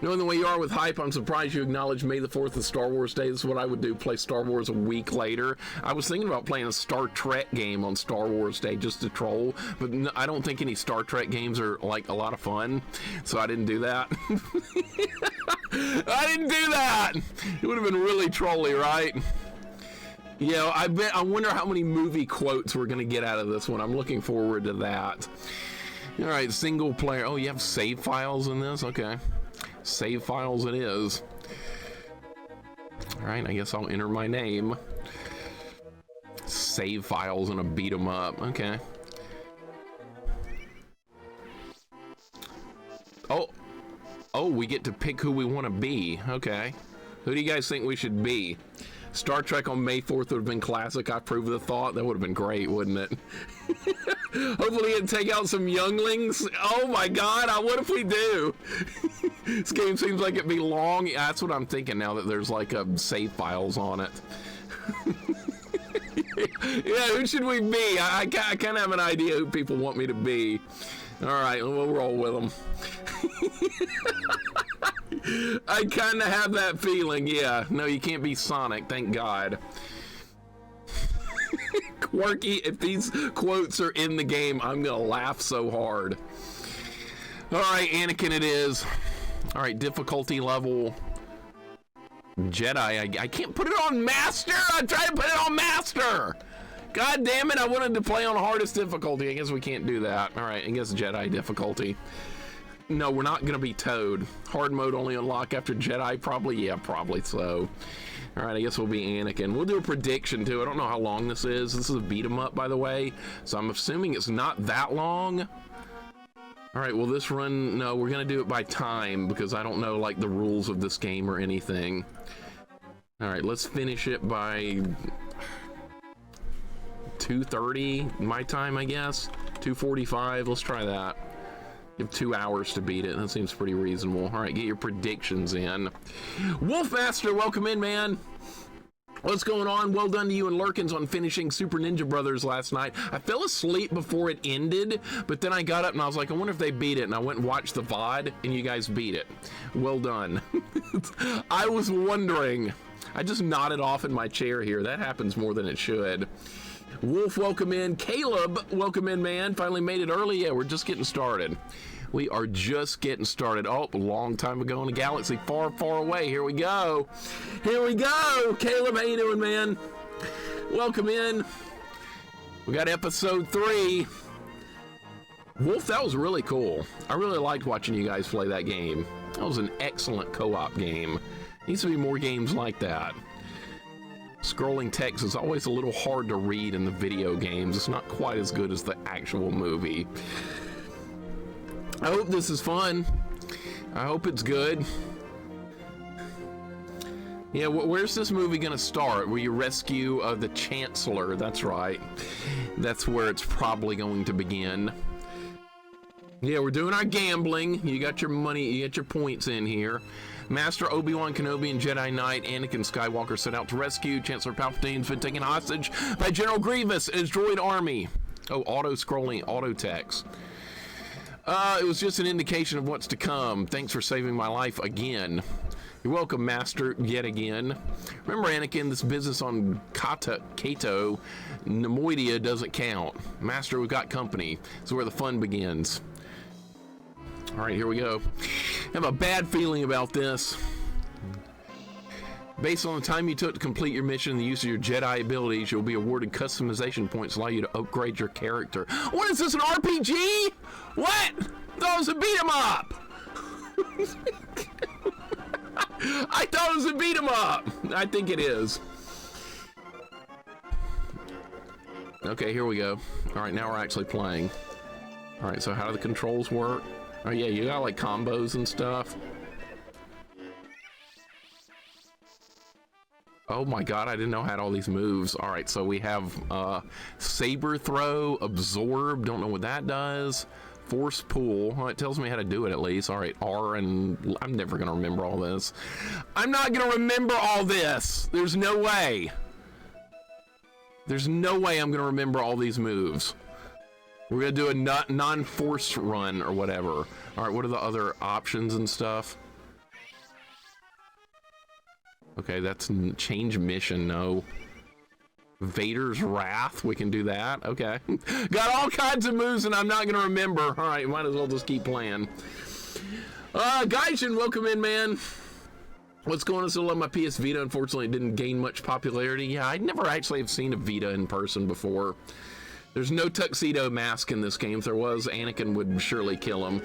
Knowing the way you are with hype, I'm surprised you acknowledge May the 4th is Star Wars Day. This is what I would do, play Star Wars a week later. I was thinking about playing a Star Trek game on Star Wars Day just to troll, but no, I don't think any Star Trek games are like a lot of fun, so I didn't do that. I didn't do that! It would have been really trolly, right? Yeah, I wonder how many movie quotes we're gonna get out of this one. I'm looking forward to that. All right, single player. Oh, you have save files in this? Okay. Save files it is. All right, I guess I'll enter my name. Save files and a beat 'em up. Okay. Oh, we get to pick who we want to be. Okay. Who do you guys think we should be? Star Trek on May 4th would have been classic. I approve of the thought. That would have been great, wouldn't it? Hopefully it'd take out some younglings. Oh my God, what if we do? This game seems like it'd be long. Yeah, that's what I'm thinking now that there's like save files on it. Yeah, who should we be? I kind of have an idea who people want me to be. All right, we'll roll with them. I kind of have that feeling, yeah. No, you can't be Sonic, thank God. Quirky, if these quotes are in the game, I'm gonna laugh so hard. All right, Anakin it is. All right, difficulty level Jedi. I can't put it on Master. I tried to put it on Master. God damn it, I wanted to play on hardest difficulty. I guess we can't do that. All right, I guess Jedi difficulty. No, we're not gonna be Toad. Hard mode only unlock after Jedi, probably? Yeah, probably so. All right, I guess we'll be Anakin. We'll do a prediction too. I don't know how long this is. This is a beat 'em up, by the way, so I'm assuming it's not that long. All right, will this run? No, we're gonna do it by time because I don't know like the rules of this game or anything. All right, let's finish it by 2:30 my time, I guess. 2:45. Let's try that. You have 2 hours to beat it. That seems pretty reasonable. All right, get your predictions in. Wolfmaster, welcome in, man. What's going on? Well done to you and Lurkins on finishing Super Ninja Brothers last night. I fell asleep before it ended, but then I got up and I was like, I wonder if they beat it. And I went and watched the VOD, and you guys beat it. Well done. I was wondering. I just nodded off in my chair here. That happens more than it should. Wolf, welcome in. Caleb, welcome in, man. Finally made it early. Yeah, we're just getting started. We are just getting started. Oh, a long time ago in a galaxy far, far away. Here we go. Here we go. Caleb, how you doing, man? Welcome in. We got episode 3. Wolf, that was really cool. I really liked watching you guys play that game. That was an excellent co-op game. Needs to be more games like that. Scrolling text is always a little hard to read in the video games. It's not quite as good as the actual movie. I hope this is fun. I hope it's good. Yeah, where's this movie gonna start? Where you rescue the Chancellor? That's right. That's where it's probably going to begin. Yeah, we're doing our gambling. You got your money, you get your points in here. Master Obi-Wan Kenobi and Jedi Knight Anakin Skywalker set out to rescue Chancellor Palpatine's been taken hostage by General Grievous and his droid army. Oh, auto-scrolling, auto-text. It was just an indication of what's to come. Thanks for saving my life again. You're welcome, Master, yet again. Remember, Anakin, this business on Kato, Nemoidia doesn't count. Master, we've got company. This is where the fun begins. All right, here we go. I have a bad feeling about this. Based on the time you took to complete your mission and the use of your Jedi abilities, you'll be awarded customization points allow you to upgrade your character. What is this, an RPG? What? That was a beat 'em up. I thought it was a beat 'em up. I think it is. Okay, here we go. All right, now we're actually playing. All right, so how do the controls work? Oh yeah, you got like combos and stuff. Oh my God, I didn't know I had all these moves. All right, so we have saber throw, absorb, don't know what that does. Force pull, well, it tells me how to do it at least. All right, R, and I'm never gonna remember all this. I'm not gonna remember all this. There's no way. There's no way I'm gonna remember all these moves. We're gonna do a non-force run or whatever. All right, what are the other options and stuff? Okay, that's change mission, no. Vader's Wrath, we can do that, okay. Got all kinds of moves and I'm not gonna remember. All right, might as well just keep playing. Gaijin, welcome in, man. What's going on? Still love my PS Vita. Unfortunately, it didn't gain much popularity. Yeah, I never actually have seen a Vita in person before. There's no tuxedo mask in this game. If there was, Anakin would surely kill him.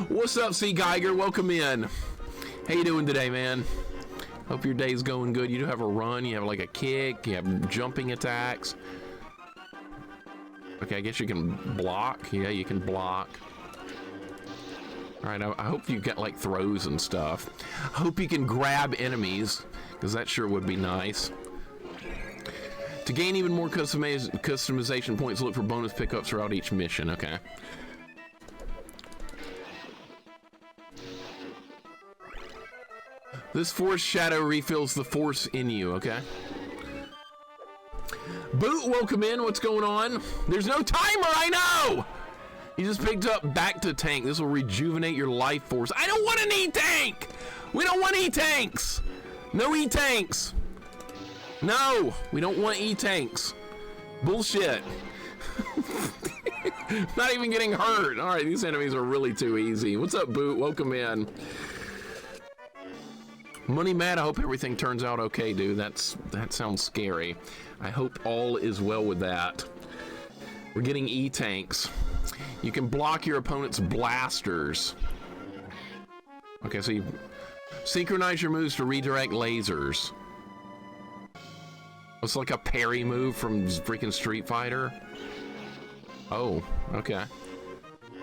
What's up, C. Geiger? Welcome in. How you doing today, man? Hope your day's going good. You do have a run. You have like a kick. You have jumping attacks. Okay, I guess you can block. Yeah, you can block. All right, I hope you get like throws and stuff. I hope you can grab enemies, because that sure would be nice. To gain even more customization points, look for bonus pickups throughout each mission. Okay. This force shadow refills the force in you. Okay. Boot, welcome in. What's going on? There's no timer, I know! You just picked up back to tank. This will rejuvenate your life force. I don't want an E-tank! We don't want E-tanks! No E-tanks! No! We don't want E-tanks. Bullshit. Not even getting hurt. Alright, these enemies are really too easy. What's up, Boot? Welcome in. Money Matt, I hope everything turns out okay, dude. That sounds scary. I hope all is well with that. We're getting E-tanks. You can block your opponent's blasters. Okay, so you synchronize your moves to redirect lasers. It's like a parry move from freaking Street Fighter. Oh, okay.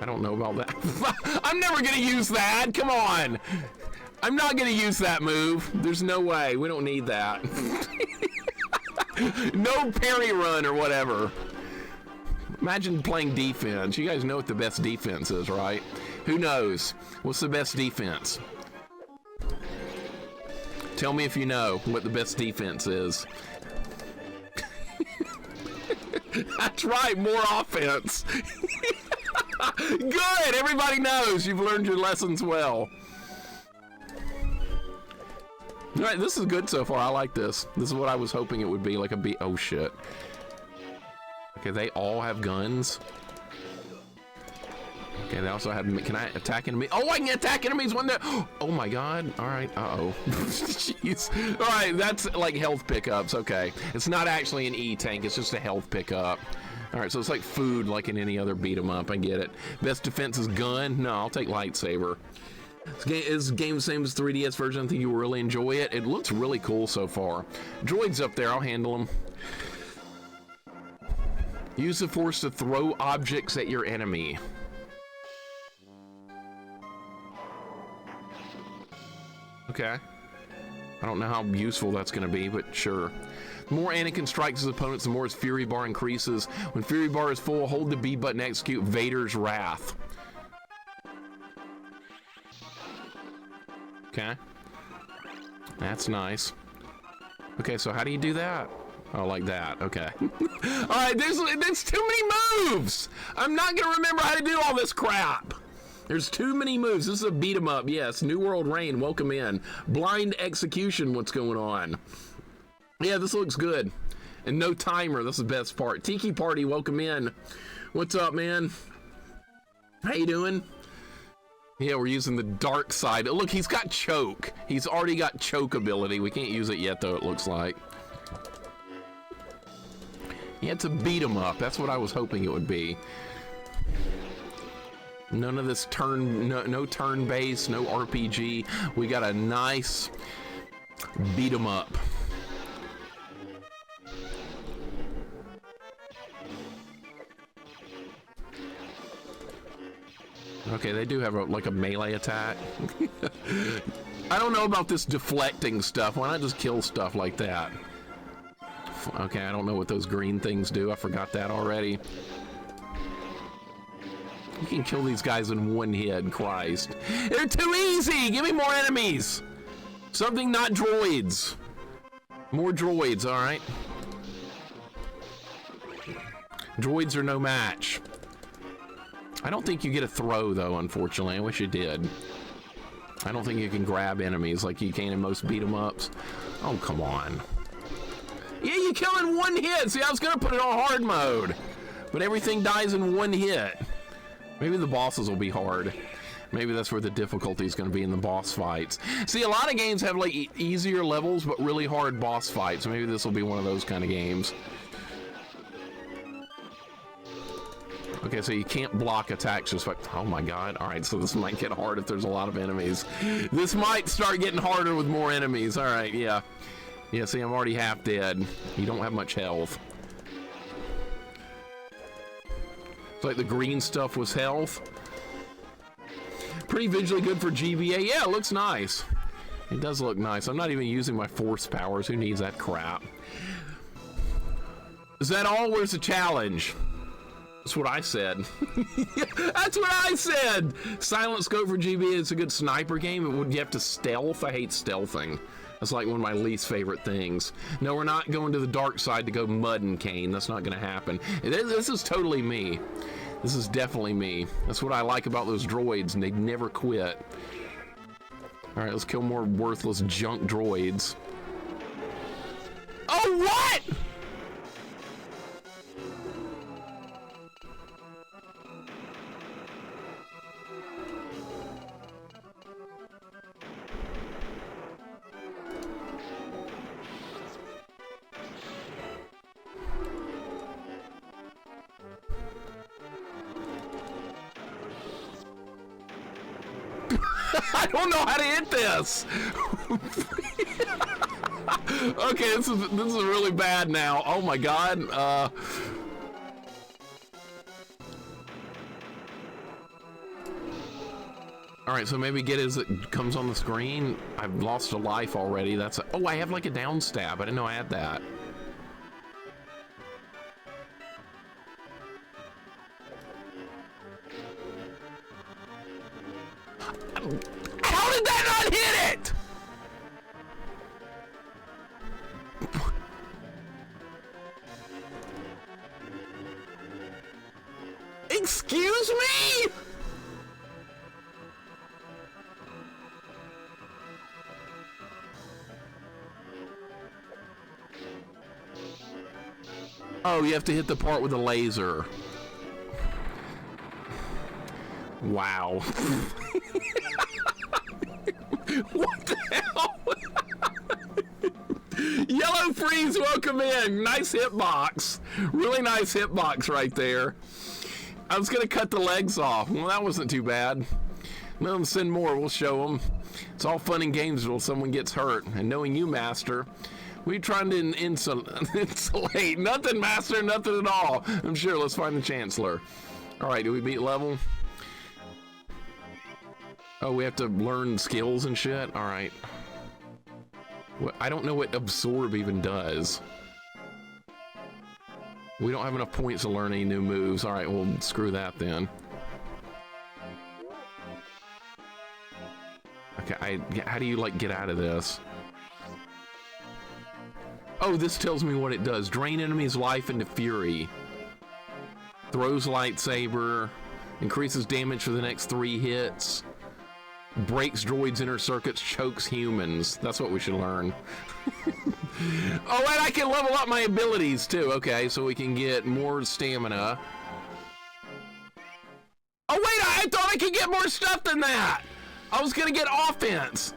I don't know about that. I'm never gonna use that. Come on. I'm not gonna use that move. There's no way. We don't need that. No parry run or whatever. Imagine playing defense. You guys know what the best defense is, right? Who knows? What's the best defense? Tell me if you know what the best defense is. That's right, more offense. Good, everybody knows you've learned your lessons well. All right, this is good so far. I like this. This is what I was hoping it would be, like a beat. Oh shit. Okay, they all have guns. Okay, they also have. Can I attack enemies? Oh, I can attack enemies when they're. Oh my god. All right. Uh-oh. Jeez. All right, that's like health pickups. Okay. It's not actually an E-tank. It's just a health pickup. All right, so it's like food, like in any other beat 'em up. I get it. Best defense is gun. No, I'll take lightsaber. Is game the same as 3DS version? I think you will really enjoy it. It looks really cool so far. Droids up there. I'll handle them. Use the force to throw objects at your enemy. Okay. I don't know how useful that's going to be, but sure. The more Anakin strikes his opponents, the more his Fury Bar increases. When Fury Bar is full, hold the B button to execute Vader's Wrath. Okay. That's nice. Okay, so how do you do that? Oh, like that. Okay. All right, there's too many moves. I'm not gonna remember how to do all this crap. There's too many moves. This is a beat 'em up. Yes, New World Reign. Welcome in. Blind Execution. What's going on? Yeah, this looks good. And no timer. That's the best part. Tiki Party. Welcome in. What's up, man? How you doing? Yeah, we're using the dark side. Look, he's got choke. He's already got choke ability. We can't use it yet, though. It looks like. Yeah, it's a beat 'em up. That's what I was hoping it would be. None of this no turn based, no RPG. We got a nice beat 'em up. Okay, they do have like a melee attack. I don't know about this deflecting stuff. Why not just kill stuff like that? Okay, I don't know what those green things do. I forgot that already. You can kill these guys in one hit, Christ. They're too easy! Give me more enemies! Something not droids. More droids, alright. Droids are no match. I don't think you get a throw, though, unfortunately. I wish you did. I don't think you can grab enemies like you can in most beat-em-ups. Oh, come on. Yeah, you kill in one hit. See, I was gonna put it on hard mode, but everything dies in one hit. Maybe the bosses will be hard. Maybe that's where the difficulty is going to be in the boss fights. See, a lot of games have like easier levels, but really hard boss fights. Maybe this will be one of those kind of games. Okay, so you can't block attacks just like, oh my god. All right, so this might get hard if there's a lot of enemies. This might start getting harder with more enemies. All right, yeah. Yeah, see, I'm already half dead. You don't have much health. It's like the green stuff was health. Pretty visually good for GBA. Yeah, it looks nice. It does look nice. I'm not even using my force powers. Who needs that crap? Is that all? Where's the challenge? That's what I said. That's what I said. Silent scope for GBA. It's a good sniper game. It would you have to stealth. I hate stealthing. That's like one of my least favorite things. No, we're not going to the dark side to go mud and cane. That's not going to happen. This is totally me. This is definitely me. That's what I like about those droids, and they never quit. All right, let's kill more worthless junk droids. Oh, what? I don't know how to hit this. Okay, this is really bad now. Oh my god. All right, so maybe get it as it comes on the screen. I've lost a life already. That's oh, I have like a down stab. I didn't know I had that. How did that not hit it? Excuse me? Oh, you have to hit the part with the laser. Wow. What the hell? Yellow Freeze, welcome in. Nice hitbox. Really nice hitbox right there. I was gonna cut the legs off. Well, that wasn't too bad. Let them send more, we'll show them. It's all fun and games until someone gets hurt. And knowing you, Master, we're trying to insulate. Nothing, Master, nothing at all. I'm sure, let's find the Chancellor. All right, do we beat level? Oh, we have to learn skills and shit? All right. I don't know what absorb even does. We don't have enough points to learn any new moves. All right, well, screw that then. Okay, how do you, like, get out of this? Oh, this tells me what it does. Drain enemy's life into fury. Throws lightsaber. Increases damage for the next 3 hits. Breaks droids' inner circuits, chokes humans. That's what we should learn. Oh, and I can level up my abilities too. Okay, so we can get more stamina. Oh wait, I thought I could get more stuff than that. I was gonna get offense.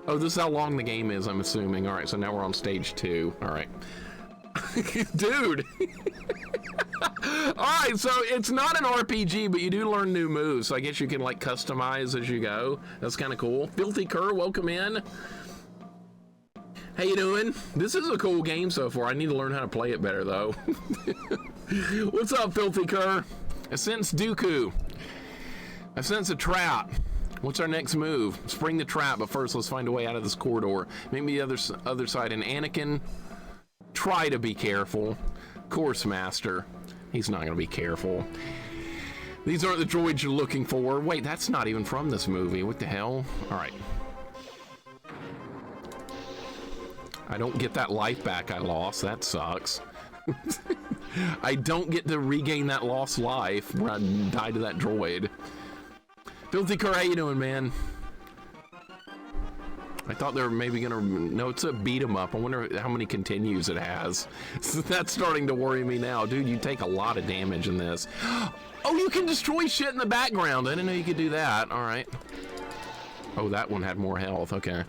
Oh, this is how long the game is, I'm assuming. All right, so now we're on stage 2. All right. Dude. All right, so it's not an RPG, but you do learn new moves. So I guess you can like customize as you go. That's kind of cool. Filthy Cur, welcome in. How you doing? This is a cool game so far. I need to learn how to play it better though. What's up, Filthy Cur? I sense Dooku. I sense a trap. What's our next move? Spring the trap, but first let's find a way out of this corridor. Maybe the other side. And Anakin, try to be careful. Course Master. He's not gonna be careful. These aren't the droids you're looking for. Wait, that's not even from this movie. What the hell? All right. I don't get that life back I lost. That sucks. I don't get to regain that lost life where I died to that droid. Filthy Cur, how you doing, man? I thought they were maybe gonna, no, it's a beat 'em up. I wonder how many continues it has. So that's starting to worry me now. Dude, you take a lot of damage in this. Oh, you can destroy shit in the background. I didn't know you could do that. All right. Oh, that one had more health. Okay.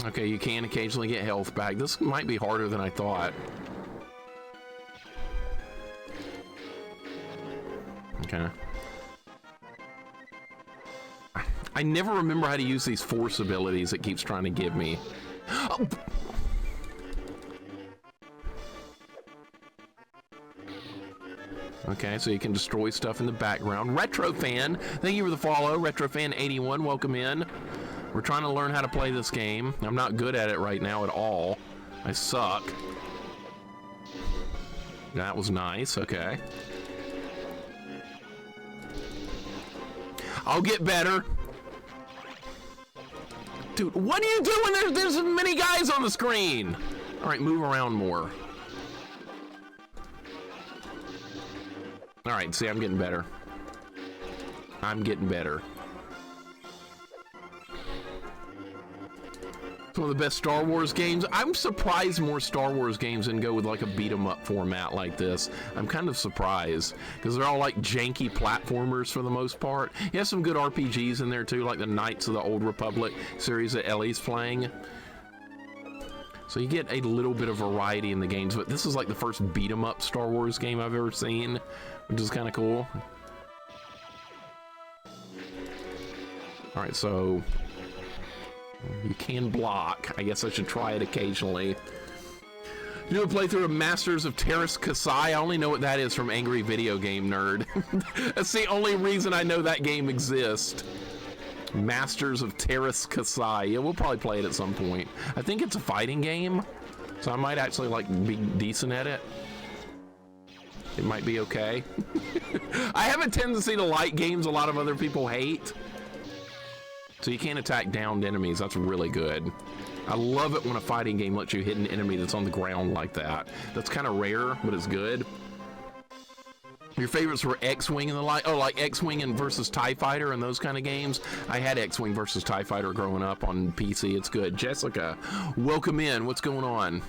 Okay, you can occasionally get health back. This might be harder than I thought. Okay. I never remember how to use these force abilities it keeps trying to give me. Oh. Okay, so you can destroy stuff in the background. Retro Fan, thank you for the follow. Retro Fan 81, welcome in. We're trying to learn how to play this game. I'm not good at it right now at all. I suck. That was nice, okay. I'll get better. Dude, what are you doing? There's many guys on the screen. All right, move around more. All right, see, I'm getting better. I'm getting better. Some of the best Star Wars games. I'm surprised more Star Wars games didn't go with like a beat 'em up format like this. I'm kind of surprised because they're all like janky platformers for the most part. You have some good RPGs in there too, like the Knights of the Old Republic series that Ellie's playing. So you get a little bit of variety in the games, but this is like the first beat 'em up Star Wars game I've ever seen, which is kind of cool. All right, so you can block. I guess I should try it occasionally. Do a playthrough of Masters of Terras Kasai. I only know what that is from Angry Video Game Nerd. That's the only reason I know that game exists. Masters of Terras Kasai. Yeah, we'll probably play it at some point. I think it's a fighting game, so I might actually like be decent at it. It might be okay. I have a tendency to like games a lot of other people hate. So you can't attack downed enemies. That's really good. I love it when a fighting game lets you hit an enemy that's on the ground like that. That's kind of rare, but it's good. Your favorites were X-Wing and the like? Oh, like X-Wing and versus TIE Fighter and those kind of games? I had X-Wing versus TIE Fighter growing up on PC. It's good. Jessica, welcome in. What's going on?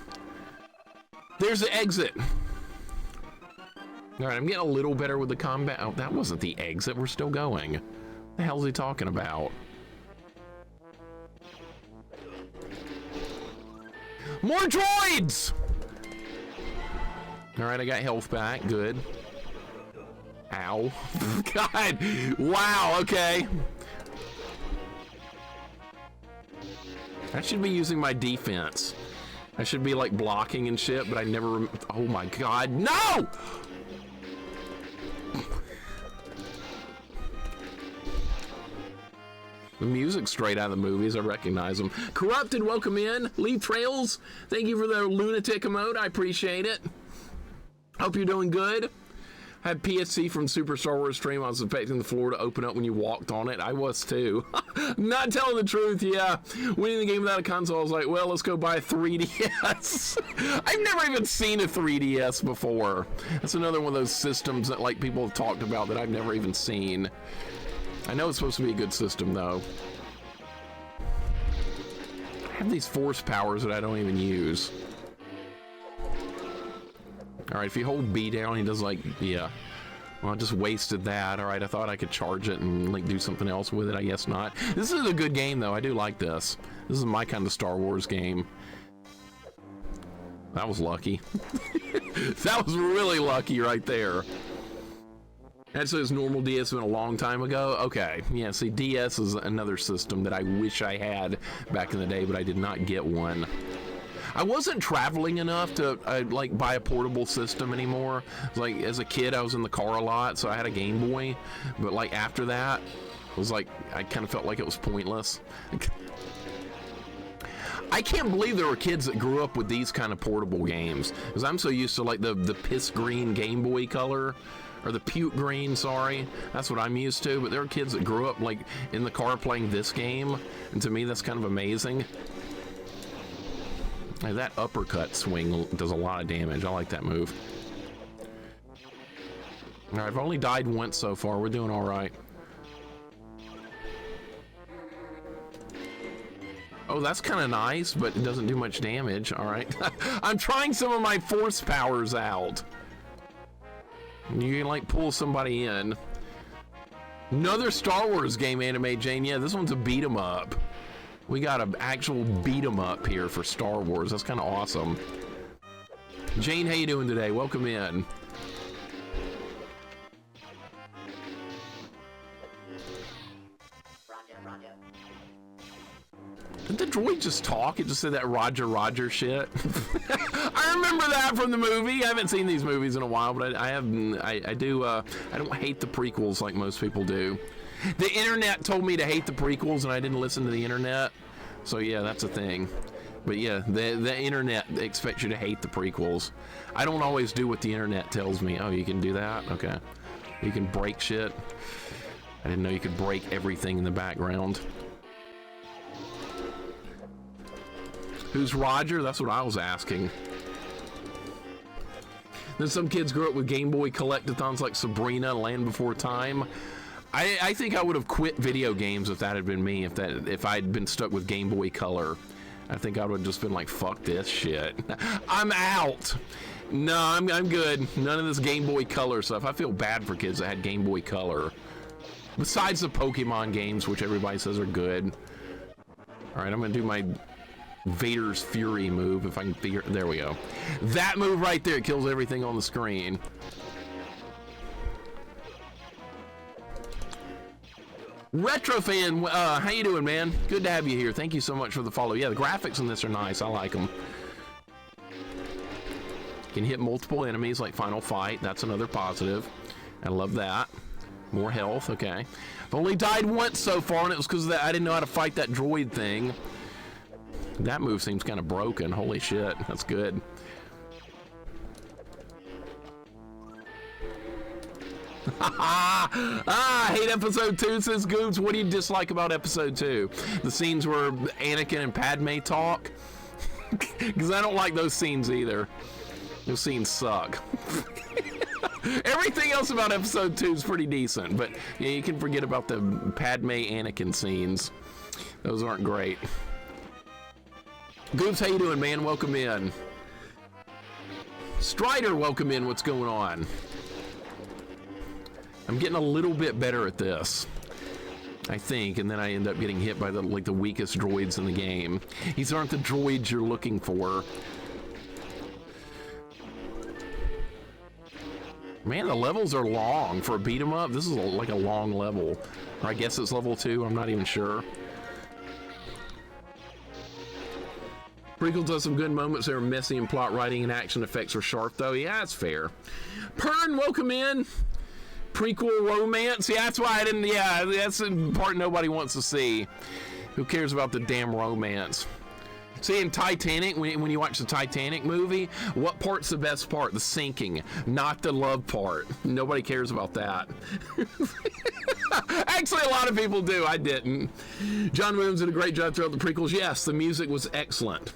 There's the exit. All right, I'm getting a little better with the combat. Oh, that wasn't the exit. We're still going. What the hell is he talking about? More droids! All right, I got health back. Good. Ow. God. Wow, okay. I should be using my defense. I should be like blocking and shit, but I never... Oh my God, no! The music's straight out of the movies. I recognize them. Corrupted, welcome in. Leave Trails, thank you for the lunatic emote. I appreciate it. Hope you're doing good. Had PSC from Super Star Wars stream. I was expecting the floor to open up when you walked on it. I was too. Not telling the truth, yeah. Winning the game without a console, I was like, well, let's go buy a 3DS. I've never even seen a 3DS before. That's another one of those systems that like people have talked about that I've never even seen. I know it's supposed to be a good system, though. I have these force powers that I don't even use. Alright, if you hold B down, he does like, yeah. Well, I just wasted that. Alright, I thought I could charge it and like do something else with it. I guess not. This is a good game, though. I do like this. This is my kind of Star Wars game. That was lucky. That was really lucky right there. Actually, this normal DS been a long time ago. Okay, yeah, see, DS is another system that I wish I had back in the day, but I did not get one. I wasn't traveling enough to like buy a portable system anymore. Like as a kid, I was in the car a lot, so I had a Game Boy. But like after that, it was like I kind of felt like it was pointless. I can't believe there were kids that grew up with these kind of portable games, because I'm so used to like the piss green Game Boy color. or the puke green, sorry. That's what I'm used to, but there are kids that grew up like in the car playing this game, and to me that's kind of amazing. Hey, that uppercut swing does a lot of damage. I like that move. All right, I've only died once so far. We're doing all right. Oh, that's kind of nice, but it doesn't do much damage. All right. I'm trying some of my force powers out. You can, like, pull somebody in. Another Star Wars game, Anime Jane. Yeah, this one's a beat 'em up. We got an actual beat 'em up here for Star Wars. That's kind of awesome. Jane, how you doing today? Welcome in. Did the droid just talk? It just said that Roger Roger shit. I remember that from the movie. I haven't seen these movies in a while, but I don't hate the prequels like most people do. The internet told me to hate the prequels, and I didn't listen to the internet. So yeah, that's a thing. But yeah, the internet expects you to hate the prequels. I don't always do what the internet tells me. Oh, you can do that? Okay. You can break shit. I didn't know you could break everything in the background. Who's Roger? That's what I was asking. Then some kids grew up with Game Boy collectathons like Sabrina, Land Before Time. I think I would have quit video games if that had been me, if I'd been stuck with Game Boy Color. I think I would have just been like, fuck this shit. I'm out. No, I'm good. None of this Game Boy Color stuff. I feel bad for kids that had Game Boy Color. Besides the Pokemon games, which everybody says are good. All right, I'm gonna do my Vader's Fury move if I can figure. There we go. That move right there kills everything on the screen. Retrofan, how you doing, man? Good to have you here. Thank you so much for the follow. Yeah, the graphics in this are nice. I like them. Can hit multiple enemies like Final Fight. That's another positive. I love that. More health. Okay. I've only died once so far, and it was because I didn't know how to fight that droid thing. That move seems kind of broken. Holy shit. That's good. I hate episode 2, says Goobs. What do you dislike about episode 2? The scenes where Anakin and Padme talk? Because I don't like those scenes either. Those scenes suck. Everything else about episode 2 is pretty decent, but yeah, you can forget about the Padme Anakin scenes. Those aren't great. Goobs, how you doing, man? Welcome in. Strider, welcome in. What's going on? I'm getting a little bit better at this, I think, and then I end up getting hit by the weakest droids in the game. These aren't the droids you're looking for. Man, the levels are long for a beat 'em up. This is like a long level. Or I guess it's level 2. I'm not even sure. Prequel does some good moments. They were messy in plot writing and action effects are sharp, though. Yeah, that's fair. Pern, welcome in. Prequel romance. Yeah, that's why I didn't. Yeah, that's the part nobody wants to see. Who cares about the damn romance? See, in Titanic, when you watch the Titanic movie, what part's the best part? The sinking, not the love part. Nobody cares about that. Actually, a lot of people do. I didn't. John Williams did a great job throughout the prequels. Yes, the music was excellent.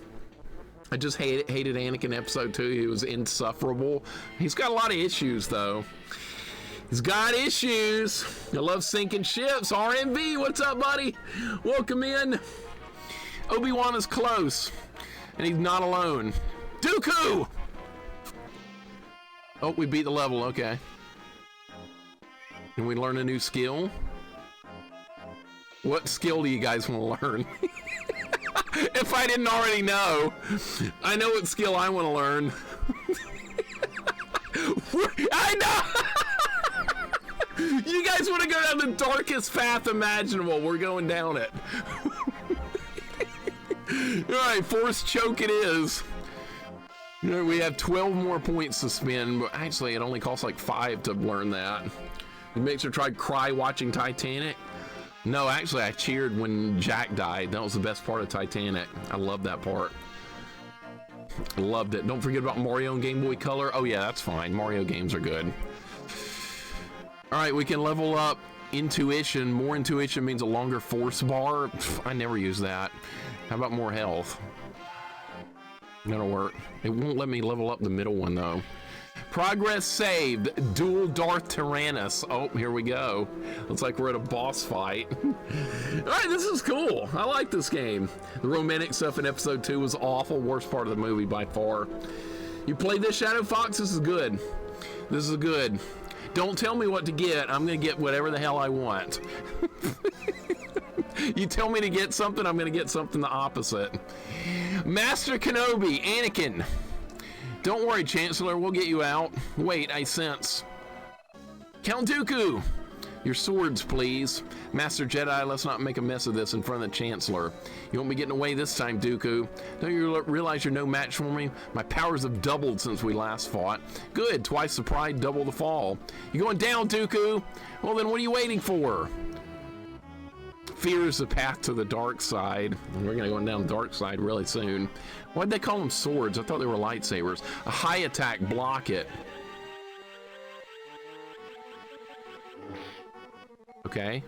I just hated Anakin episode 2. He was insufferable. He's got a lot of issues, though. He's got issues. I love sinking ships. RMV, what's up, buddy? Welcome in. Obi-Wan is close, and he's not alone. Dooku! Oh, we beat the level. Okay. Can we learn a new skill? What skill do you guys want to learn? If I didn't already know, I know what skill I want to learn. I know! You guys want to go down the darkest path imaginable. We're going down it. Alright, force choke it is. You know, we have 12 more points to spend, but actually it only costs like 5 to learn that. Mixer tried cry watching Titanic. No, actually I cheered when Jack died. That was the best part of Titanic. I love that part. Loved it. Don't forget about Mario and Game Boy Color. Oh yeah, that's fine. Mario games are good. All right, we can level up intuition. More intuition means a longer force bar. Pff, I never use that. How about more health? That'll work. It won't let me level up the middle one though. Progress saved. Dual Darth Tyrannus. Oh, here we go. Looks like we're at a boss fight. All right, this is cool. I like this game. The romantic stuff in episode 2 was awful. Worst part of the movie by far. You played this, Shadow Fox? This is good. This is good. Don't tell me what to get. I'm gonna get whatever the hell I want. You tell me to get something, I'm gonna get something the opposite. Master Kenobi, Anakin. Don't worry, Chancellor, we'll get you out. Wait, I sense. Count Dooku! Your swords, please. Master Jedi, let's not make a mess of this in front of the Chancellor. You won't be getting away this time, Dooku. Don't you realize you're no match for me? My powers have doubled since we last fought. Good, twice the pride, double the fall. You going down, Dooku? Well then, what are you waiting for? Fear is the path to the dark side. We're gonna go down the dark side really soon. Why'd they call them swords? I thought they were lightsabers. A high attack, block it. Okay.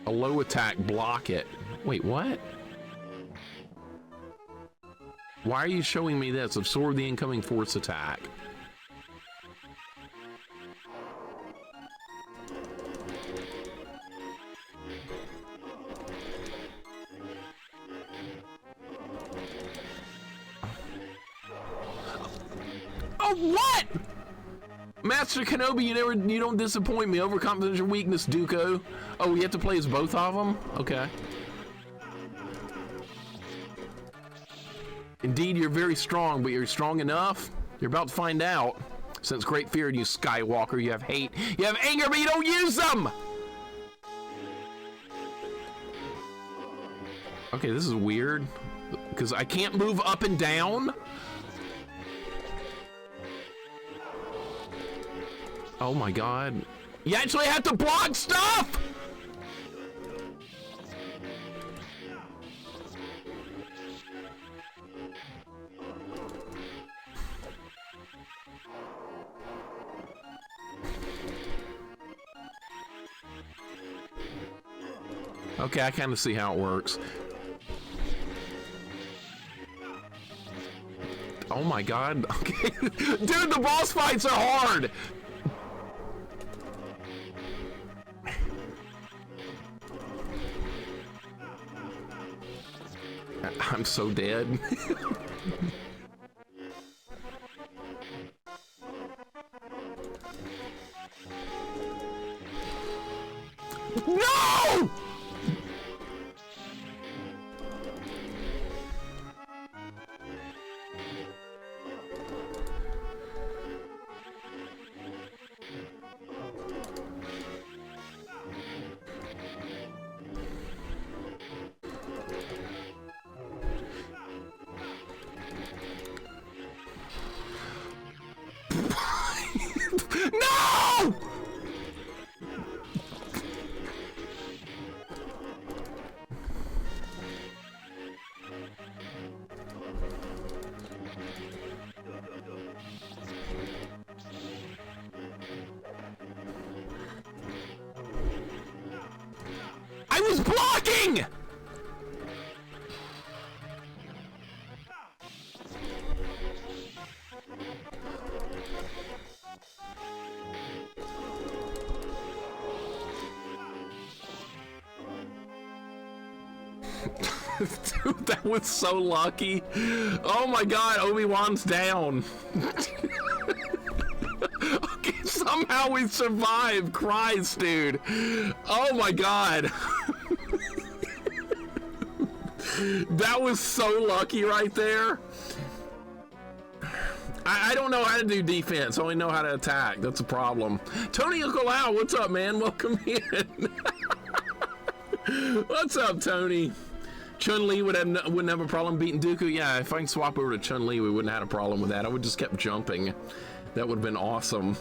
A low attack, block it. Wait, what? Why are you showing me this? Absorb the incoming force attack. Oh, what? Master Kenobi, you don't disappoint me. Overconfidence your weakness, Dooku. Oh, we have to play as both of them? Okay. Indeed, you're very strong, but you're strong enough? You're about to find out. Since great fear in you, Skywalker, you have hate, you have anger, but you don't use them! Okay, this is weird. Because I can't move up and down? Oh my god. You actually have to block stuff! Okay, I kind of see how it works. Oh my god. Okay. Dude, the boss fights are hard! I'm so dead. No! No! I was blocking! Dude, that was so lucky. Oh my god, Obi-Wan's down. Okay, somehow we survived. Christ, dude. Oh my god. That was so lucky right there. I don't know how to do defense. I only know how to attack. That's a problem. Tony Uncle Al, what's up, man? Welcome in. What's up, Tony? Chun-Li wouldn't have a problem beating Dooku. Yeah, if I can swap over to Chun-Li, we wouldn't have had a problem with that. I would just kept jumping. That would have been awesome.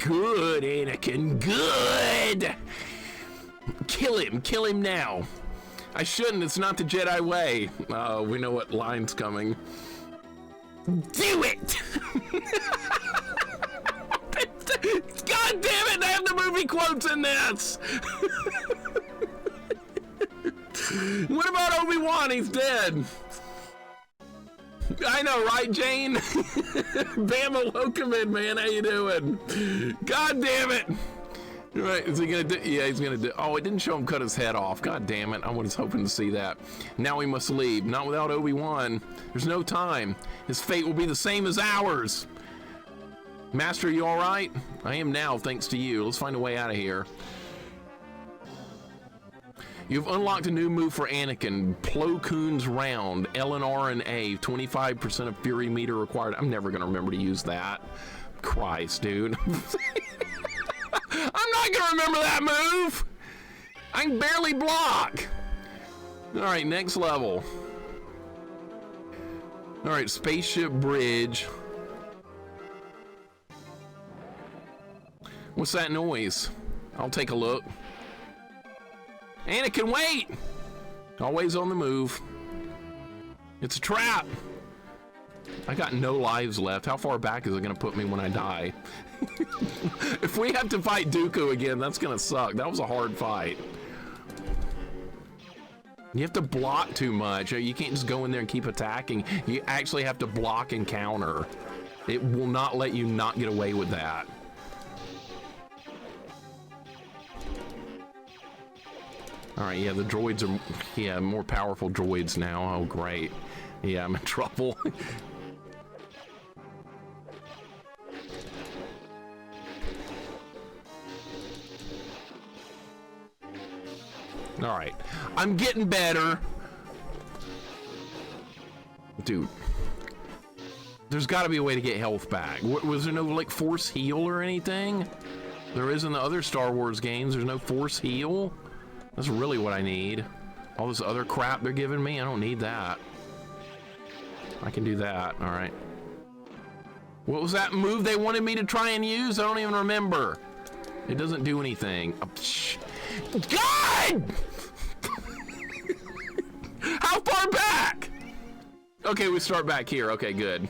Good, Anakin, good! Kill him now. I shouldn't, it's not the Jedi way. We know what line's coming. Do it! God damn it, they have the movie quotes in this! What about Obi-Wan? He's dead. I know, right, Jane? Bama, welcome in, man. How you doing? God damn it! Right, is he gonna do? Yeah, he's gonna do. Oh, it didn't show him cut his head off. God damn it! I was hoping to see that. Now we must leave. Not without Obi-Wan. There's no time. His fate will be the same as ours. Master, you all right? I am now, thanks to you. Let's find a way out of here. You've unlocked a new move for Anakin, Plo Koon's Round, L and R and A, 25% of Fury meter required. I'm never gonna remember to use that. Christ, dude. I'm not gonna remember that move! I can barely block! Alright, next level. Alright, Spaceship Bridge. What's that noise? I'll take a look. Anakin, wait! Always on the move. It's a trap! I got no lives left. How far back is it gonna put me when I die? If we have to fight Dooku again, that's gonna suck. That was a hard fight. You have to block too much. You can't just go in there and keep attacking. You actually have to block and counter. It will not let you not get away with that. All right, yeah, the droids are, yeah, more powerful droids now. Oh, great. Yeah, I'm in trouble. All right, I'm getting better. Dude, there's got to be a way to get health back. Was there no, like, force heal or anything? There is in the other Star Wars games. There's no force heal. That's really what I need. All this other crap they're giving me, I don't need that. I can do that, all right. What was that move they wanted me to try and use? I don't even remember. It doesn't do anything. God! How far back? Okay, we start back here. Okay, good.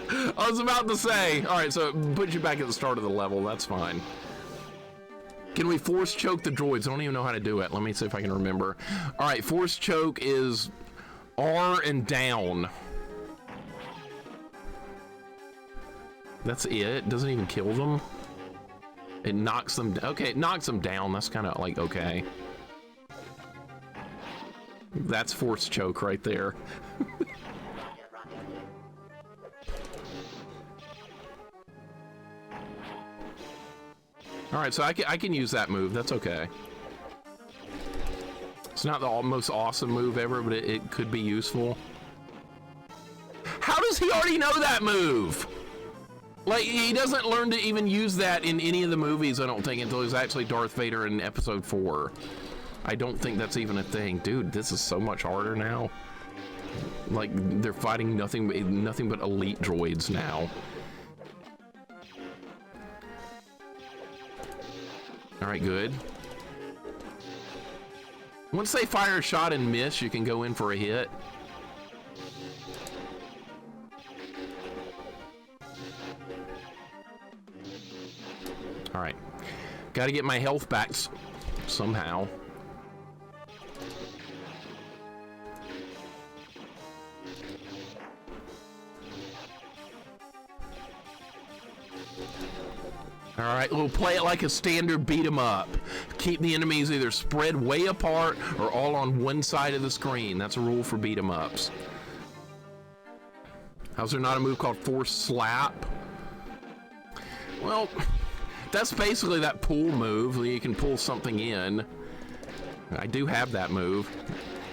I was about to say, all right, so it puts you back at the start of the level. That's fine. Can we force choke the droids? I don't even know how to do it. Let me see if I can remember. All right, force choke is R and down. That's it. Doesn't even kill them. It knocks them down. Okay, it knocks them down. That's kind of like, okay. That's force choke right there. All right, so I can use that move. That's okay. It's not the most awesome move ever, but it could be useful. How does he already know that move? Like, he doesn't learn to even use that in any of the movies, I don't think, until he's actually Darth Vader in Episode 4. I don't think that's even a thing. Dude, this is so much harder now. Like, they're fighting nothing but elite droids now. All right, good. Once they fire a shot and miss, you can go in for a hit. All right, got to get my health back somehow. All right, we'll play it like a standard beat 'em up. Keep the enemies either spread way apart or all on one side of the screen. That's a rule for beat 'em ups. How's there not a move called Force Slap? Well, that's basically that pull move. You can pull something in. I do have that move.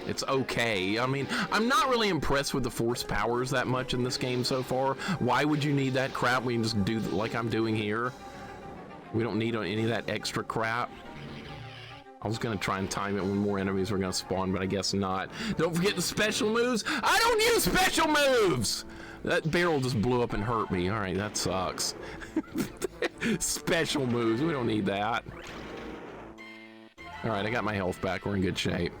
It's okay. I mean, I'm not really impressed with the force powers that much in this game so far. Why would you need that crap when you just do like I'm doing here? We don't need any of that extra crap. I was gonna try and time it when more enemies were gonna spawn, but I guess not. Don't forget the special moves. I don't use special moves! That barrel just blew up and hurt me. All right, that sucks. Special moves, we don't need that. All right, I got my health back. We're in good shape.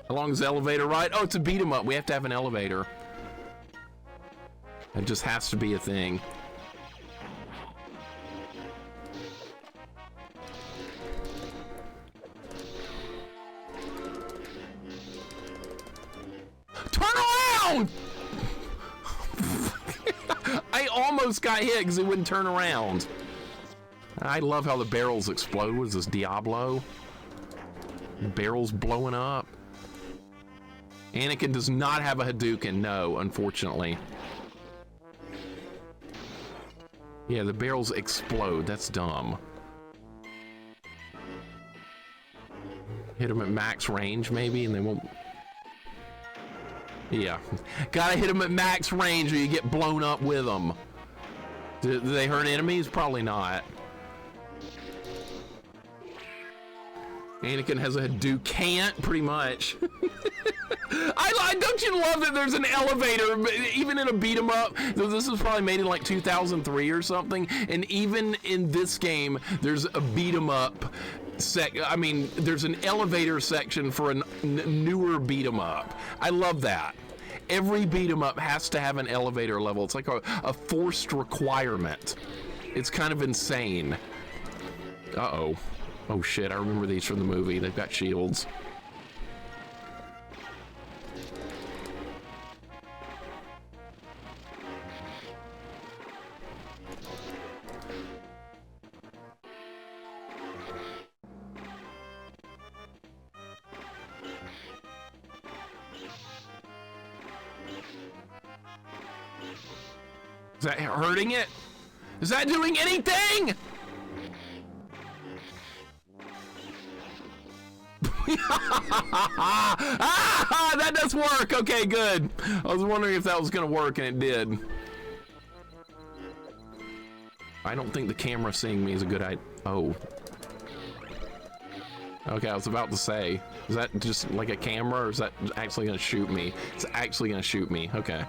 How long is the elevator ride? Oh, it's a beat 'em up. We have to have an elevator. It just has to be a thing. around! I almost got hit because it wouldn't turn around. I love how the barrels explode. What is this, Diablo? Barrels blowing up. Anakin does not have a Hadouken, no, unfortunately. Yeah, the barrels explode. That's dumb. Hit them at max range, maybe, and they won't... Yeah. Gotta hit them at max range or you get blown up with them. Do they hurt enemies? Probably not. Anakin has a Hadouken, pretty much. Don't you love that there's an elevator, even in a beat 'em up? This was probably made in like 2003 or something, and even in this game, there's a beat 'em up there's an elevator section for a newer beat 'em up. I love that. Every beat 'em up has to have an elevator level. It's like a forced requirement. It's kind of insane. Uh-oh. Oh shit, I remember these from the movie. They've got shields. Is that hurting it? Is that doing anything? That does work. Okay, good. I was wondering if that was gonna work, and it did. I don't think the camera seeing me is a good idea. Oh. Okay, I was about to say, is that just like a camera, or is that actually gonna shoot me? It's actually gonna shoot me. Okay.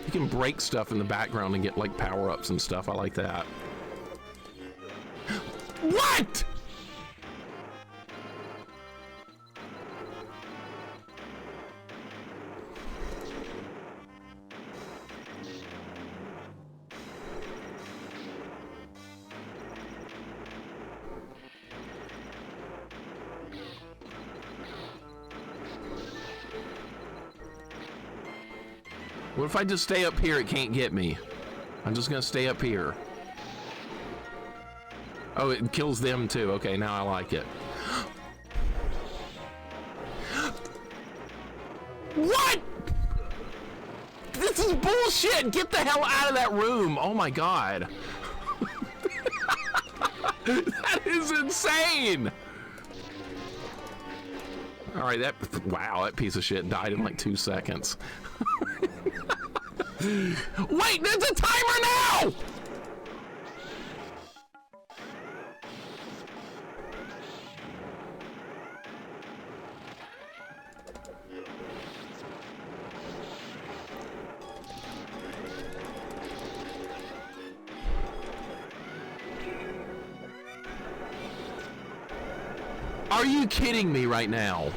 You can break stuff in the background and get like power-ups and stuff. I like that. What? What if I just stay up here? It can't get me. I'm just gonna stay up here. Oh, it kills them too. Okay, now I like it. What? This is bullshit! Get the hell out of that room! Oh my god. That is insane! Alright, wow, that piece of shit died in like 2 seconds. Wait, there's a timer now! Are you kidding me right now?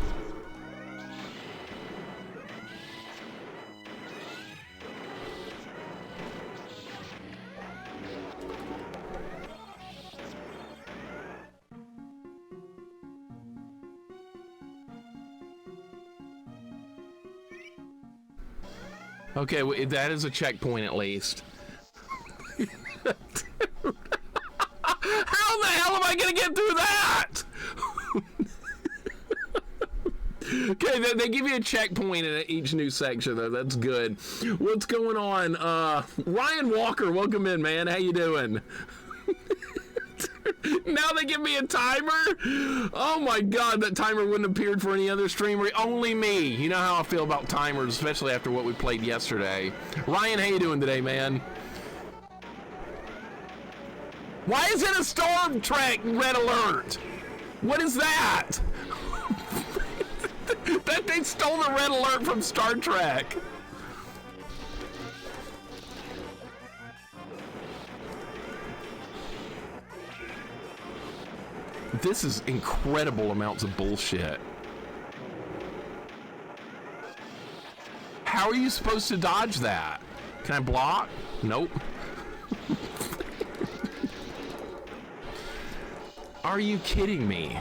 Okay, well, that is a checkpoint at least. How the hell am I gonna get through that? Okay, they give you a checkpoint in each new section, though. That's good. What's going on? Ryan Walker, welcome in, man. How you doing? Now they give me a timer? Oh my god, that timer wouldn't have appeared for any other streamer. Only me. You know how I feel about timers, especially after what we played yesterday. Ryan, how you doing today, man? Why is it a Star Trek red alert? What is that? That they stole the red alert from Star Trek. This is incredible amounts of bullshit. How are you supposed to dodge that? Can I block? Nope. Are you kidding me?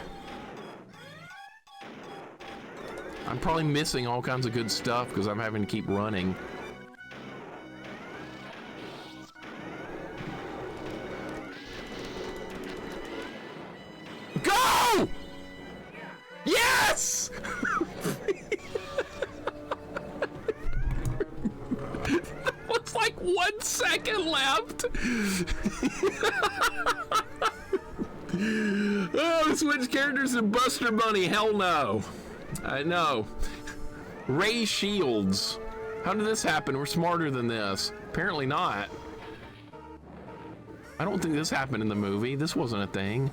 I'm probably missing all kinds of good stuff because I'm having to keep running. Go! Yes! Looks like 1 second left. Oh, switch characters to Buster Bunny. Hell no. I know. Ray Shields. How did this happen? We're smarter than this. Apparently not. I don't think this happened in the movie. This wasn't a thing.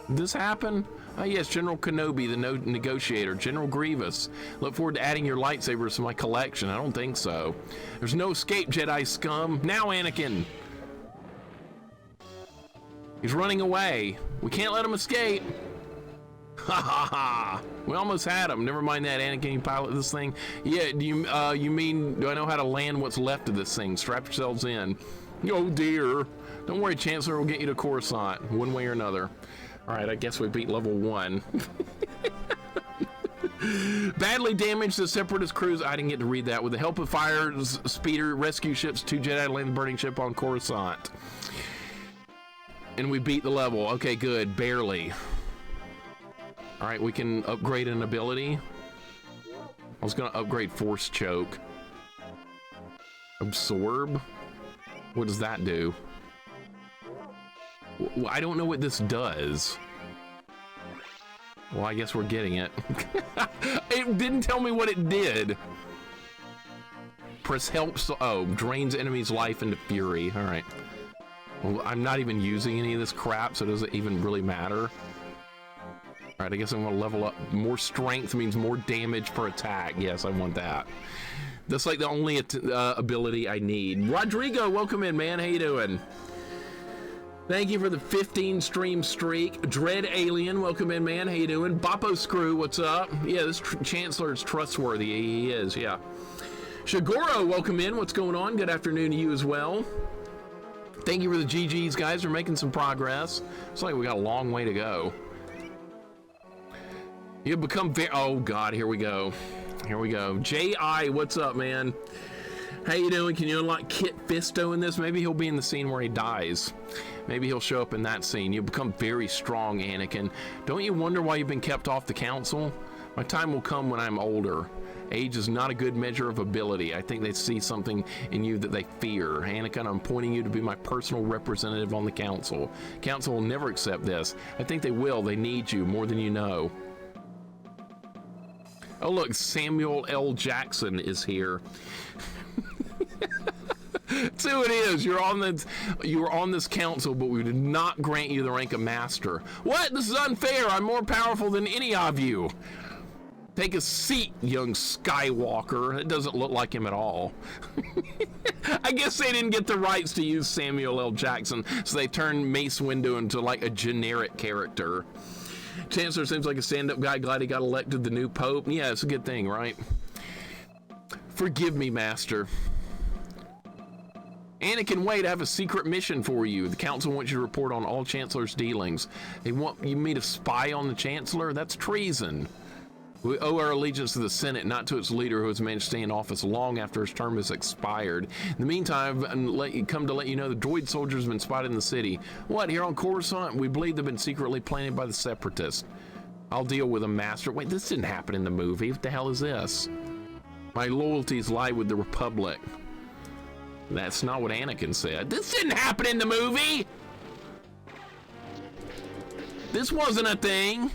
Did this happen? Oh yes, General Kenobi, the negotiator. General Grievous. Look forward to adding your lightsabers to my collection. I don't think so. There's no escape, Jedi scum. Now, Anakin. He's running away. We can't let him escape. Ha ha ha. We almost had him. Never mind that, Anakin. You pilot this thing. Yeah, do you mean, do I know how to land what's left of this thing? Strap yourselves in. Oh dear. Don't worry, Chancellor will get you to Coruscant, one way or another. All right, I guess we beat level 1. Badly damaged the Separatist cruise. I didn't get to read that. With the help of fire speeder, rescue ships, 2 Jedi land the burning ship on Coruscant. And we beat the level. Okay, good. Barely. All right, we can upgrade an ability. I was going to upgrade Force Choke. Absorb? What does that do? I don't know what this does. Well, I guess we're getting it. It didn't tell me what it did. Press helps. Oh, drains enemies' life into fury. All right. Well, I'm not even using any of this crap, so it doesn't even really matter. All right, I guess I'm gonna level up. More strength means more damage per attack. Yes, I want that. That's like the only ability I need. Rodrigo, welcome in, man. How you doing? Thank you for the 15 stream streak. Dread Alien, welcome in, man. How you doing? Boppo Screw, what's up? Yeah, this Chancellor is trustworthy. He is, yeah. Shigoro, welcome in. What's going on? Good afternoon to you as well. Thank you for the GGs, guys. We're making some progress. It's like we got a long way to go. You've become very... Oh, God, here we go. Here we go. J.I., what's up, man? How you doing? Can you unlock Kit Fisto in this? Maybe he'll be in the scene where he dies. Maybe he'll show up in that scene. You've become very strong, Anakin. Don't you wonder why you've been kept off the council? My time will come when I'm older. Age is not a good measure of ability. I think they see something in you that they fear. Anakin, I'm appointing you to be my personal representative on the council. Council will never accept this. I think they will. They need you more than you know. Oh, look, Samuel L. Jackson is here. That's who it is. You were on this council, but we did not grant you the rank of master. What? This is unfair. I'm more powerful than any of you. Take a seat, young Skywalker. It doesn't look like him at all. I guess they didn't get the rights to use Samuel L. Jackson, so they turned Mace Windu into like a generic character. Chancellor seems like a stand-up guy. Glad he got elected the new pope. Yeah, it's a good thing, right? Forgive me, Master. Anakin, wait, I have a secret mission for you. The council wants you to report on all Chancellor's dealings. They want me to spy on the Chancellor? That's treason. We owe our allegiance to the Senate, not to its leader who has managed to stay in office long after his term has expired. In the meantime, I've come to let you know the droid soldiers have been spotted in the city. What, here on Coruscant? We believe they've been secretly planted by the Separatists. I'll deal with them, Master. Wait, this didn't happen in the movie. What the hell is this? My loyalties lie with the Republic. That's not what Anakin said. This didn't happen in the movie! This wasn't a thing!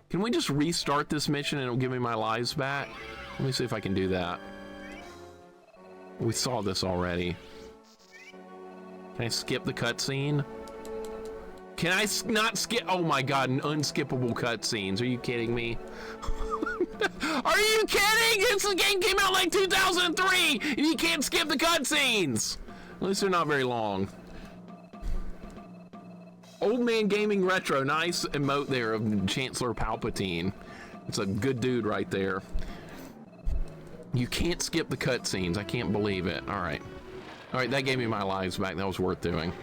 Can we just restart this mission and it'll give me my lives back? Let me see if I can do that. We saw this already. Can I skip the cutscene? Can I not skip? Oh my God, unskippable cutscenes. Are you kidding me? Are you kidding? This game came out like 2003 and you can't skip the cutscenes. At least they're not very long. Old Man Gaming Retro, nice emote there of Chancellor Palpatine. It's a good dude right there. You can't skip the cutscenes. I can't believe it. All right. All right, that gave me my lives back. That was worth doing.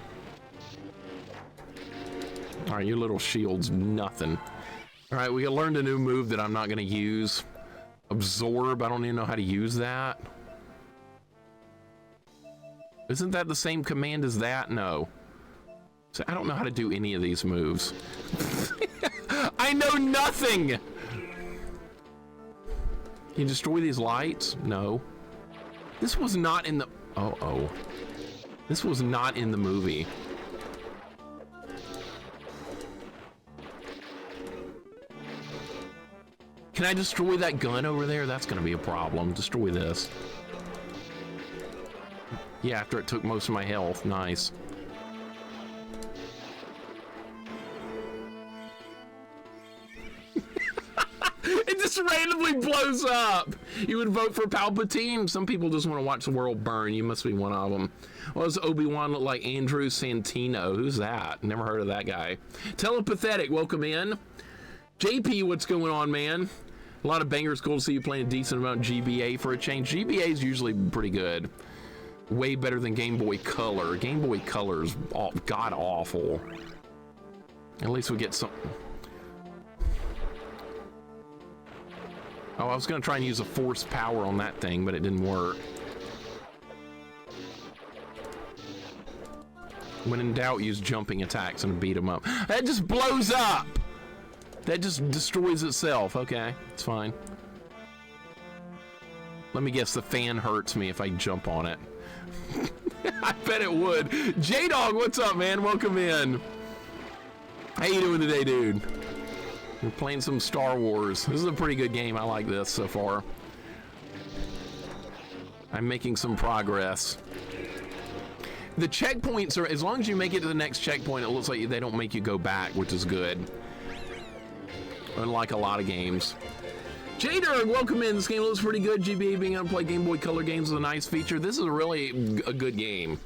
All right, your little shield's nothing. All right, we learned a new move that I'm not going to use. Absorb, I don't even know how to use that. Isn't that the same command as that? No. So I don't know how to do any of these moves. I know nothing! Can you destroy these lights? No. This was not in the... Uh-oh. This was not in the movie. Can I destroy that gun over there? That's gonna be a problem. Destroy this. Yeah, after it took most of my health. Nice. It just randomly blows up. You would vote for Palpatine? Some people just want to watch the world burn. You must be one of them. Well, does Obi-Wan look like Andrew Santino? Who's that? Never heard of that guy. Telepathetic, welcome in. JP, what's going on, man? A lot of bangers. Cool to see you playing a decent amount of GBA for a change. GBA is usually pretty good. Way better than Game Boy Color. Game Boy Color's god awful. At least we get some... Oh, I was gonna try and use a force power on that thing, but it didn't work. When in doubt, use jumping attacks and beat them up. That just blows up! That just destroys itself. Okay, it's fine. Let me guess, the fan hurts me if I jump on it. I bet it would. J-Dog, what's up, man? Welcome in. How you doing today, dude? We're playing some Star Wars. This is a pretty good game. I like this so far. I'm making some progress. The checkpoints are, as long as you make it to the next checkpoint, it looks like they don't make you go back, which is good. Unlike a lot of games. J-Derg, welcome in. This game looks pretty good. GBA being able to play Game Boy Color games is a nice feature. This is really a good game.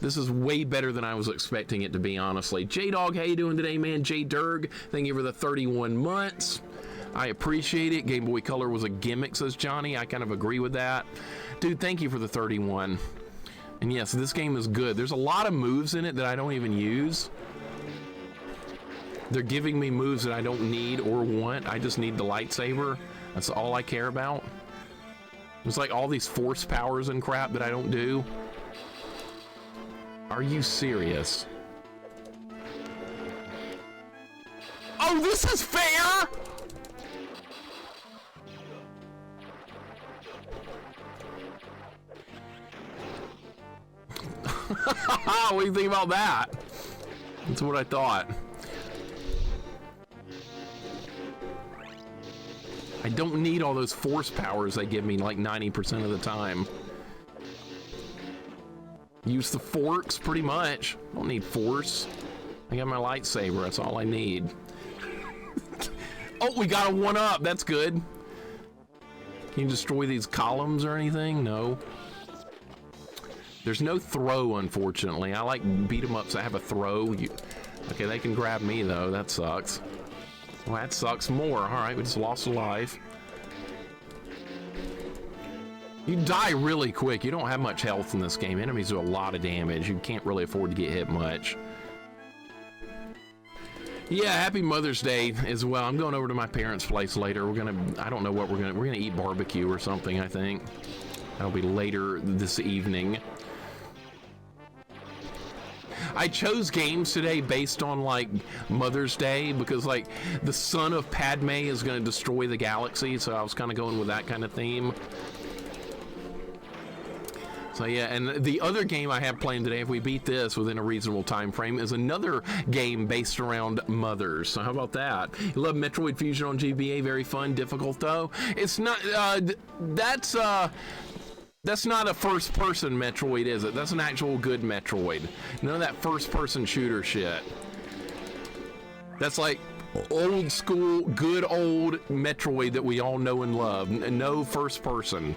This is way better than I was expecting it to be, honestly. J-Dog, how you doing today, man? J-Derg, thank you for the 31 months. I appreciate it. Game Boy Color was a gimmick, says Johnny. I kind of agree with that. Dude, thank you for the 31. And yes, this game is good. There's a lot of moves in it that I don't even use. They're giving me moves that I don't need or want. I just need the lightsaber. That's all I care about. It's like all these force powers and crap that I don't do. Are you serious? Oh, this is fair! What do you think about that? That's what I thought. I don't need all those force powers they give me like 90% of the time. Use the forks pretty much. I don't need force. I got my lightsaber, that's all I need. Oh, we got a 1-up, that's good. Can you destroy these columns or anything? No. There's no throw, unfortunately. I like beat 'em ups that have a throw. Okay, they can grab me though, that sucks. Well, that sucks more. All right, we just lost a life. You die really quick. You don't have much health in this game. Enemies do a lot of damage. You can't really afford to get hit much. Yeah, happy Mother's Day as well. I'm going over to my parents' place later. I don't know what we're gonna eat barbecue or something, I think. That'll be later this evening. I chose games today based on like Mother's Day because like the son of Padme is going to destroy the galaxy, so I was kind of going with that kind of theme. So yeah, and the other game I have playing today, if we beat this within a reasonable time frame, is another game based around mothers. So how about that? You love Metroid Fusion on GBA, very fun, difficult though. It's not, that's not a first-person Metroid, is it? That's an actual good Metroid. None of that first-person shooter shit. That's like old school, good old Metroid that we all know and love. No first-person.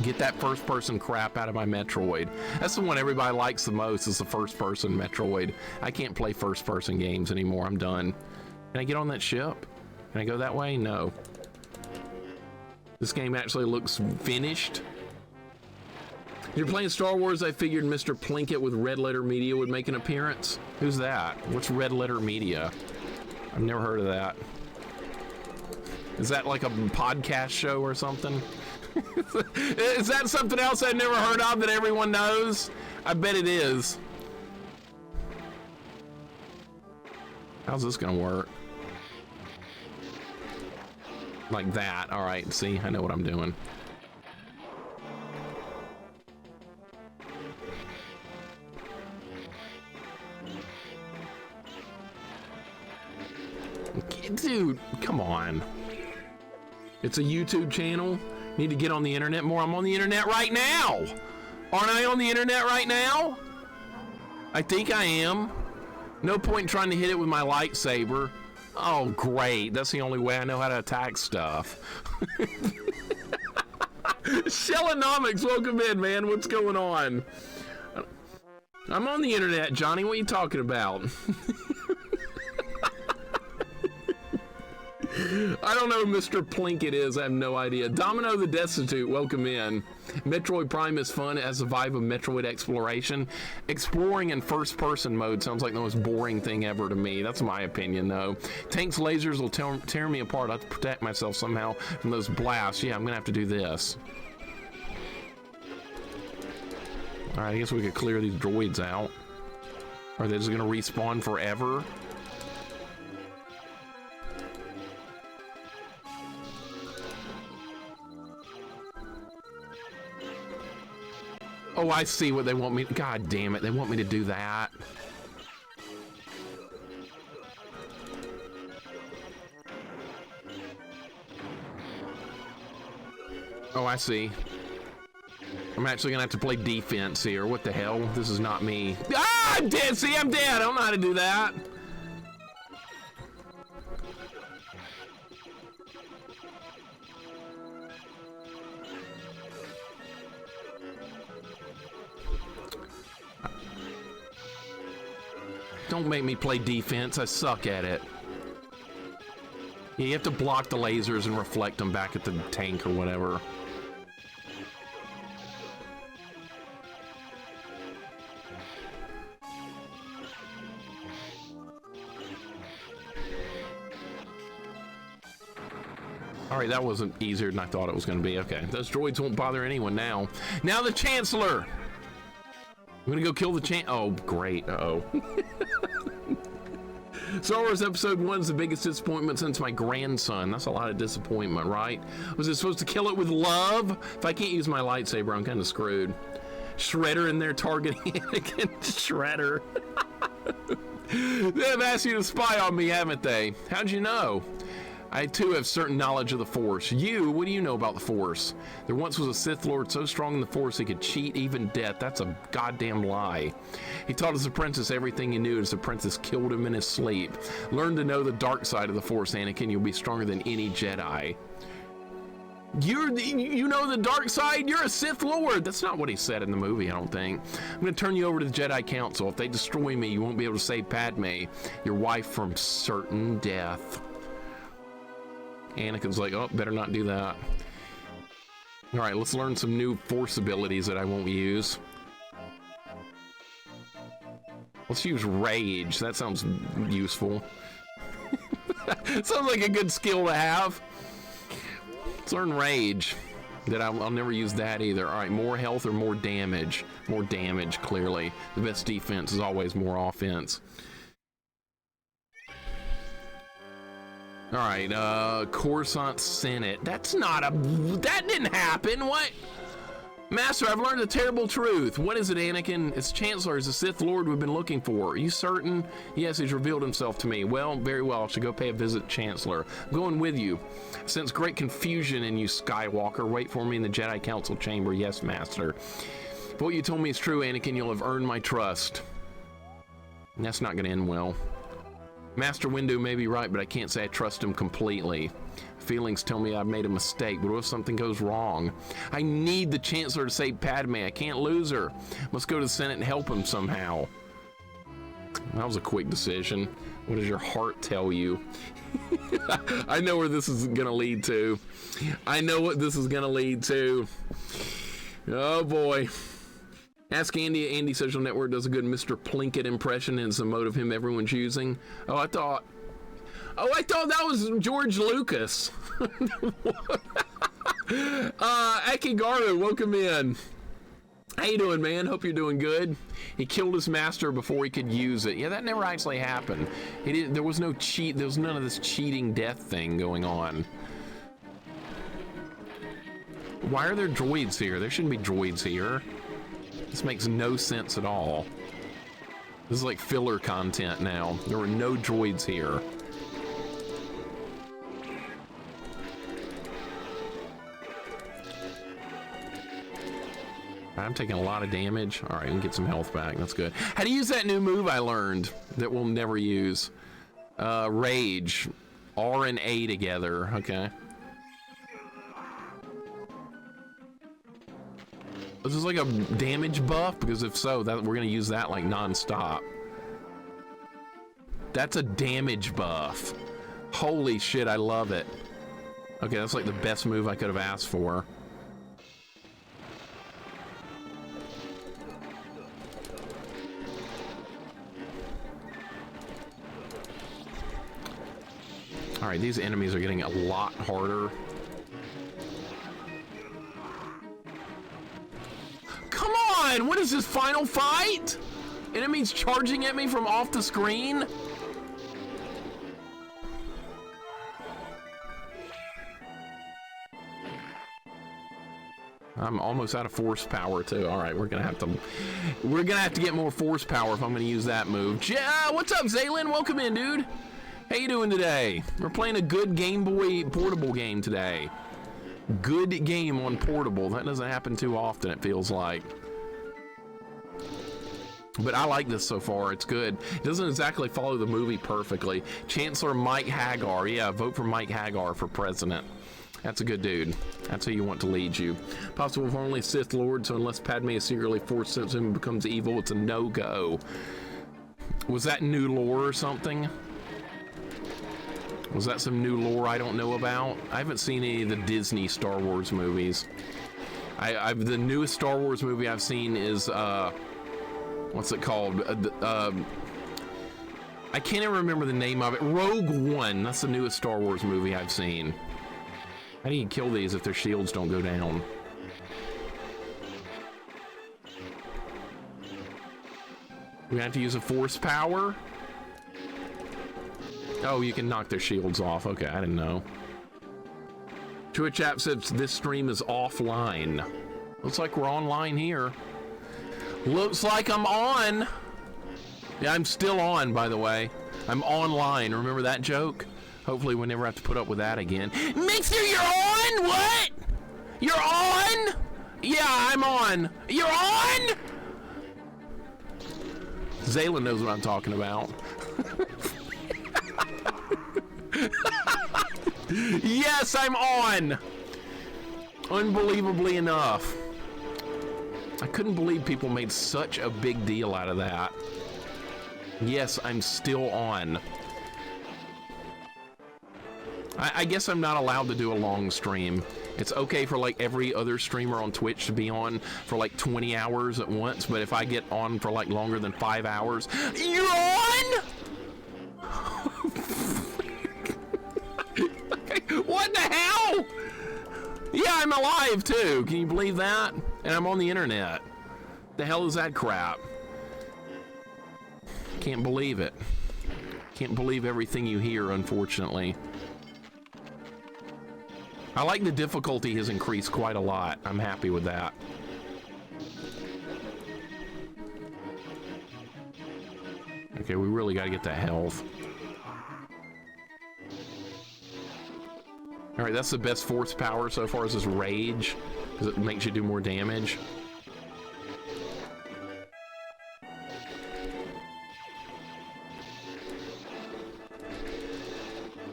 Get that first-person crap out of my Metroid. That's the one everybody likes the most, is the first-person Metroid. I can't play first-person games anymore. I'm done. Can I get on that ship? Can I go that way? No. This game actually looks finished. You're playing Star Wars, I figured Mr. Plinkett with Red Letter Media would make an appearance. Who's that? What's Red Letter Media? I've never heard of that. Is that like a podcast show or something? Is that something else I've never heard of that everyone knows? I bet it is. How's this gonna work? Like that. All right, see, I know what I'm doing. Dude, come on. It's a YouTube channel. Need to get on the internet more. I'm on the internet right now. Aren't I on the internet right now? I think I am. No point in trying to hit it with my lightsaber. Oh, great. That's the only way I know how to attack stuff. Shellonomics, welcome in, man. What's going on? I'm on the internet, Johnny. What are you talking about? I don't know who Mr. Plinkett is. I have no idea. Domino the Destitute, welcome in. Metroid Prime is fun. It has the vibe of Metroid exploration. Exploring in first-person mode sounds like the most boring thing ever to me. That's my opinion, though. Tanks' lasers will tear me apart. I have to protect myself somehow from those blasts. Yeah, I'm going to have to do this. All right, I guess we could clear these droids out. Are they just going to respawn forever? Oh, I see what they want me to... God damn it, they want me to do that. Oh, I see. I'm actually gonna have to play defense here. What the hell? This is not me. Ah, I'm dead! See, I'm dead! I don't know how to do that. Don't make me play defense. I suck at it. Yeah, you have to block the lasers and reflect them back at the tank or whatever. All right, that wasn't easier than I thought it was going to be. Okay, those droids won't bother anyone now. Now the Chancellor! I'm gonna go kill the Oh, great. Uh-oh. Star Wars Episode 1 is the biggest disappointment since my grandson. That's a lot of disappointment, right? Was it supposed to kill it with love? If I can't use my lightsaber, I'm kind of screwed. Shredder in there targeting Anakin. Shredder. They've asked you to spy on me, haven't they? How'd you know? I, too, have certain knowledge of the Force. You, what do you know about the Force? There once was a Sith Lord so strong in the Force he could cheat even death. That's a goddamn lie. He taught his apprentice everything he knew. His apprentice killed him in his sleep. Learn to know the dark side of the Force, Anakin. You'll be stronger than any Jedi. You know the dark side? You're a Sith Lord. That's not what he said in the movie, I don't think. I'm going to turn you over to the Jedi Council. If they destroy me, you won't be able to save Padme, your wife, from certain death. Anakin's like, oh, better not do that. All right, let's learn some new Force abilities that I won't use. Let's use Rage. That sounds useful. Sounds like a good skill to have. Let's learn Rage. I'll never use that either. All right, more health or more damage? More damage, clearly. The best defense is always more offense. All right, Coruscant Senate. That's not that didn't happen. What? Master, I've learned a terrible truth. What is it, Anakin? It's Chancellor, it's the Sith Lord we've been looking for. Are you certain? Yes, he's revealed himself to me. Well, very well. I should go pay a visit to Chancellor. I'm going with you. I sense great confusion in you, Skywalker. Wait for me in the Jedi Council chamber. Yes, Master. If what you told me is true, Anakin, you'll have earned my trust. And that's not going to end well. Master Windu may be right, but I can't say I trust him completely. Feelings tell me I've made a mistake, but what if something goes wrong? I need the Chancellor to save Padme. I can't lose her. Must go to the Senate and help him somehow. That was a quick decision. What does your heart tell you? I know where this is going to lead to. I know what this is going to lead to. Oh boy. Ask Andy. Andy Social Network does a good Mr. Plinkett impression, and it's a mode of him everyone's using. Oh, I thought that was George Lucas. Akigaru, welcome in. How you doing, man? Hope you're doing good. He killed his master before he could use it. Yeah, that never actually happened. There was no cheat. There was none of this cheating death thing going on. Why are there droids here? There shouldn't be droids here. This makes no sense at all. This is like filler content now. There were no droids here. I'm taking a lot of damage. All right, we can get some health back. That's good. How to use that new move I learned that we'll never use. Rage. R and A together. Okay. Is this like a damage buff? Because if so, we're going to use that like non-stop. That's a damage buff. Holy shit, I love it. Okay, that's like the best move I could have asked for. All right, these enemies are getting a lot harder. Come on! What is this, final fight? Enemies charging at me from off the screen? I'm almost out of force power too. All right, we're gonna have to get more force power if I'm gonna use that move. What's up, Zaylin? Welcome in, dude. How you doing today? We're playing a good Game Boy portable game today. Good game on portable. That doesn't happen too often, it feels like. But I like this so far. It's good. It doesn't exactly follow the movie perfectly. Chancellor Mike Hagar. Yeah, vote for Mike Hagar for president. That's a good dude. That's who you want to lead you. Possible for only Sith Lord, so unless Padme is secretly force sensitive and becomes evil, it's a no-go. Was that new lore or something? Was that some new lore I don't know about? I haven't seen any of the Disney Star Wars movies. The newest Star Wars movie I've seen is, what's it called? I can't even remember the name of it. Rogue One. That's the newest Star Wars movie I've seen. How do you kill these if their shields don't go down? We have to use a force power? Oh, you can knock their shields off. Okay, I didn't know. Twitch app says this stream is offline. Looks like we're online here. Looks like I'm on. Yeah, I'm still on, by the way. I'm online. Remember that joke? Hopefully we never have to put up with that again. Mixer, you're on? What? You're on? Yeah, I'm on. You're on? Zaylin knows what I'm talking about. Yes, I'm on. Unbelievably enough. I couldn't believe people made such a big deal out of that. Yes, I'm still on. I guess I'm not allowed to do a long stream. It's okay for like every other streamer on Twitch to be on for like 20 hours at once, but if I get on for like longer than 5 hours, you're on? What the hell? Yeah, I'm alive too. Can you believe that? And I'm on the internet. The hell is that crap? Can't believe it. Can't believe everything you hear, unfortunately. I like the difficulty has increased quite a lot. I'm happy with that. Okay, we really got to get that health. All right, that's the best force power so far is this rage, because it makes you do more damage.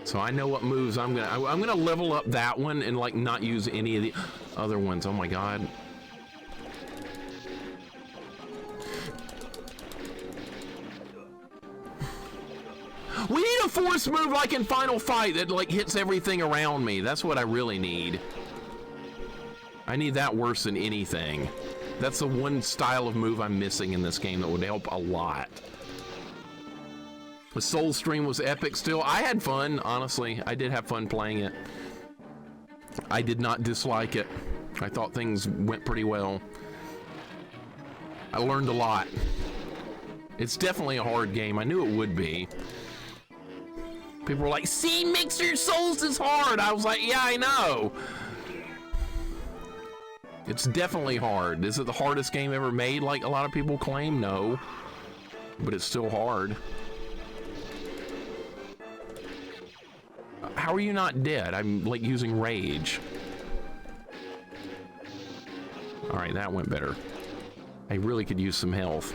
So I know what moves I'm gonna level up that one and like not use any of the other ones. Oh my god. We need a force move like in Final Fight that like hits everything around me. That's what I really need. I need that worse than anything. That's the one style of move I'm missing in this game that would help a lot. The Soul stream was epic still. I had fun, honestly. I did have fun playing it. I did not dislike it. I thought things went pretty well. I learned a lot. It's definitely a hard game. I knew it would be. People were like, see, Mixer Souls is hard. I was like, yeah, I know. It's definitely hard. Is it the hardest game ever made, like a lot of people claim? No. But it's still hard. How are you not dead? I'm like using rage. All right, that went better. I really could use some health.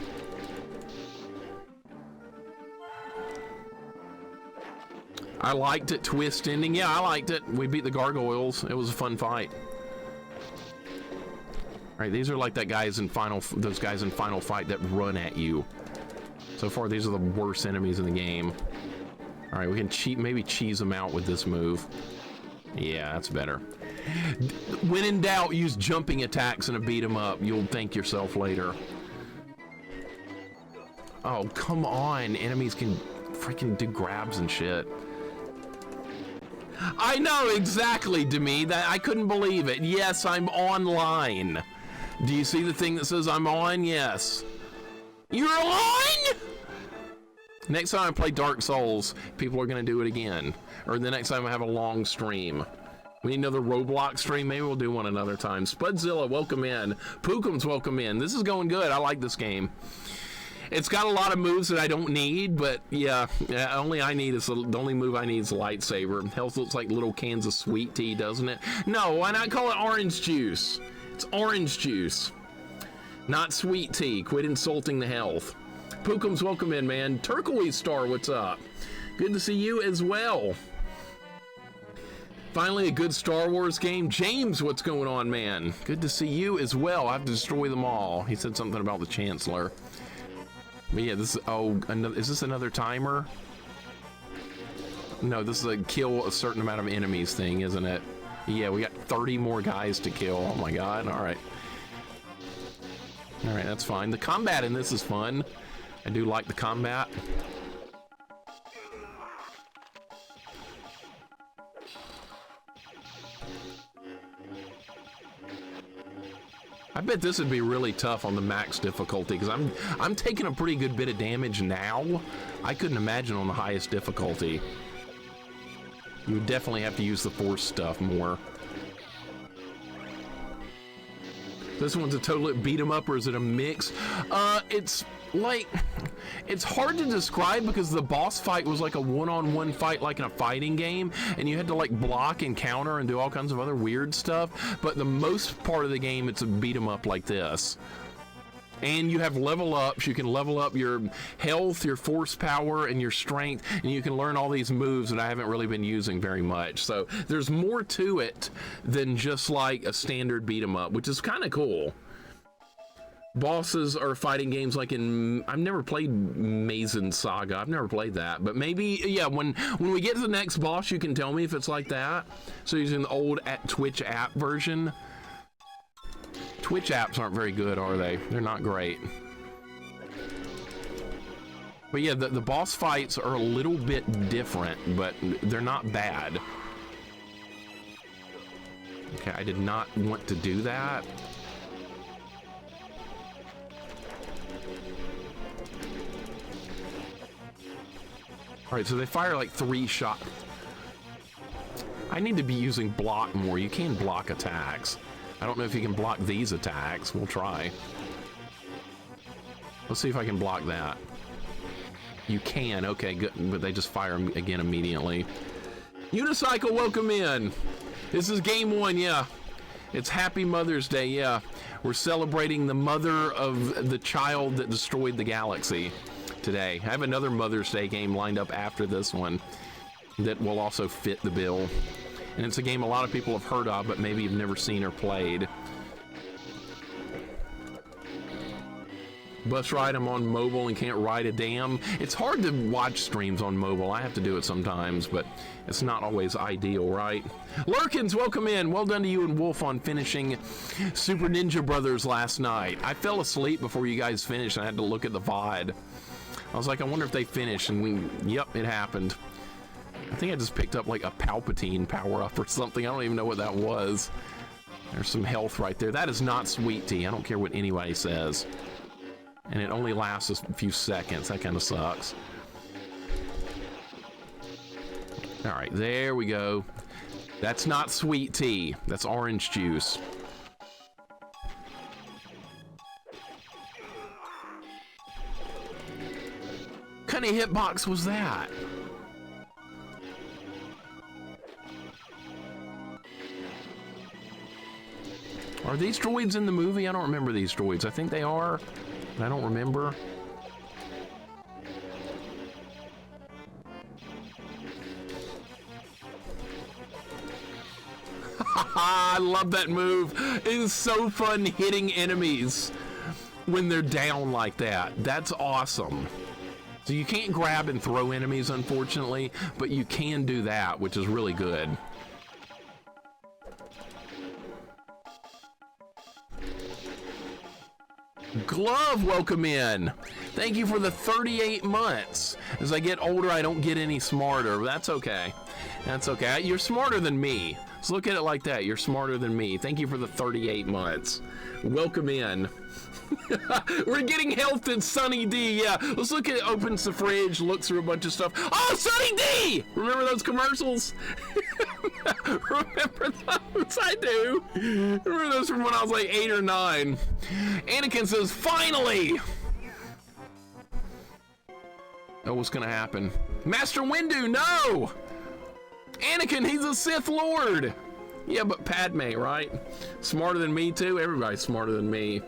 I liked it, twist ending. Yeah, I liked it. We beat the gargoyles. It was a fun fight. All right, these are like those guys in Final Fight that run at you. So far, these are the worst enemies in the game. All right, we can maybe cheese them out with this move. Yeah, that's better. When in doubt, use jumping attacks and beat them up. You'll thank yourself later. Oh, come on. Enemies can freaking do grabs and shit. I know, exactly, Demi. That I couldn't believe it. Yes, I'm online. Do you see the thing that says I'm on? Yes. You're on? Next time I play Dark Souls, people are going to do it again. Or the next time I have a long stream. We need another Roblox stream. Maybe we'll do one another time. Spudzilla, welcome in. Pookum's welcome in. This is going good. I like this game. It's got a lot of moves that I don't need, but yeah, the only move I need is a lightsaber. Health looks like little cans of sweet tea, doesn't it? No, why not call it orange juice? It's orange juice, not sweet tea. Quit insulting the health. Pookum's welcome in, man. Turquoise Star, what's up? Good to see you as well. Finally, a good Star Wars game. James, what's going on, man? Good to see you as well. I have to destroy them all. He said something about the Chancellor. But yeah, this is, is this another timer? No, this is a kill a certain amount of enemies thing, isn't it? Yeah, we got 30 more guys to kill. Oh my god, all right. All right, that's fine. The combat in this is fun. I do like the combat. I bet this would be really tough on the max difficulty because I'm taking a pretty good bit of damage now. I couldn't imagine on the highest difficulty. You would definitely have to use the force stuff more. This one's a total beat 'em up, or is it a mix? It's like, it's hard to describe because the boss fight was like a one-on-one fight, like in a fighting game, and you had to like block and counter and do all kinds of other weird stuff. But the most part of the game, it's a beat 'em up like this. And you have level ups. You can level up your health, your force power, and your strength, and you can learn all these moves that I haven't really been using very much. So there's more to it than just like a standard beat 'em up, which is kind of cool. Bosses are fighting games like I've never played Mazen Saga. I've never played that, but maybe, yeah, when we get to the next boss, you can tell me if it's like that. So using the old Twitch app version. Twitch apps aren't very good, are they? They're not great. But yeah, the boss fights are a little bit different, but they're not bad. Okay, I did not want to do that. All right, so they fire like 3 shots. I need to be using block more. You can block attacks. I don't know if you can block these attacks. We'll try. Let's see if I can block that. You can. Okay, good. But they just fire again immediately. Unicycle, welcome in. This is game 1, yeah. It's Happy Mother's Day, yeah. We're celebrating the mother of the child that destroyed the galaxy today. I have another Mother's Day game lined up after this one that will also fit the bill. And it's a game a lot of people have heard of, but maybe you've never seen or played. Bus ride, I'm on mobile and can't ride a damn. It's hard to watch streams on mobile. I have to do it sometimes, but it's not always ideal, right? Lurkins, welcome in. Well done to you and Wolf on finishing Super Ninja Brothers last night. I fell asleep before you guys finished, and I had to look at the VOD. I was like, I wonder if they finished, and yep, it happened. I think I just picked up like a Palpatine power-up or something. I don't even know what that was. There's some health right there. That is not sweet tea. I don't care what anybody says. And it only lasts a few seconds. That kind of sucks. All right, there we go. That's not sweet tea. That's orange juice. What kind of hitbox was that? Are these droids in the movie? I don't remember these droids. I think they are. I don't remember. I love that move. It is so fun hitting enemies when they're down like that. That's awesome. So you can't grab and throw enemies, unfortunately, but you can do that, which is really good. Glove, welcome in. Thank you for the 38 months. As I get older, I don't get any smarter. That's okay. That's okay. You're smarter than me. Let's look at it like that. You're smarter than me. Thank you for the 38 months. Welcome in. We're getting health at Sunny D. Yeah, let's look at it. Opens the fridge, looks through a bunch of stuff. Oh, Sunny D! Remember those commercials? Remember those? I do. Remember those from when I was like 8 or 9. Anakin says, finally! Oh, what's gonna happen? Master Windu, no! Anakin, he's a Sith Lord! Yeah, but Padme, right? Smarter than me, too? Everybody's smarter than me.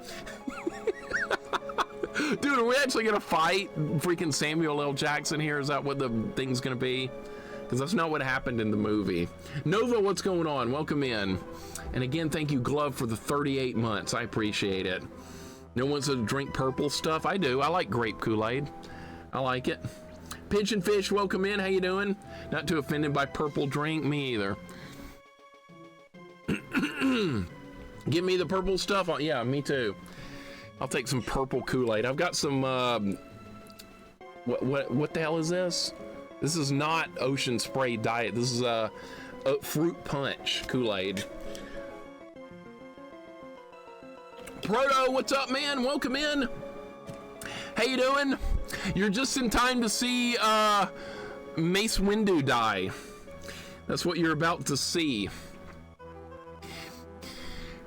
Dude, are we actually gonna fight freaking Samuel L. Jackson here? Is that what the thing's gonna be? Because that's not what happened in the movie. Nova, what's going on? Welcome in. And again, thank you, Glove, for the 38 months. I appreciate it. No one wants to drink purple stuff? I do. I like grape Kool-Aid. I like it. Pigeon Fish, welcome in. How you doing? Not too offended by purple drink? Me either. Give me the purple stuff. Oh, yeah, me too. I'll take some purple Kool-Aid. I've got some, what the hell is this? This is not Ocean Spray Diet. This is a Fruit Punch Kool-Aid. Proto, what's up, man? Welcome in. How you doing? You're just in time to see Mace Windu die. That's what you're about to see.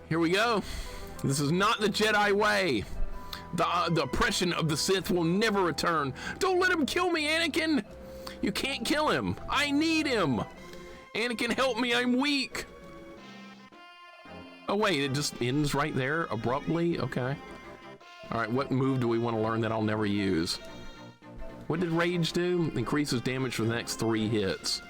Here we go. This is not the Jedi way. The oppression of the Sith will never return. Don't let him kill me, Anakin. You can't kill him. I need him. Anakin, help me. I'm weak. Oh, wait. It just ends right there abruptly? Okay. All right. What move do we want to learn that I'll never use? What did Rage do? Increases damage for the next 3 hits.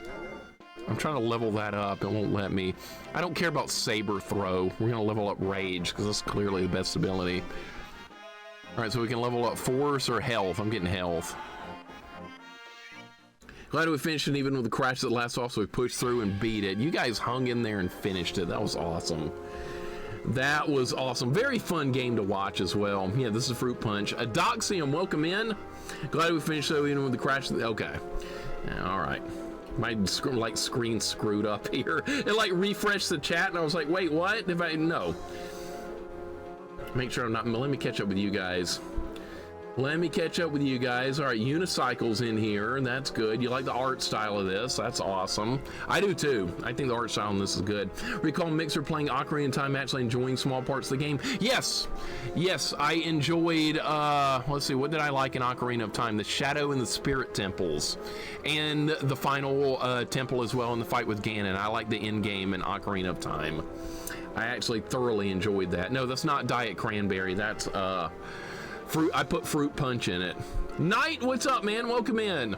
I'm trying to level that up. It won't let me. I don't care about Saber Throw. We're going to level up Rage because that's clearly the best ability. All right, so we can level up Force or Health. I'm getting Health. Glad we finished it even with the crash that last off, so we pushed through and beat it. You guys hung in there and finished it. That was awesome. That was awesome. Very fun game to watch as well. Yeah, this is Fruit Punch. Adoxium, welcome in. Glad we finished it even with the crash. Okay. All right. My like screen screwed up here. It like refreshed the chat and I was like, wait, what? If I no. Make sure I'm not. Let me catch up with you guys. Let me catch up with you guys. All right, Unicycle's in here, and that's good. You like the art style of this. That's awesome. I do too. I think the art style on this is good. Recall Mixer playing Ocarina of Time, actually enjoying small parts of the game. Yes. Yes, I enjoyed, let's see, what did I like in Ocarina of Time? The Shadow and the Spirit Temples. And the final temple as well in the fight with Ganon. I like the end game in Ocarina of Time. I actually thoroughly enjoyed that. No, that's not Diet Cranberry. That's, Fruit. I put Fruit Punch in it. Knight, what's up, man? Welcome in.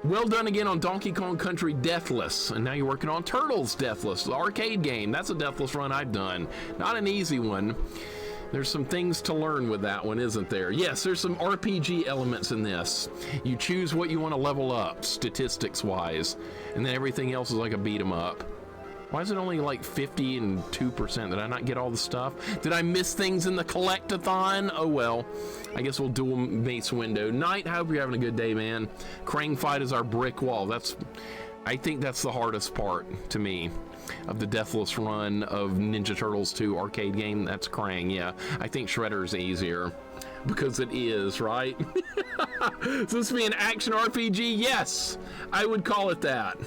Well done again on Donkey Kong Country Deathless, and now you're working on Turtles Deathless, the arcade game. That's a Deathless run I've done. Not an easy one. There's some things to learn with that one, isn't there? Yes, there's some RPG elements in this. You choose what you want to level up, statistics-wise, and then everything else is like a beat 'em up. Why is it only like 50 and 2%? Did I not get all the stuff? Did I miss things in the collect-a-thon? Oh well, I guess we'll dual mace window. Knight, I hope you're having a good day, man. Krang fight is our brick wall. I think that's the hardest part to me of the Deathless run of Ninja Turtles 2 arcade game. That's Krang, yeah. I think Shredder's easier because it is, right? So this would be an action RPG? Yes, I would call it that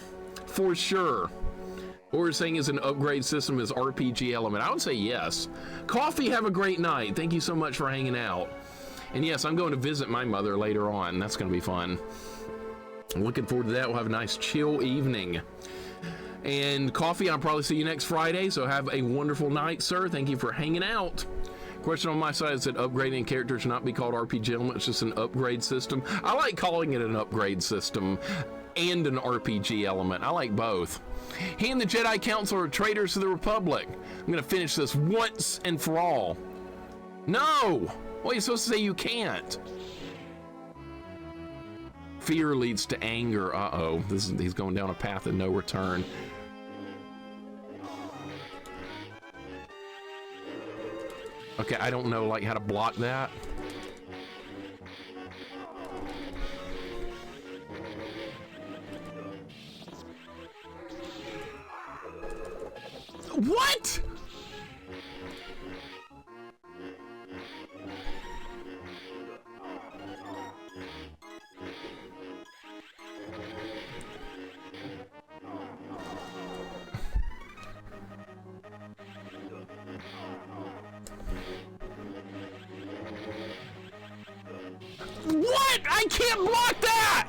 for sure. What we're saying is an upgrade system is RPG element. I would say yes. Coffee, have a great night. Thank you so much for hanging out. And yes, I'm going to visit my mother later on. That's going to be fun. I'm looking forward to that. We'll have a nice chill evening. And Coffee, I'll probably see you next Friday, so have a wonderful night, sir. Thank you for hanging out. Question on my side is that upgrading characters should not be called RPG element. It's just an upgrade system. I like calling it an upgrade system and an RPG element. I like both. He and the Jedi Council are traitors to the Republic. I'm going to finish this once and for all. No! What are you supposed to say you can't? Fear leads to anger. Uh-oh. He's going down a path of no return. Okay, I don't know like how to block that. What? What? I can't block that!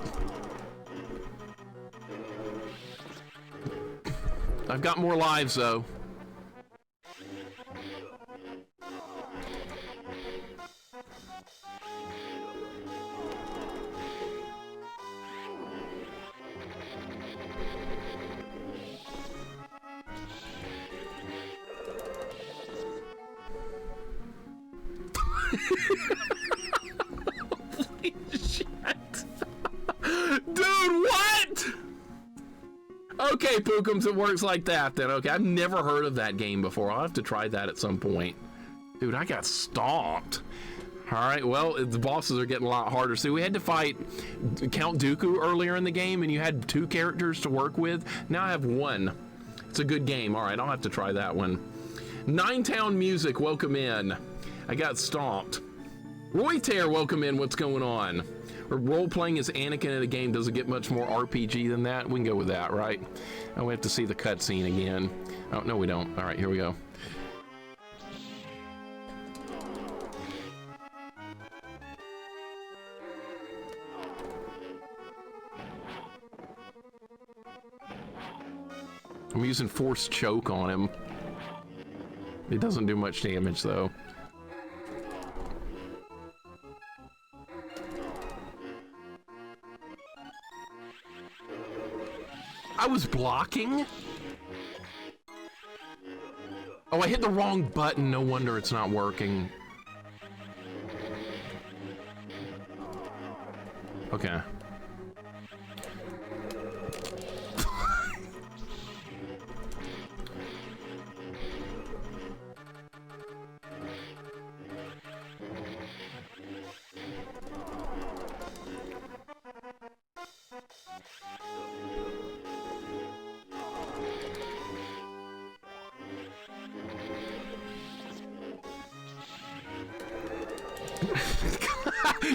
I've got more lives though. Okay, Pookums, it works like that then. Okay, I've never heard of that game before. I'll have to try that at some point. Dude, I got stomped. All right, well, the bosses are getting a lot harder. See, we had to fight Count Dooku earlier in the game, and you had 2 characters to work with. Now I have 1. It's a good game. All right, I'll have to try that one. Ninetown Music, welcome in. I got stomped. Roy Tear, welcome in. What's going on? Role-playing as Anakin in a game doesn't get much more RPG than that. We can go with that, right? Oh, we have to see the cutscene again. Oh, no, we don't. All right, here we go. I'm using Force Choke on him. It doesn't do much damage, though. I was blocking? Oh, I hit the wrong button. No wonder it's not working. Okay.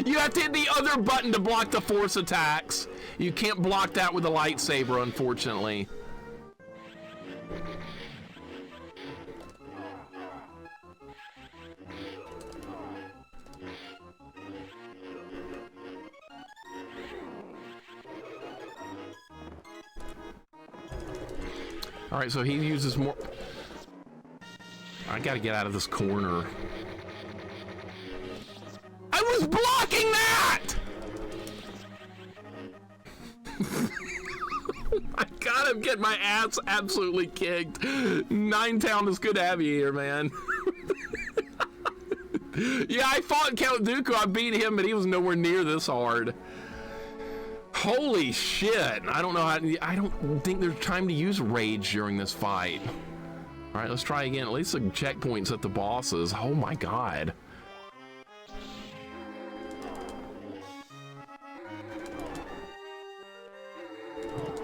You have to hit the other button to block the force attacks. You can't block that with a lightsaber, unfortunately. All right, so he uses more. I gotta get out of this corner. I was blocking that! I gotta get my ass absolutely kicked. Ninetown is good to have you here, man. Yeah, I fought Count Dooku. I beat him, but he was nowhere near this hard. Holy shit. I don't know how. I don't think there's time to use rage during this fight. All right, let's try again. At least some checkpoints at the bosses. Oh my god.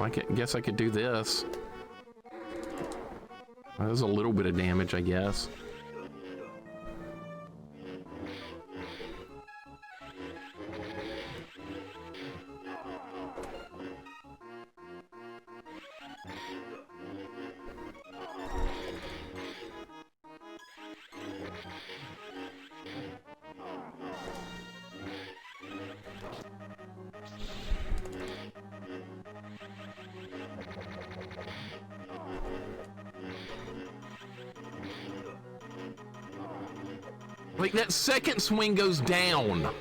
I guess I could do this. That was a little bit of damage, I guess. Like, that second swing goes down.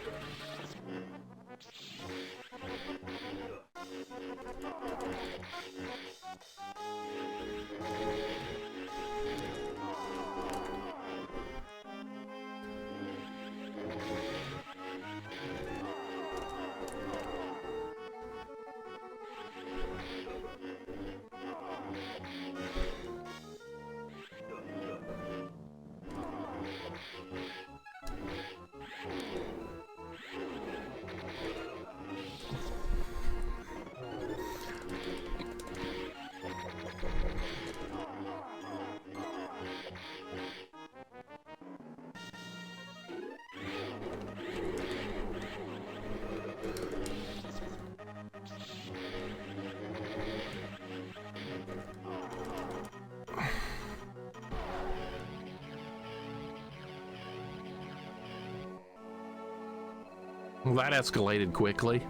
Well, that escalated quickly.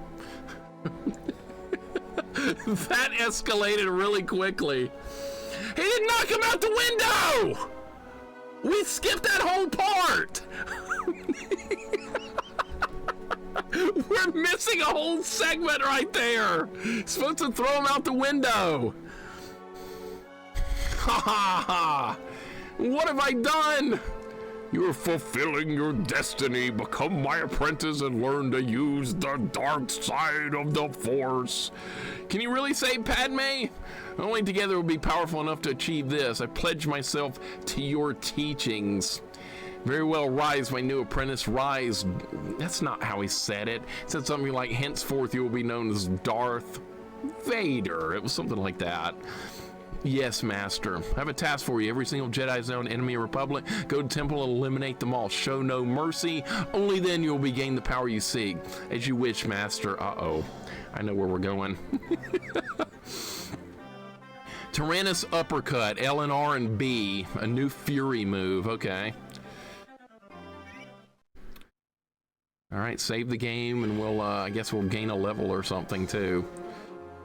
That escalated really quickly. He didn't knock him out the window! We skipped that whole part! We're missing a whole segment right there! Supposed to throw him out the window! Ha ha ha! What have I done? You're fulfilling your destiny. Become my apprentice and learn to use the dark side of the Force. Can you really save Padme? Only together will be powerful enough to achieve this. I pledge myself to your teachings. Very well, rise, my new apprentice, rise. That's not how he said it. He said something like, henceforth you will be known as Darth Vader. It was something like that. Yes, Master. I have a task for you. Every single Jedi Zone, enemy, or Republic, go to Temple and eliminate them all. Show no mercy. Only then you will gain the power you seek. As you wish, Master. Uh-oh. I know where we're going. Tyrannus Uppercut, L and R and B. A new Fury move. Okay. All right, save the game, and we'll, I guess we'll gain a level or something, too.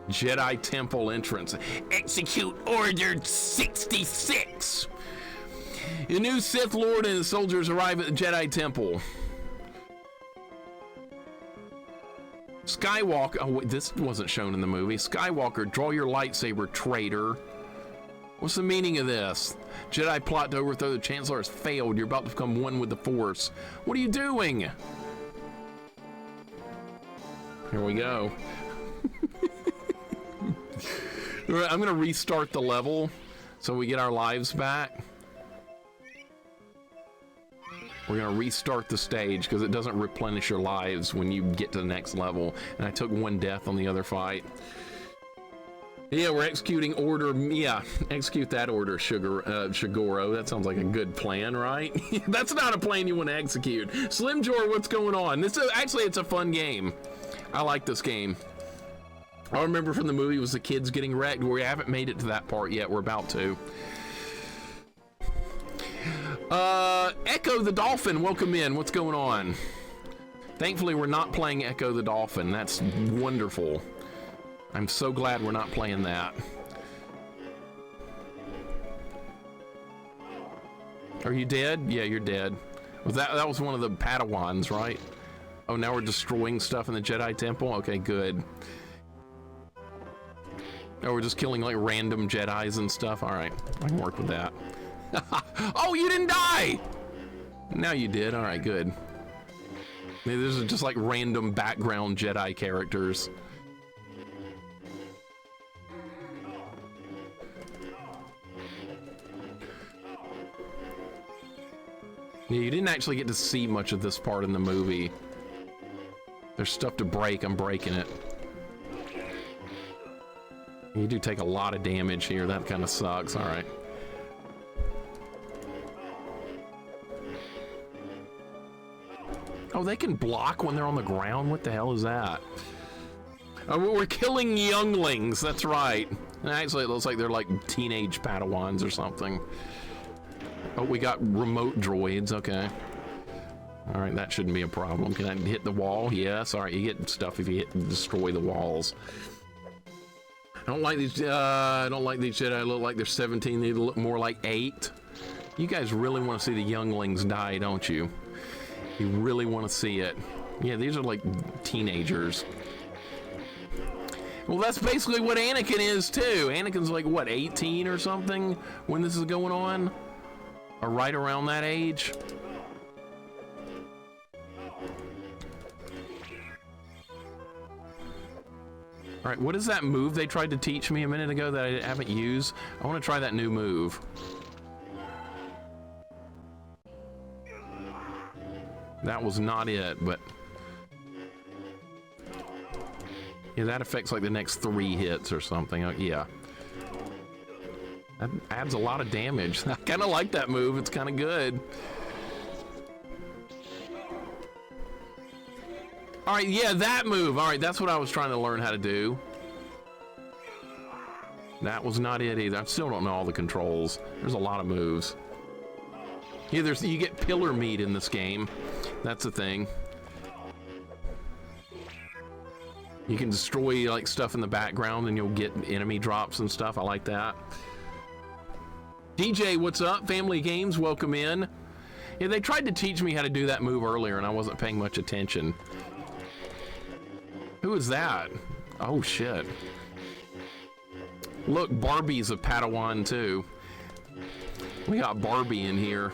Jedi Temple entrance. Execute Order 66. The new Sith Lord and his soldiers arrive at the Jedi Temple. Skywalker. Oh, wait, this wasn't shown in the movie. Skywalker, draw your lightsaber, traitor. What's the meaning of this? Jedi plot to overthrow the Chancellor has failed. You're about to become one with the Force. What are you doing? Here we go. I'm gonna restart the level so we get our lives back. We're gonna restart the stage because it doesn't replenish your lives when you get to the next level. And I took one death on the other fight. Yeah, we're executing order. Yeah, execute that order, Shigoro. That sounds like a good plan, right? That's not a plan you want to execute. Slim Jor, what's going on? This is actually, it's a fun game. I like this game. I remember from the movie was the kids getting wrecked. We haven't made it to that part yet. We're about to. Echo the Dolphin, welcome in. What's going on? Thankfully, we're not playing Echo the Dolphin. That's wonderful. I'm so glad we're not playing that. Are you dead? Yeah, you're dead. Was that was one of the Padawans, right? Oh, now we're destroying stuff in the Jedi Temple? Okay, good. Oh, we're just killing like random Jedis and stuff. All right, I can work with that. Oh, you didn't die! Now you did. All right, good. Maybe this is just like random background Jedi characters. Yeah, you didn't actually get to see much of this part in the movie. There's stuff to break. I'm breaking it. You do take a lot of damage here. That kind of sucks. All right. Oh, they can block when they're on the ground? What the hell is that? Oh, we're killing younglings. That's right. And actually, it looks like they're like teenage Padawans or something. Oh, we got remote droids. Okay. All right, that shouldn't be a problem. Can I hit the wall? Yes. All right, you get stuff if you destroy the walls. I don't like these. I don't like these Jedi. Look like they're 17. They look more like 8. You guys really want to see the younglings die, don't you? You really want to see it. Yeah, these are like teenagers. Well, that's basically what Anakin is too. Anakin's like what, 18 or something when this is going on, or right around that age. All right, what is that move they tried to teach me a minute ago that I haven't used? I want to try that new move. That was not it, but yeah, that affects like the next 3 hits or something. Yeah, that adds a lot of damage. I kind of like that move. It's kind of good. All right, yeah, that move. All right, that's what I was trying to learn how to do. That was not it either. I still don't know all the controls. There's a lot of moves. Yeah, you get pillar meat in this game. That's the thing. You can destroy like stuff in the background and you'll get enemy drops and stuff. I like that. DJ, what's up? Family Games, welcome in. Yeah, they tried to teach me how to do that move earlier and I wasn't paying much attention. Who is that? Oh shit. Look, Barbie's a Padawan too. We got Barbie in here.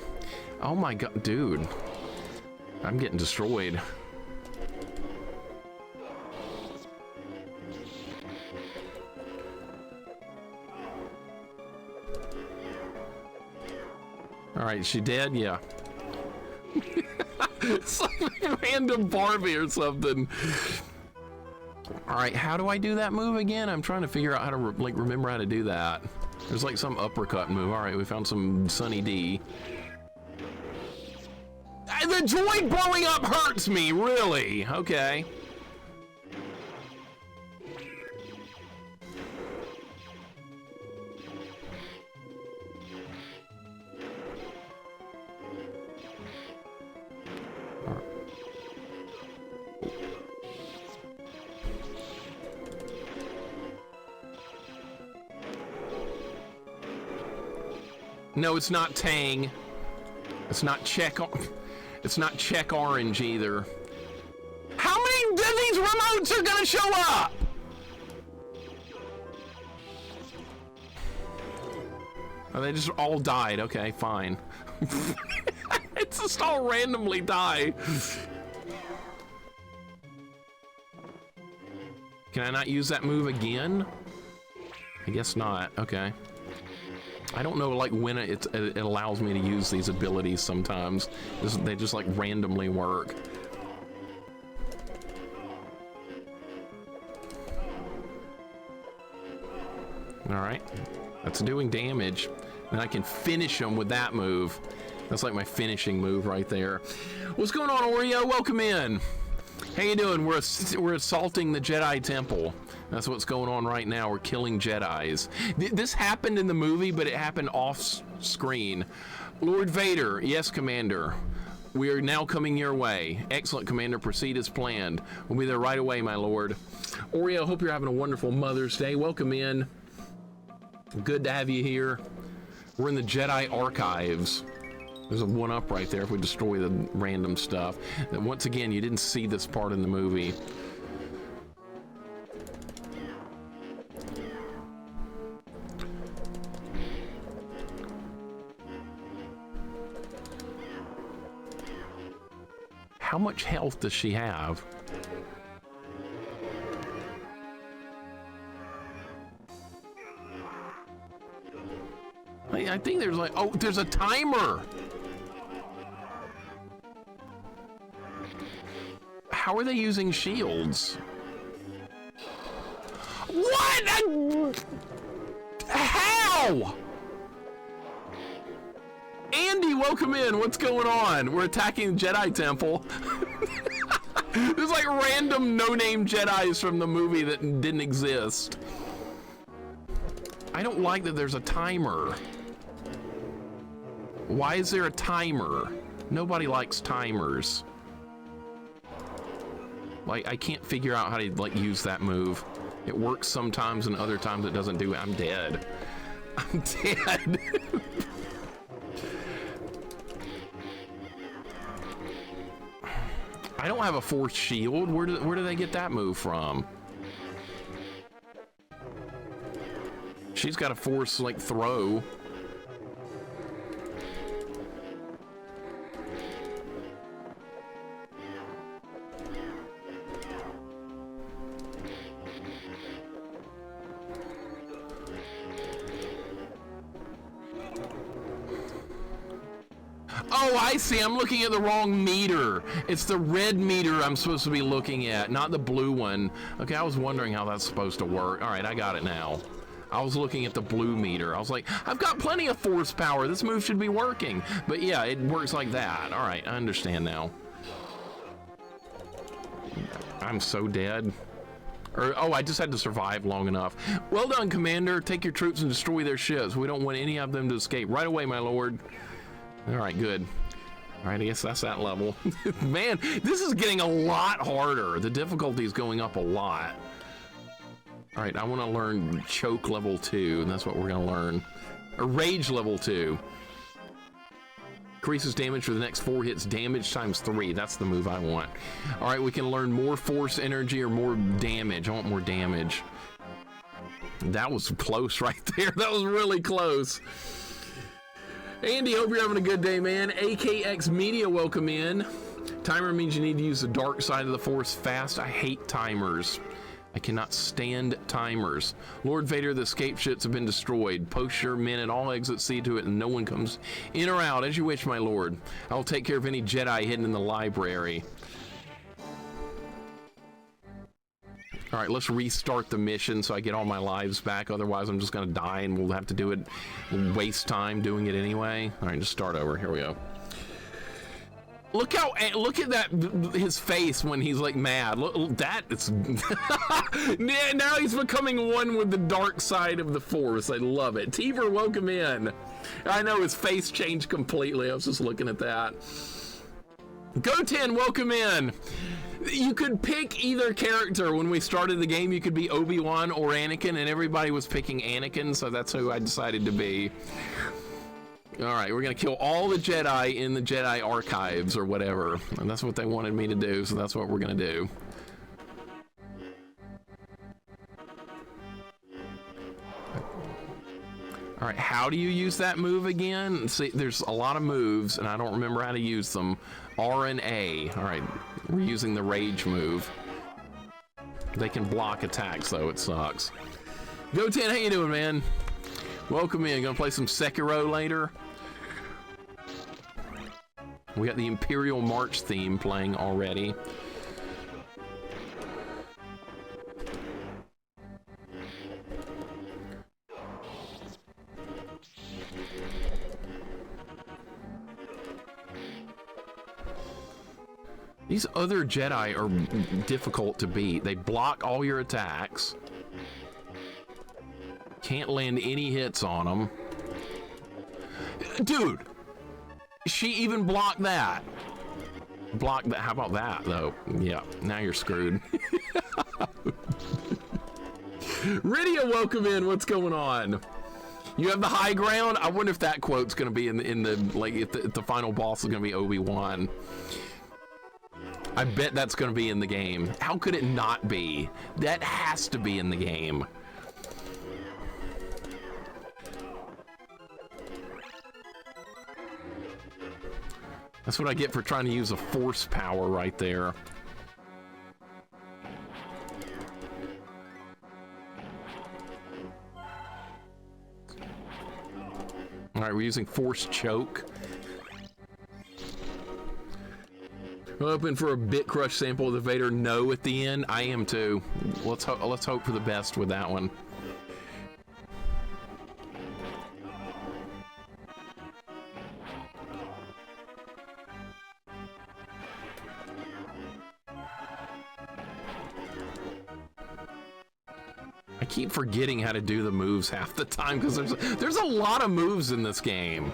Oh my god, dude. I'm getting destroyed. All right, she dead? Yeah. It's like random Barbie or something. All right, how do I do that move again? I'm trying to figure out how to like remember how to do that. There's like some uppercut move. All right, we found some Sunny D. The droid blowing up hurts me, really? Okay. No, it's not Tang. It's not Check. It's not Check Orange either. How many of these remotes are gonna show up? Oh, they just all died. Okay, fine. It's just all randomly die. Can I not use that move again? I guess not. Okay. I don't know, like, when it allows me to use these abilities sometimes. They just, like, randomly work. Alright. That's doing damage. And I can finish them with that move. That's like my finishing move right there. What's going on, Oreo? Welcome in. How you doing? We're assaulting the Jedi Temple. That's what's going on right now. We're killing Jedis. This happened in the movie, but it happened off screen. Lord Vader, yes, Commander. We are now coming your way. Excellent, Commander. Proceed as planned. We'll be there right away, my lord. Oreo, hope you're having a wonderful Mother's Day. Welcome in. Good to have you here. We're in the Jedi Archives. There's a 1-up right there if we destroy the random stuff. And once again, you didn't see this part in the movie. How much health does she have? I think there's like, oh, there's a timer. How are they using shields? What? How? Andy, welcome in. What's going on? We're attacking the Jedi Temple. There's like random no-name Jedis from the movie that didn't exist. I don't like that there's a timer. Why is there a timer? Nobody likes timers. Like, I can't figure out how to like use that move. It works sometimes and other times it doesn't do it. I'm dead. I'm dead. I don't have a force shield. Where do they get that move from? She's got a force like throw. Oh, I see. I'm looking at the wrong meter. It's the red meter I'm supposed to be looking at, not the blue one. Okay, I was wondering how that's supposed to work. All right, I got it now. I was looking at the blue meter. I was like, I've got plenty of force power. This move should be working. But yeah, it works like that. All right, I understand now. I'm so dead. Oh, I just had to survive long enough. Well done, Commander. Take your troops and destroy their ships. We don't want any of them to escape. Right away, my lord. All right, good. All right, I guess that's that level. Man, this is getting a lot harder. The difficulty is going up a lot. All right, I want to learn choke level 2, and that's what we're going to learn. Or rage level 2. Increases damage for the next 4 hits, damage times 3. That's the move I want. All right, we can learn more force energy or more damage. I want more damage. That was close right there. That was really close. Andy, hope you're having a good day, man. AKX Media, welcome in. Timer means you need to use the dark side of the force fast. I hate timers. I cannot stand timers. Lord Vader, the escape ships have been destroyed. Post your men at all exits, see to it, and no one comes in or out. As you wish, my lord. I will take care of any Jedi hidden in the library. All right, let's restart the mission so I get all my lives back. Otherwise, I'm just gonna die and we'll have to do it, waste time doing it anyway. All right, just start over. Here we go. Look at that, his face when he's like mad. Look, that it's now he's becoming one with the dark side of the force. I love it. Teaver, welcome in. I know his face changed completely. I was just looking at that. Goten, welcome in. You could pick either character. When we started the game, you could be Obi-Wan or Anakin, and everybody was picking Anakin, so that's who I decided to be. All right, we're gonna kill all the Jedi in the Jedi archives or whatever, and that's what they wanted me to do, so that's what we're gonna do. All right, how do you use that move again? See, there's a lot of moves, and I don't remember how to use them. R and A. All right, we're using the rage move. They can block attacks, though. It sucks. Goten, how you doing, man? Welcome in. Gonna play some Sekiro later. We got the Imperial March theme playing already. These other Jedi are difficult to beat. They block all your attacks. Can't land any hits on them. Dude! She even blocked that. Block that. How about that, though? Yeah, now you're screwed. Rydia, welcome in. What's going on? You have the high ground? I wonder if that quote's going to be in the like, if the final boss is going to be Obi-Wan. I bet that's going to be in the game. How could it not be? That has to be in the game. That's what I get for trying to use a force power right there. All right, we're using force choke. I'm hoping for a bit crush sample of the Vader no at the end. I am too. Let's hope for the best with that one. I keep forgetting how to do the moves half the time because there's a lot of moves in this game.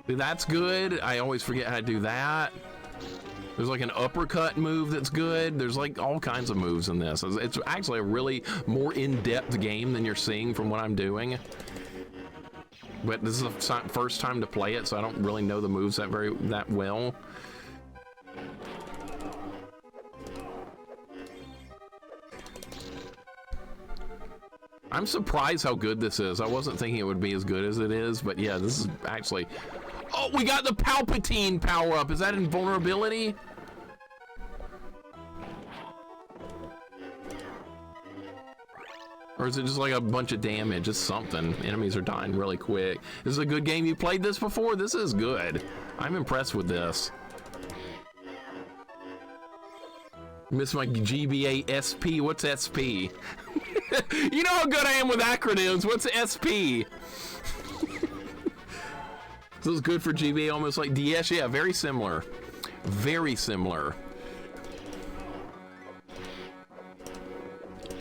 That's good. I always forget how to do that. There's like an uppercut move that's good. There's like all kinds of moves in this. It's actually a really more in-depth game than you're seeing from what I'm doing. But this is the first time to play it, so I don't really know the moves that well. I'm surprised how good this is. I wasn't thinking it would be as good as it is, but yeah, this is actually... Oh, we got the Palpatine power-up. Is that invulnerability? Or is it just like a bunch of damage? It's something. Enemies are dying really quick. This is a good game. You played this before? This is good. I'm impressed with this. Miss my GBA SP. What's SP? You know how good I am with acronyms. What's SP? This is good for GBA, almost like DS. Yeah, very similar. Very similar.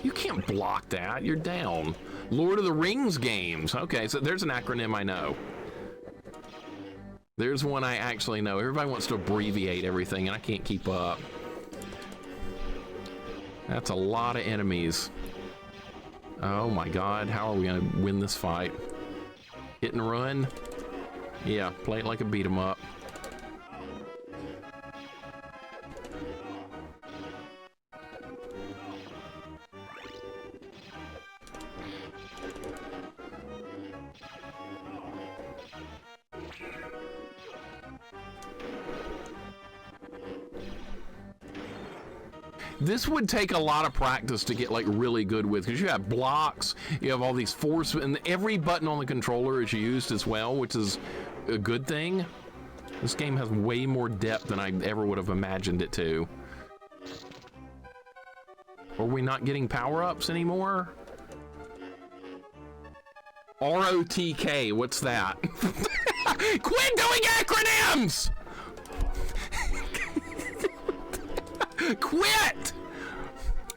You can't block that. You're down. Lord of the Rings games. Okay, so there's an acronym I know. There's one I actually know. Everybody wants to abbreviate everything, and I can't keep up. That's a lot of enemies. Oh my god, how are we gonna win this fight? Hit and run? Yeah, play it like a beat 'em up. This would take a lot of practice to get like really good with, because you have blocks, you have all these force, and every button on the controller is used as well, which is a good thing. This game has way more depth than I ever would have imagined it to. Are we not getting power-ups anymore? ROTK, what's that? Quit doing acronyms! Quit!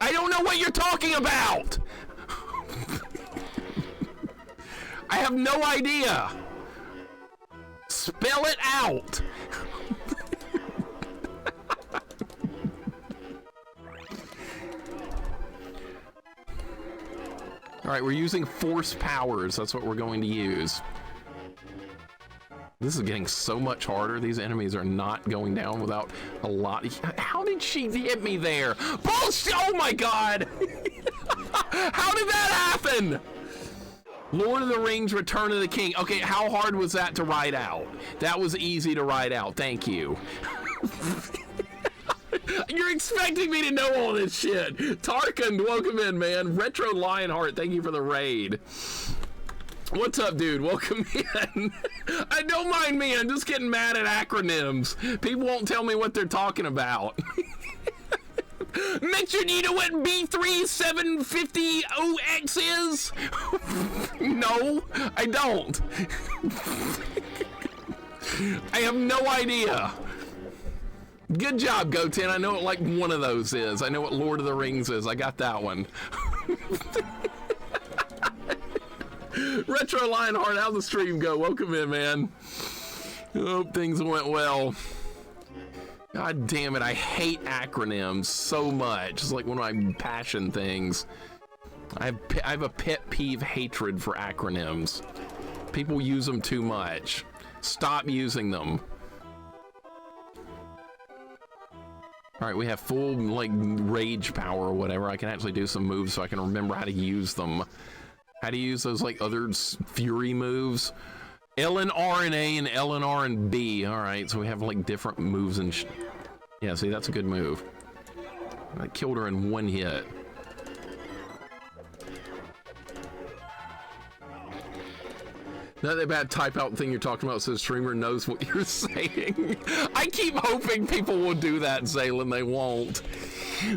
I don't know what you're talking about! I have no idea! Spell it out! Alright, we're using force powers. That's what we're going to use. This is getting so much harder. These enemies are not going down without a lot. How did she hit me there? Bullshit! Oh my god! How did that happen? Lord of the Rings, Return of the King. Okay, how hard was that to write out? That was easy to write out. Thank you. You're expecting me to know all this shit. Tarkin, welcome in, man. Retro Lionheart, thank you for the raid. What's up, dude? Welcome in. I don't mind me. I'm just getting mad at acronyms. People won't tell me what they're talking about. Mixer, do you know what B3750OX is? No, I don't. I have no idea. Good job, Goten. I know what like one of those is. I know what Lord of the Rings is. I got that one. Retro Lionheart, how'd the stream go? Welcome in, man. Hope things went well. God damn it, I hate acronyms so much. It's like one of my passion things. I have a pet peeve hatred for acronyms. People use them too much. Stop using them. All right, we have full like rage power or whatever. I can actually do some moves so I can remember how to use them. How to use those like other fury moves. L and R and A and L and R and B. All right, so we have like different moves and yeah, see, that's a good move. I killed her in one hit. Not that bad type out thing you're talking about so the streamer knows what you're saying. I keep hoping people will do that, Zaylin. They won't.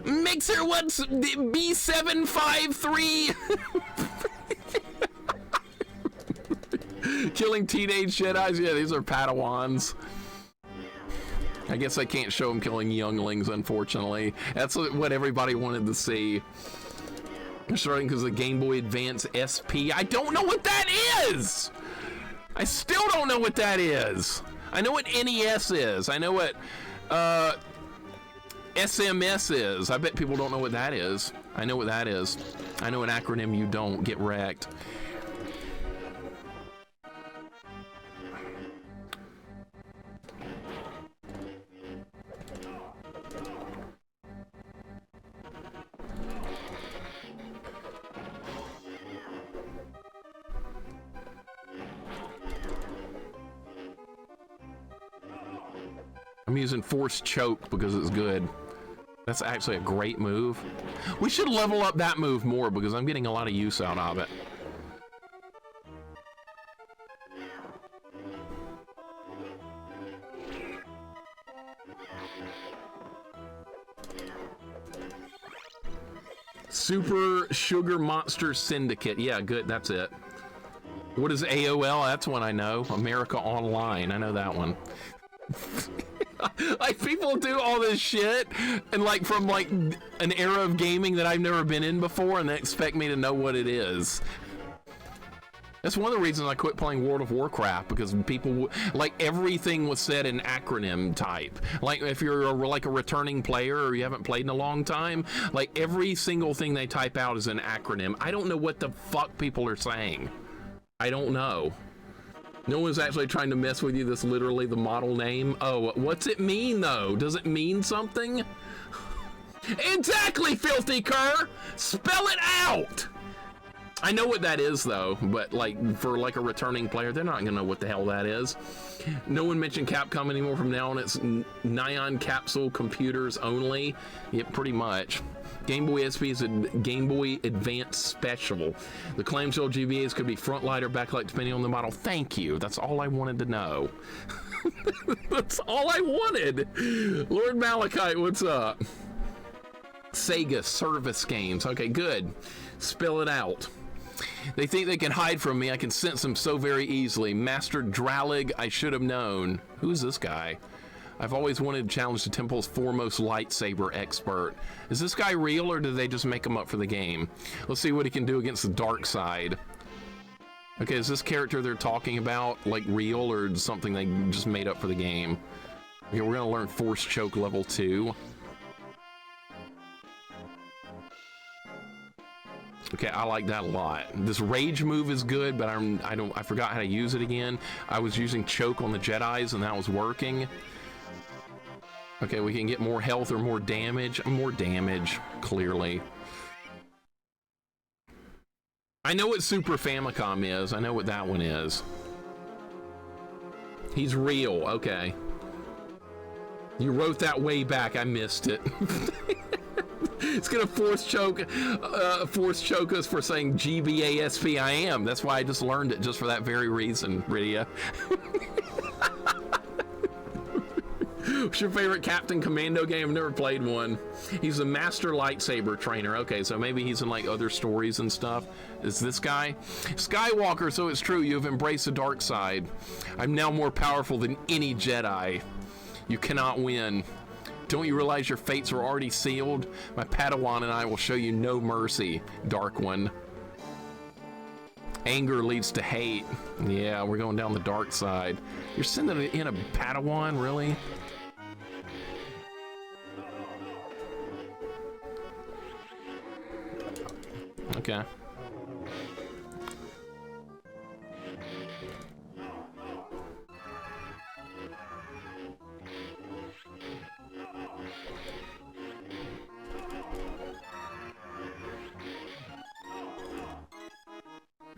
Mixer, what's B753? Killing teenage Jedis? Yeah, these are Padawans. I guess I can't show them killing younglings, unfortunately. That's what everybody wanted to see. Starting because the Game Boy Advance SP. I don't know what that is! I still don't know what that is. I know what NES is. I know what SMS is. I bet people don't know what that is. I know what that is. I know an acronym you don't. Get wrecked. I'm using Force Choke because it's good. That's actually a great move. We should level up that move more because I'm getting a lot of use out of it. Super Sugar Monster Syndicate. Yeah, good. That's it. What is AOL? That's one I know. America Online. I know that one. Like, people do all this shit and like from like an era of gaming that I've never been in before, and they expect me to know what it is. That's one of the reasons I quit playing World of Warcraft, because people like everything was said in acronym type. Like if you're like a returning player or you haven't played in a long time, like every single thing they type out is an acronym. I don't know what the fuck people are saying. I don't know. No one's actually trying to mess with you. That's literally the model name. Oh, what's it mean though? Does it mean something? Exactly, Filthy Cur! Spell it out! I know what that is though, but like for like a returning player, they're not gonna know what the hell that is. No one mentioned Capcom anymore. From now on, it's Nyan Capsule Computers only. Yep, pretty much. Game Boy SP is a Game Boy Advance Special. The clamshell GBAs could be front light or backlight depending on the model. Thank you. That's all I wanted to know. That's all I wanted. Lord Malachite, what's up? Sega Service Games. Okay, good. Spill it out. They think they can hide from me. I can sense them so very easily. Master Dralig, I should have known. Who's this guy? I've always wanted to challenge the Temple's foremost lightsaber expert. Is this guy real, or did they just make him up for the game? Let's see what he can do against the dark side. Okay, is this character they're talking about like real, or something they just made up for the game? Okay, we're gonna learn Force Choke level 2. Okay, I like that a lot. This rage move is good, but I forgot how to use it again. I was using choke on the Jedis and that was working. Okay, we can get more health or more damage. More damage, clearly. I know what Super Famicom is. I know what that one is. He's real, okay. You wrote that way back, I missed it. It's gonna force choke us for saying GBASP. I am. That's why I just learned it, just for that very reason, Rydia. What's your favorite Captain Commando game? I've never played one. He's a master lightsaber trainer. Okay, so maybe he's in like other stories and stuff. Is this guy? Skywalker, so it's true. You have embraced the dark side. I'm now more powerful than any Jedi. You cannot win. Don't you realize your fates are already sealed? My Padawan and I will show you no mercy, Dark One. Anger leads to hate. Yeah, we're going down the dark side. You're sending in a Padawan, really? Okay.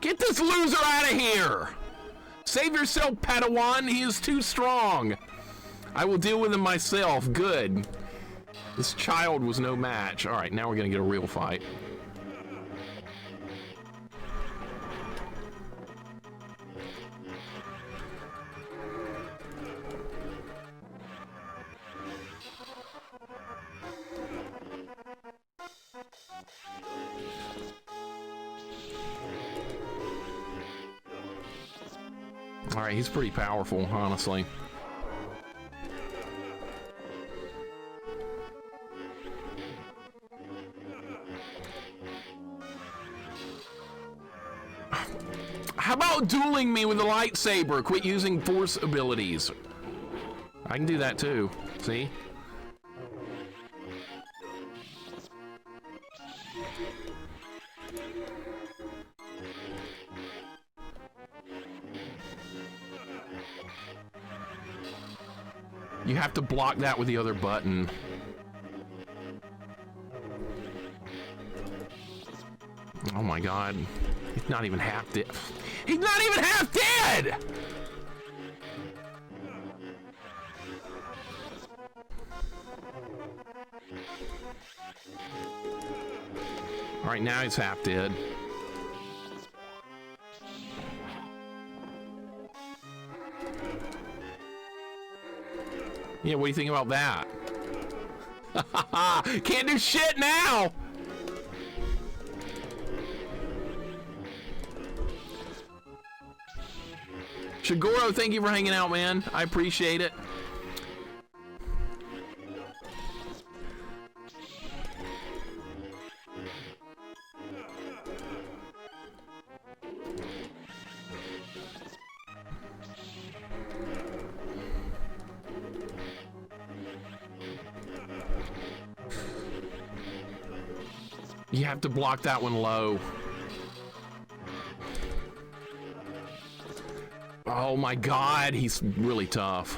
Get this loser out of here! Save yourself, Padawan. He is too strong. I will deal with him myself. Good. This child was no match. All right, now we're gonna get a real fight. All right, he's pretty powerful, honestly. How about dueling me with a lightsaber? Quit using force abilities. I can do that too. See? You have to block that with the other button. Oh my God. He's not even half dead. He's not even half dead! All right, now he's half dead. Yeah, what do you think about that? Can't do shit now! Shigoro, thank you for hanging out, man. I appreciate it. You have to block that one low. Oh my God, he's really tough.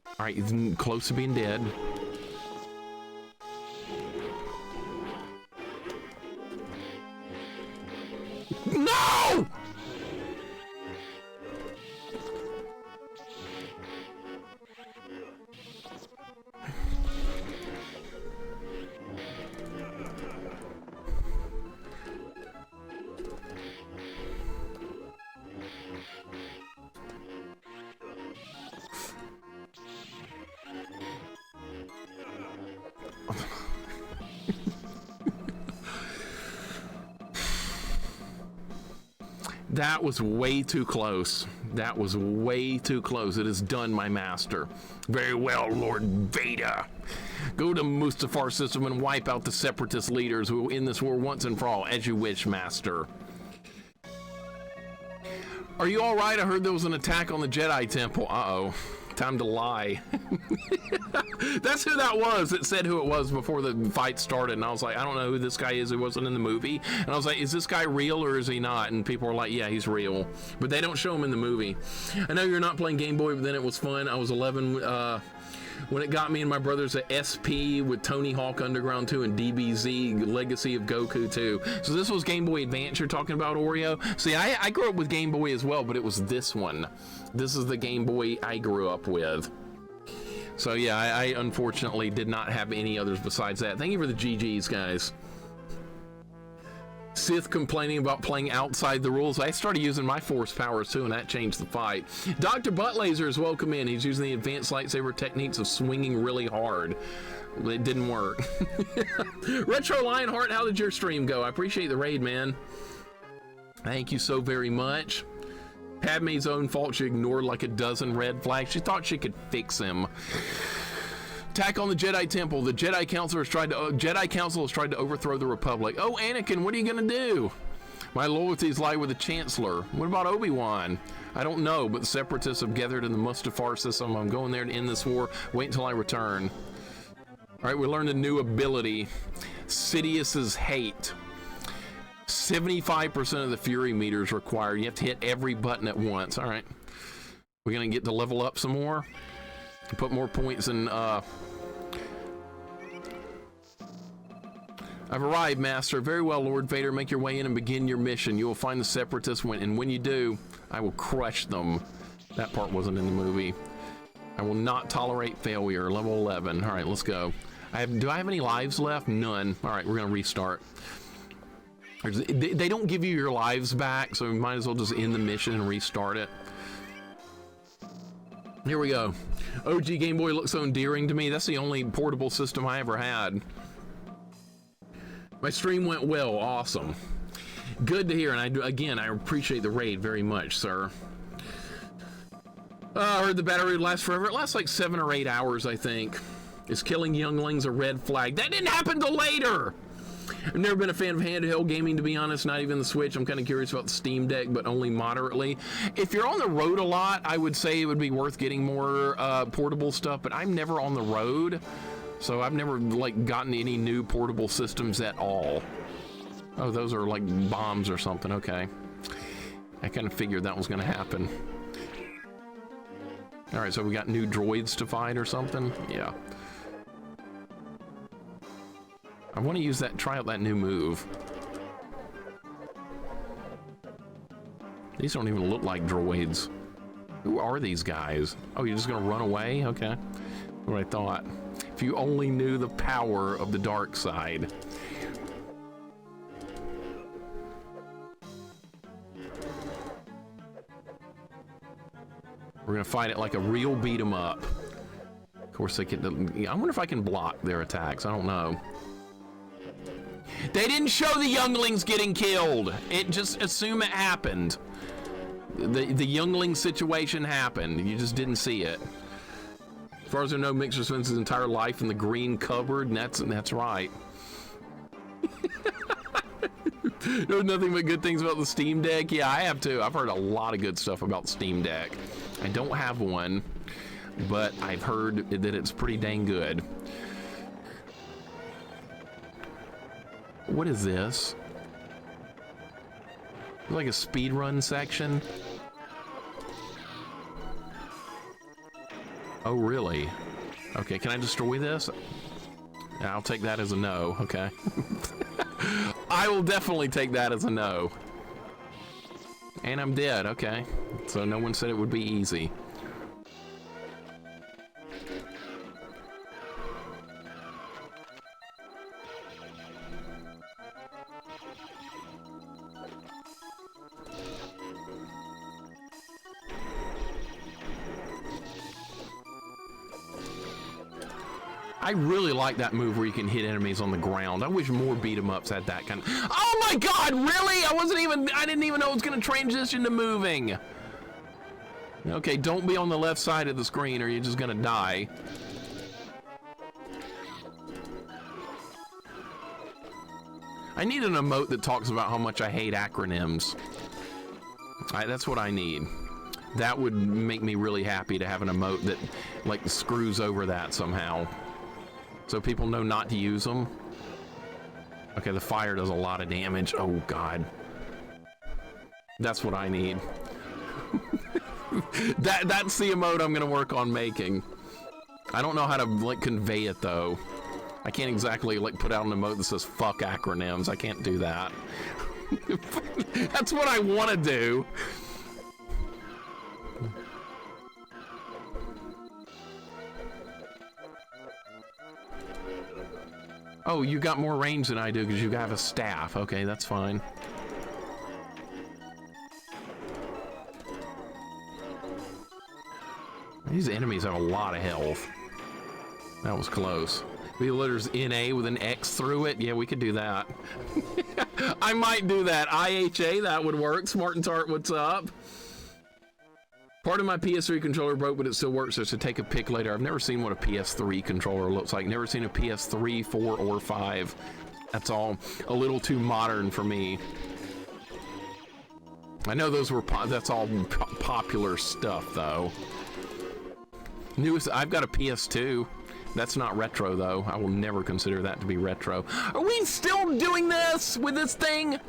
All right, he's close to being dead. No! That was way too close. That was way too close. It is done, my master. Very well, Lord Vader. Go to Mustafar system and wipe out the separatist leaders who will end this war once and for all, as you wish, master. Are you all right? I heard there was an attack on the Jedi Temple. Uh-oh. Time to lie. That's who that was. It said who it was before the fight started, and I was like, I don't know who this guy is who wasn't in the movie. And I was like, is this guy real or is he not? And people were like, yeah, he's real. But they don't show him in the movie. I know you're not playing Game Boy, but then it was fun. I was 11 when it got me and my brothers at SP with Tony Hawk Underground 2 and DBZ Legacy of Goku 2. So this was Game Boy Advance you're talking about, Oreo? See, I grew up with Game Boy as well, but it was this one. This is the Game Boy I grew up with. So yeah, I unfortunately did not have any others besides that. Thank you for the GGs, guys. Sith complaining about playing outside the rules. I started using my force powers too, and that changed the fight. Dr. Buttlaser is welcome in. He's using the advanced lightsaber techniques of swinging really hard. It didn't work. Retro Lionheart, how did your stream go? I appreciate the raid, man. Thank you so very much. Padme's own fault. She ignored like a dozen red flags. She thought she could fix him. Attack on the Jedi Temple. The Jedi Council has tried to overthrow the Republic. Oh, Anakin, what are you gonna do? My loyalties lie with the Chancellor. What about Obi-Wan? I don't know, but the Separatists have gathered in the Mustafar system. I'm going there to end this war. Wait until I return. All right, we learned a new ability. Sidious's Hate. 75% of the Fury meters required. You have to hit every button at once. All right. We're gonna get to level up some more. Put more points in I've arrived, Master. Very well, Lord Vader. Make your way in and begin your mission. You will find the Separatists, and when you do, I will crush them. That part wasn't in the movie. I will not tolerate failure. Level 11. All right, let's go. Do I have any lives left? None. All right, we're going to restart. They don't give you your lives back, so we might as well just end the mission and restart it. Here we go. OG Game Boy looks so endearing to me. That's the only portable system I ever had. My stream went well. Awesome. Good to hear. And I appreciate the raid very much, sir. I heard the battery would last forever. It lasts like 7 or 8 hours, I think. Is killing younglings a red flag? That didn't happen till later. I've never been a fan of handheld gaming, to be honest, not even the Switch. I'm kind of curious about the Steam Deck, but only moderately. If you're on the road a lot, I would say it would be worth getting more portable stuff, but I'm never on the road, so I've never like gotten any new portable systems at all. Oh, those are like bombs or something. Okay. I kind of figured that was going to happen. All right, so we got new droids to fight or something? Yeah. I want to use that, try out that new move. These don't even look like droids. Who are these guys? Oh, you're just gonna run away? Okay. What I thought. If you only knew the power of the dark side. We're gonna fight it like a real beat 'em up. Of course they can. I wonder if I can block their attacks. I don't know. They didn't show the younglings getting killed. It just assume it happened. The youngling situation happened. You just didn't see it. As far as I know, Mixer spends his entire life in the green cupboard, and that's right. There's nothing but good things about the Steam Deck. Yeah, I have too. I've heard a lot of good stuff about the Steam Deck. I don't have one, but I've heard that it's pretty dang good. What is this? Like a speed run section? Oh, really? Okay, can I destroy this? Yeah, I'll take that as a no, okay. I will definitely take that as a no. And I'm dead, okay. So no one said it would be easy. I really like that move where you can hit enemies on the ground. I wish more beat 'em ups had that kind of. Oh my god, really? I didn't even know it was gonna transition to moving. Okay, don't be on the left side of the screen or you're just gonna die. I need an emote that talks about how much I hate acronyms. That's what I need. That would make me really happy to have an emote that like screws over that somehow. So people know not to use them. Okay, the fire does a lot of damage. Oh god. That's what I need. That's the emote I'm gonna work on making. I don't know how to like convey it though. I can't exactly like put out an emote that says fuck acronyms. I can't do that. That's what I want to do. Oh, you got more range than I do because you have a staff. Okay, that's fine. These enemies have a lot of health. That was close. The letters NA with an X through it. Yeah, we could do that. I might do that. IHA, that would work. Smart and Tart, what's up? Part of my PS3 controller broke, but it still works, so to take a pic later. I've never seen what a PS3 controller looks like. Never seen a PS3, 4, or 5. That's all a little too modern for me. I know those were, that's all popular stuff, though. Newest, I've got a PS2. That's not retro, though. I will never consider that to be retro. Are we still doing this with this thing?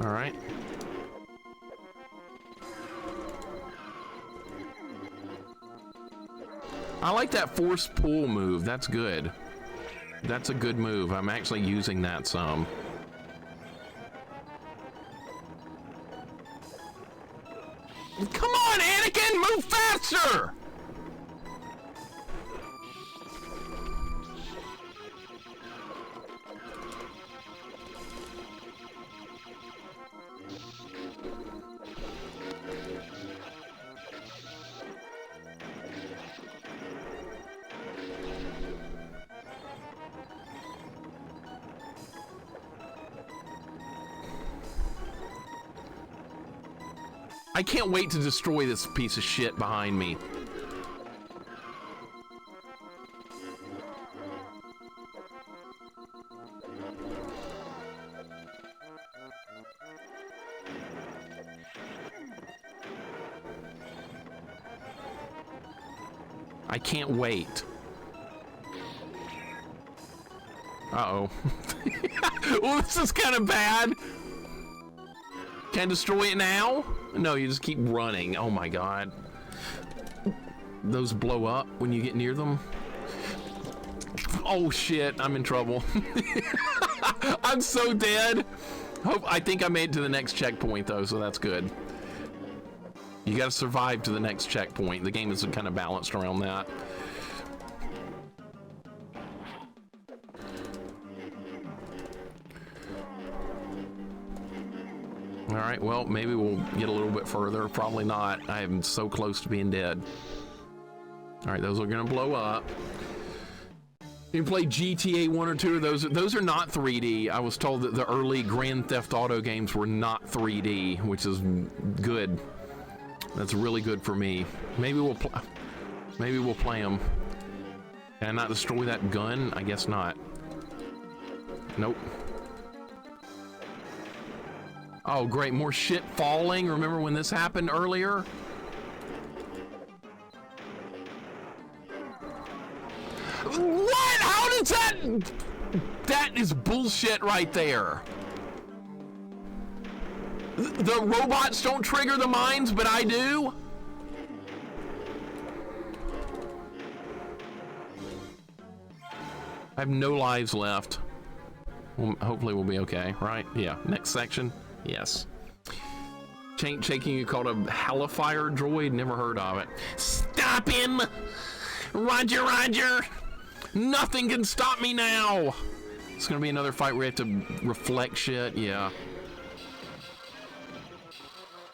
All right. I like that force pull move. That's good. That's a good move. I'm actually using that some. Come on, Anakin! Move faster! I can't wait to destroy this piece of shit behind me. I can't wait. Uh-oh. Well, this is kind of bad. Can I destroy it now? No, you just keep running. Oh my god. Those blow up when you get near them. Oh shit, I'm in trouble. I'm so dead. I think I made it to the next checkpoint though, so that's good. You gotta survive to the next checkpoint. The game is kind of balanced around that. All right, well, maybe we'll get a little bit further. Probably not. I am so close to being dead. All right, those are gonna blow up. You play GTA 1 or 2 of those. Those are not 3D. I was told that the early Grand Theft Auto games were not 3D, which is good. That's really good for me. Maybe we'll play them. Can I not destroy that gun? I guess not. Nope. Oh, great. More shit falling. Remember when this happened earlier? What? How does that... That is bullshit right there. The robots don't trigger the mines, but I do? I have no lives left. Well, hopefully we'll be okay, right? Yeah, next section. Yes. Shaking, you called a Halifier droid? Never heard of it. Stop him! Roger, roger! Nothing can stop me now! It's gonna be another fight where we have to reflect shit, yeah.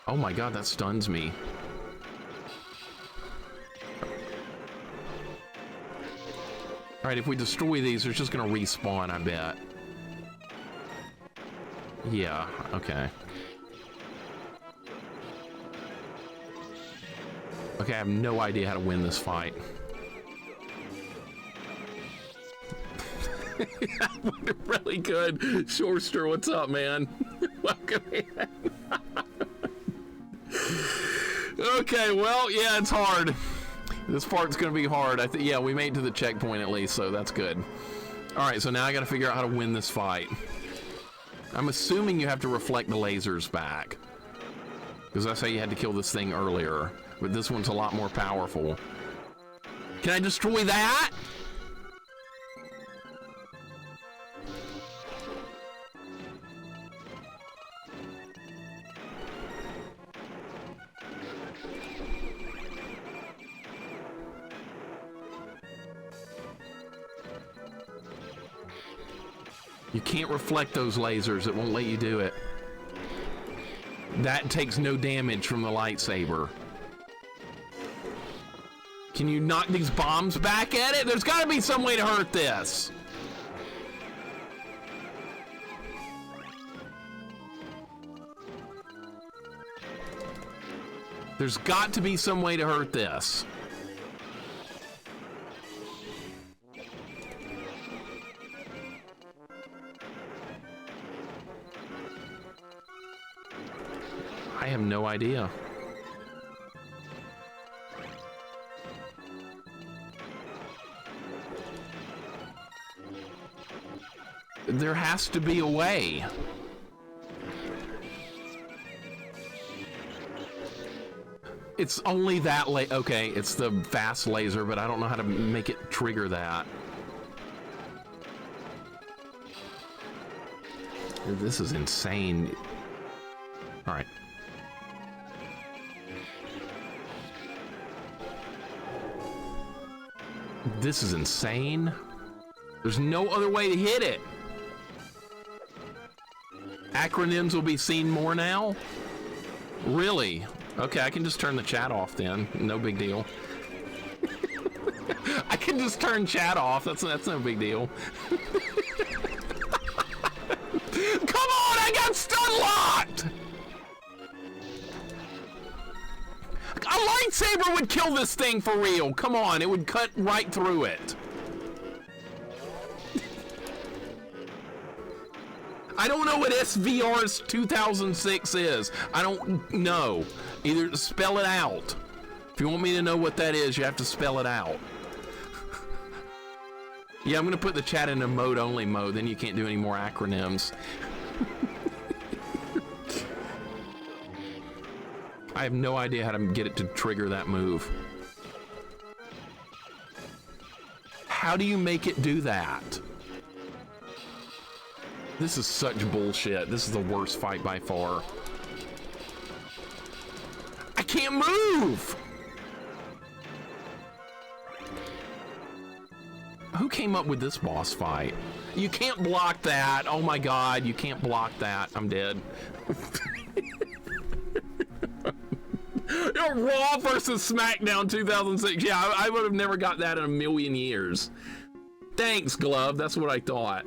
Oh my god, that stuns me. Alright, if we destroy these, they're just gonna respawn, I bet. Yeah, okay. Okay, I have no idea how to win this fight. Really good. Shorster, what's up, man? Welcome in. Okay, well, yeah, it's hard. This part's gonna be hard. Yeah, we made it to the checkpoint at least, so that's good. Alright, so now I gotta figure out how to win this fight. I'm assuming you have to reflect the lasers back, because that's how you had to kill this thing earlier, but this one's a lot more powerful. Can I destroy that? You can't reflect those lasers. It won't let you do it. That takes no damage from the lightsaber. Can you knock these bombs back at it? There's got to be some way to hurt this. There's got to be some way to hurt this. I have no idea. There has to be a way. It's only that okay, it's the fast laser, but I don't know how to make it trigger that. This is insane. All right. This is insane. There's no other way to hit it. Acronyms will be seen more now? Really? Okay, I can just turn the chat off then. No big deal. I can just turn chat off. That's no big deal. Come on, I got stun locked! A lightsaber would kill this thing for real. Come on, it would cut right through it. I don't know what SVR's 2006 is. I don't know. Either spell it out. If you want me to know what that is, you have to spell it out. Yeah, I'm gonna put the chat in a mode-only mode, then you can't do any more acronyms. I have no idea how to get it to trigger that move. How do you make it do that? This is such bullshit. This is the worst fight by far. I can't move! Who came up with this boss fight? You can't block that. Oh my god, you can't block that. I'm dead. Raw versus SmackDown 2006. Yeah, I would have never got that in a million years. Thanks, Glove. That's what I thought.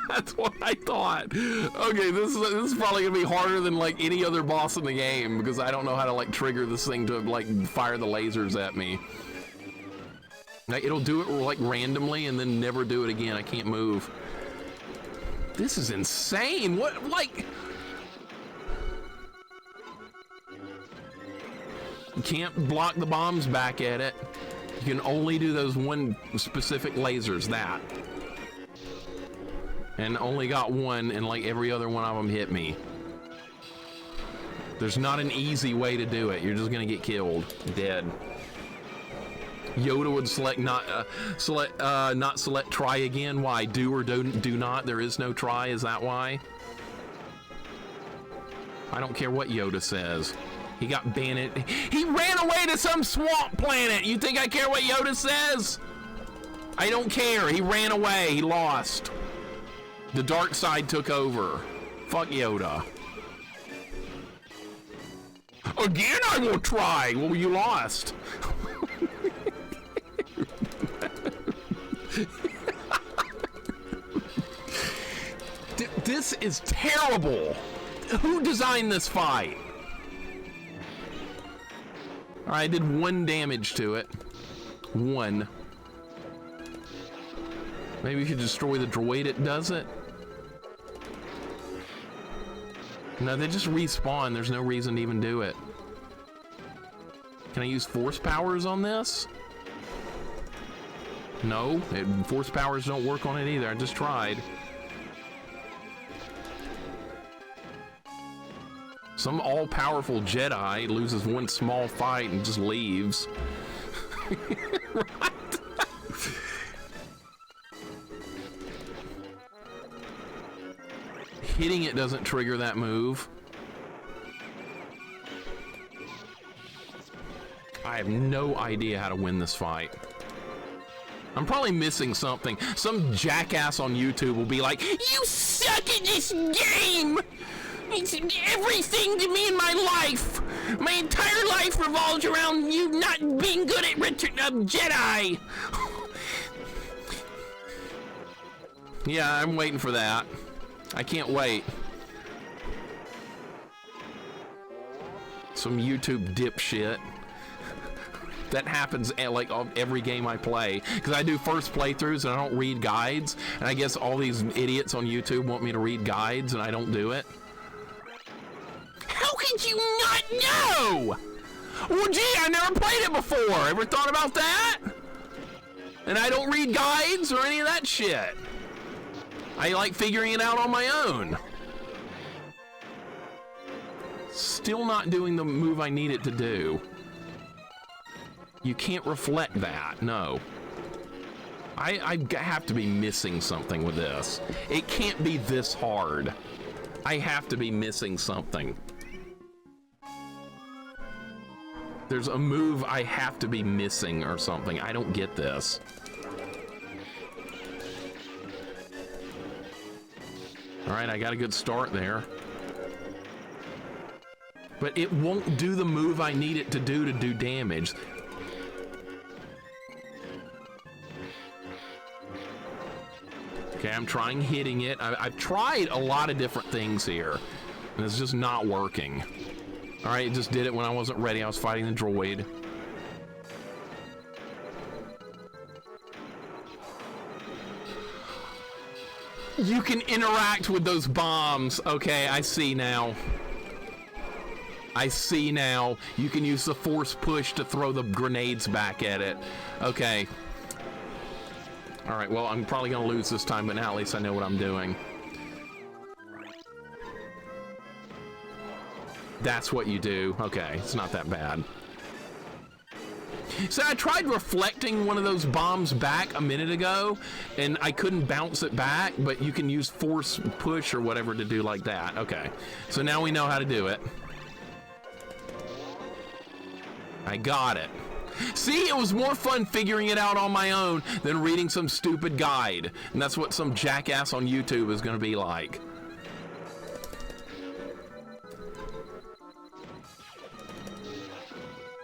That's what I thought. Okay, this is probably gonna be harder than like any other boss in the game because I don't know how to like trigger this thing to like fire the lasers at me. Like it'll do it like randomly and then never do it again. I can't move. This is insane. What like? You can't block the bombs back at it. You can only do those one specific lasers, that. And only got one, and like every other one of them hit me. There's not an easy way to do it. You're just gonna get killed, dead. Yoda would select not select try again. Why? Do or do not. There is no try. Is that why? I don't care what Yoda says. He got banned. He ran away to some swamp planet. You think I care what Yoda says? I don't care. He ran away. He lost. The dark side took over. Fuck Yoda. Again, I will try. Well, you lost. This is terrible. Who designed this fight? I did 1 damage to it. 1. Maybe if you destroy the droid, it does it. No, they just respawn. There's no reason to even do it. Can I use force powers on this? No, force powers don't work on it either. I just tried. Some all-powerful Jedi loses 1 small fight and just leaves. Right? Hitting it doesn't trigger that move. I have no idea how to win this fight. I'm probably missing something. Some jackass on YouTube will be like, "You suck at this game! It's everything to me in my life! My entire life revolves around you not being good at Return of Jedi!" Yeah, I'm waiting for that. I can't wait. Some YouTube dipshit. That happens at like every game I play, because I do first playthroughs and I don't read guides, and I guess all these idiots on YouTube want me to read guides and I don't do it. How could you not know? Well, gee, I never played it before. Ever thought about that? And I don't read guides or any of that shit. I like figuring it out on my own. Still not doing the move I need it to do. You can't reflect that, no. I have to be missing something with this. It can't be this hard. I have to be missing something. There's a move I have to be missing or something. I don't get this. All right, I got a good start there. But it won't do the move I need it to do damage. Okay, I'm trying hitting it. I've tried a lot of different things here, and it's just not working. All right, it just did it when I wasn't ready. I was fighting the droid. You can interact with those bombs. Okay, I see now. I see now. You can use the force push to throw the grenades back at it. Okay. All right, well, I'm probably gonna lose this time, but now at least I know what I'm doing. That's what you do. Okay, it's not that bad. So I tried reflecting one of those bombs back a minute ago, and I couldn't bounce it back, but you can use force push or whatever to do like that. Okay, so now we know how to do it. I got it. See, it was more fun figuring it out on my own than reading some stupid guide. And that's what some jackass on YouTube is going to be like.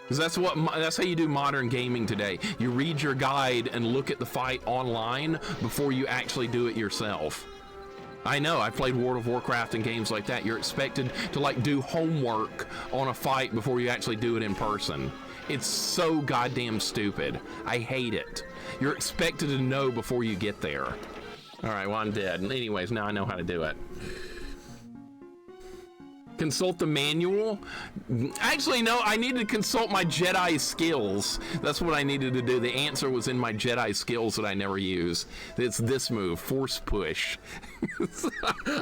Because that's how you do modern gaming today. You read your guide and look at the fight online before you actually do it yourself. I know, I played World of Warcraft and games like that. You're expected to like do homework on a fight before you actually do it in person. It's so goddamn stupid. I hate it. You're expected to know before you get there. All right, well, I'm dead. Anyways, now I know how to do it. Consult the manual? Actually, no, I needed to consult my Jedi skills. That's what I needed to do. The answer was in my Jedi skills that I never use. It's this move, force push.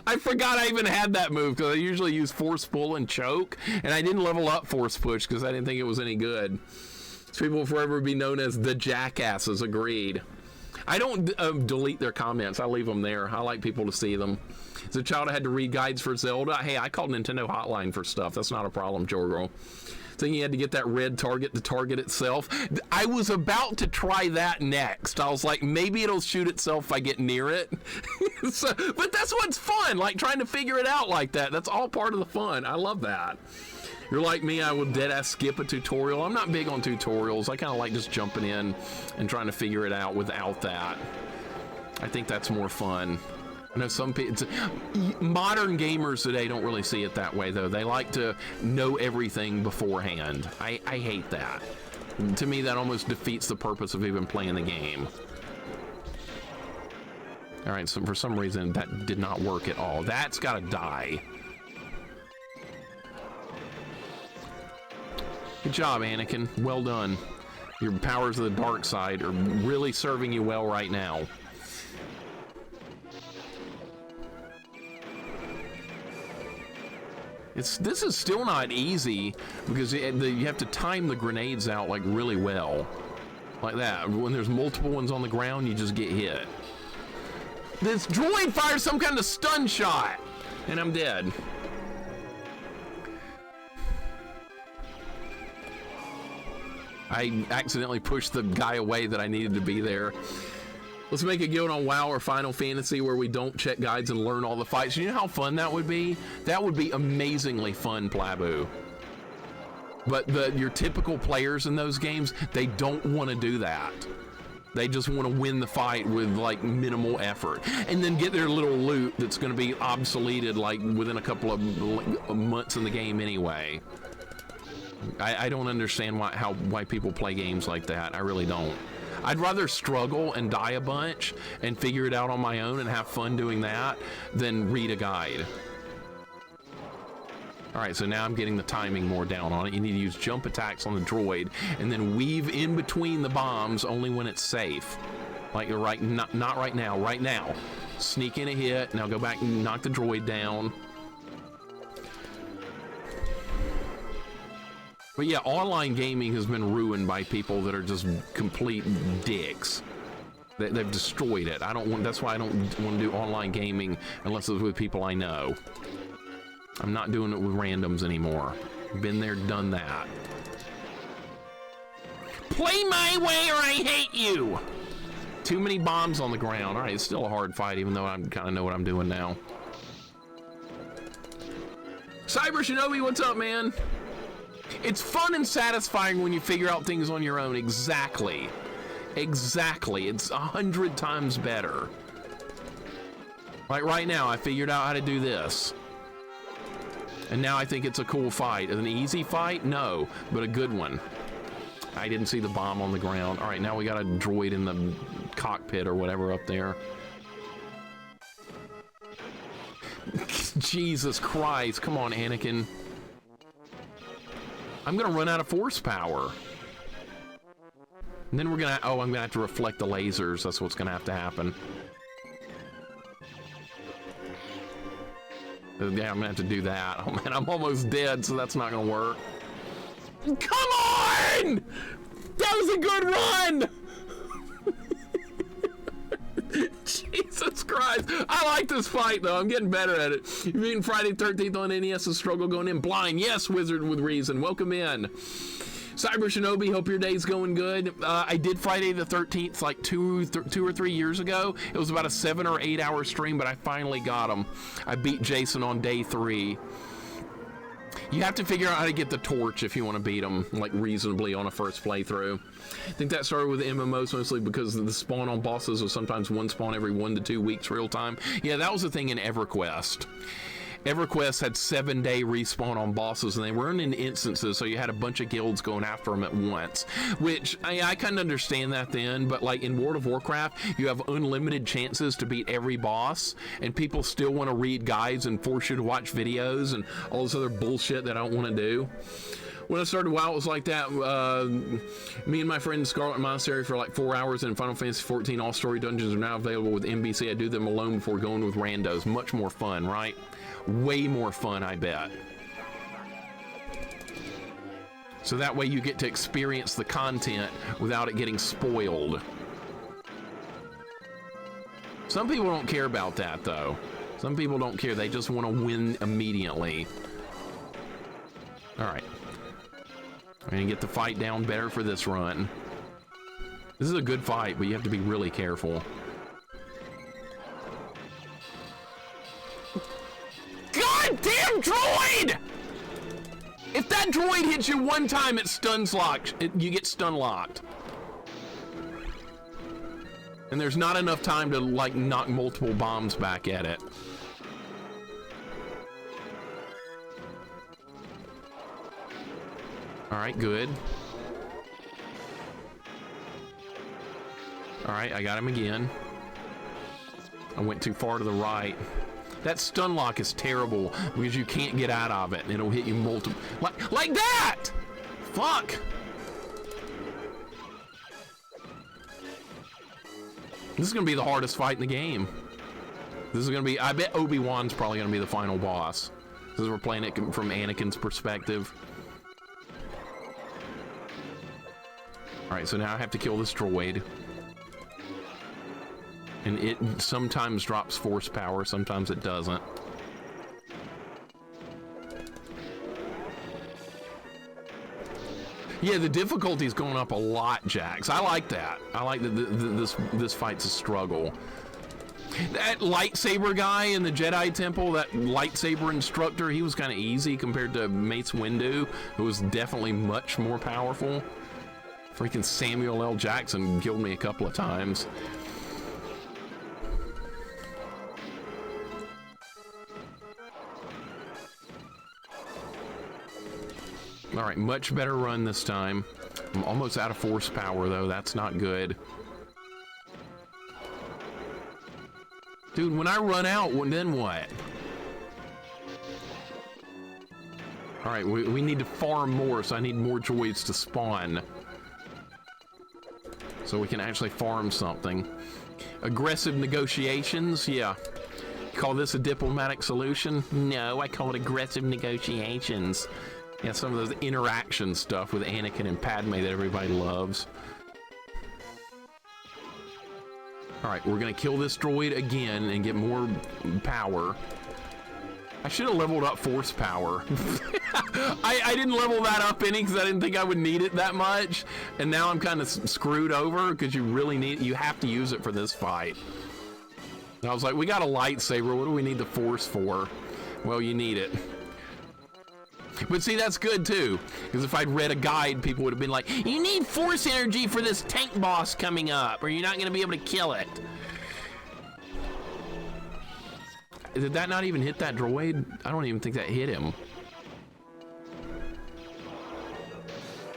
I forgot I even had that move because I usually use force pull and choke, and I didn't level up force push because I didn't think it was any good. People will forever be known as the jackasses, agreed. I don't delete their comments. I leave them there. I like people to see them. As a child, I had to read guides for Zelda. Hey, I called Nintendo Hotline for stuff. That's not a problem, Jorgo. Thinking you had to get that red target to target itself. I was about to try that next. I was like, maybe it'll shoot itself if I get near it. But that's what's fun, like trying to figure it out like that. That's all part of the fun. I love that. You're like me, I would dead-ass skip a tutorial. I'm not big on tutorials. I kind of like just jumping in and trying to figure it out without that. I think that's more fun. I know some people, modern gamers today don't really see it that way, though. They like to know everything beforehand. I hate that. To me, that almost defeats the purpose of even playing the game. All right, so for some reason, that did not work at all. That's got to die. Good job, Anakin. Well done. Your powers of the dark side are really serving you well right now. This is still not easy because you have to time the grenades out like really well. Like that. When there's multiple ones on the ground, you just get hit. This droid fires some kind of stun shot, and I'm dead. I accidentally pushed the guy away that I needed to be there. Let's make a guild on WoW or Final Fantasy where we don't check guides and learn all the fights. You know how fun that would be? That would be amazingly fun, Plabu. But your typical players in those games, they don't want to do that. They just want to win the fight with like minimal effort and then get their little loot that's going to be obsoleted like within a couple of months in the game anyway. I don't understand why people play games like that. I really don't. I'd rather struggle and die a bunch and figure it out on my own and have fun doing that than read a guide. All right, so now I'm getting the timing more down on it. You need to use jump attacks on the droid and then weave in between the bombs only when it's safe. Like you're right, not right now, right now. Sneak in a hit, now go back and knock the droid down. But yeah, online gaming has been ruined by people that are just complete dicks. They've destroyed it. That's why I don't want to do online gaming unless it's with people I know. I'm not doing it with randoms anymore. Been there, done that. Play my way or I hate you! Too many bombs on the ground. All right, it's still a hard fight, even though I kind of know what I'm doing now. Cyber Shinobi, what's up, man? It's fun and satisfying when you figure out things on your own. Exactly. Exactly. It's 100 times better. Like right now, I figured out how to do this. And now I think it's a cool fight. An easy fight? No, but a good one. I didn't see the bomb on the ground. All right, now we got a droid in the cockpit or whatever up there. Jesus Christ. Come on, Anakin. I'm gonna run out of force power. And then we're gonna, oh, I'm gonna have to reflect the lasers. That's what's gonna have to happen. Yeah, I'm gonna have to do that. Oh man, I'm almost dead, so that's not gonna work. Come on! That was a good run! Jesus Christ. I like this fight, though. I'm getting better at it. You've been Friday 13th on NES, a struggle going in blind. Yes, Wizard with Reason. Welcome in. Cyber Shinobi, hope your day's going good. I did Friday the 13th like two or three years ago. It was about a 7 or 8 hour stream, but I finally got him. I beat Jason on day 3. You have to figure out how to get the torch if you want to beat them, like, reasonably on a first playthrough. I think that started with MMOs mostly because the spawn on bosses was sometimes one spawn every 1 to 2 weeks real time. Yeah, that was the thing in EverQuest. EverQuest had 7-day respawn on bosses, and they weren't in instances, so you had a bunch of guilds going after them at once. Which, I kind of understand that then, but like in World of Warcraft, you have unlimited chances to beat every boss, and people still want to read guides and force you to watch videos and all this other bullshit that I don't want to do. When I started WoW, it was like that. Me and my friend Scarlet Monastery for like 4 hours, and Final Fantasy XIV all story dungeons are now available with NBC. I do them alone before going with randos. Much more fun, right? Way more fun, I bet. So that way you get to experience the content without it getting spoiled. Some people don't care about that, though. Some people don't care. They just want to win immediately. All right. I'm going to get the fight down better for this run. This is a good fight, but you have to be really careful. God damn droid! If that droid hits you one time, it stuns locked. You get stun locked. And there's not enough time to like knock multiple bombs back at it. All right, good. All right, I got him again. I went too far to the right. That stun lock is terrible because you can't get out of it, and it'll hit you multiple, like that. Fuck. This is gonna be the hardest fight in the game. This is gonna be, I bet Obi-Wan's probably gonna be the final boss, because we're playing it from Anakin's perspective. All right, so now I have to kill this droid. And it sometimes drops force power, sometimes it doesn't. Yeah, the difficulty's going up a lot, Jax. I like that. I like that this fight's a struggle. That lightsaber guy in the Jedi Temple, that lightsaber instructor, he was kind of easy compared to Mace Windu, who was definitely much more powerful. Freaking Samuel L. Jackson killed me a couple of times. All right, much better run this time. I'm almost out of force power, though. That's not good. Dude, when I run out, then what? All right, we need to farm more, so I need more droids to spawn. So we can actually farm something. Aggressive negotiations, yeah. Call this a diplomatic solution? No, I call it aggressive negotiations. Yeah, some of those interaction stuff with Anakin and Padme that everybody loves. All right, we're gonna kill this droid again and get more power. I should have leveled up force power. I didn't level that up any because I didn't think I would need it that much. And now I'm kind of screwed over because you really need, you have to use it for this fight. And I was like, we got a lightsaber. What do we need the force for? Well, you need it. But see, that's good too, because if I'd read a guide, people would have been like, you need force energy for this tank boss coming up, or you're not going to be able to kill it. Did that not even hit that droid? I don't even think that hit him.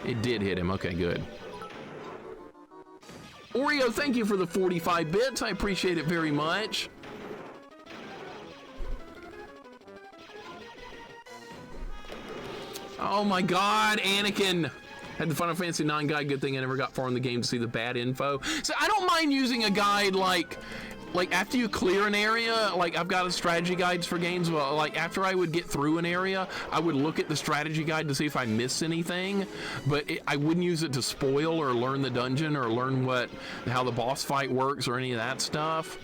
It did hit him. Okay, good. Oreo, thank you for the 45 bits. I appreciate it very much. Oh my God, Anakin. Had the Final Fantasy IX guide. Good thing I never got far in the game to see the bad info. So I don't mind using a guide like after you clear an area, like I've got a strategy guides for games, well, like after I would get through an area, I would look at the strategy guide to see if I missed anything, but I wouldn't use it to spoil or learn the dungeon or learn how the boss fight works or any of that stuff.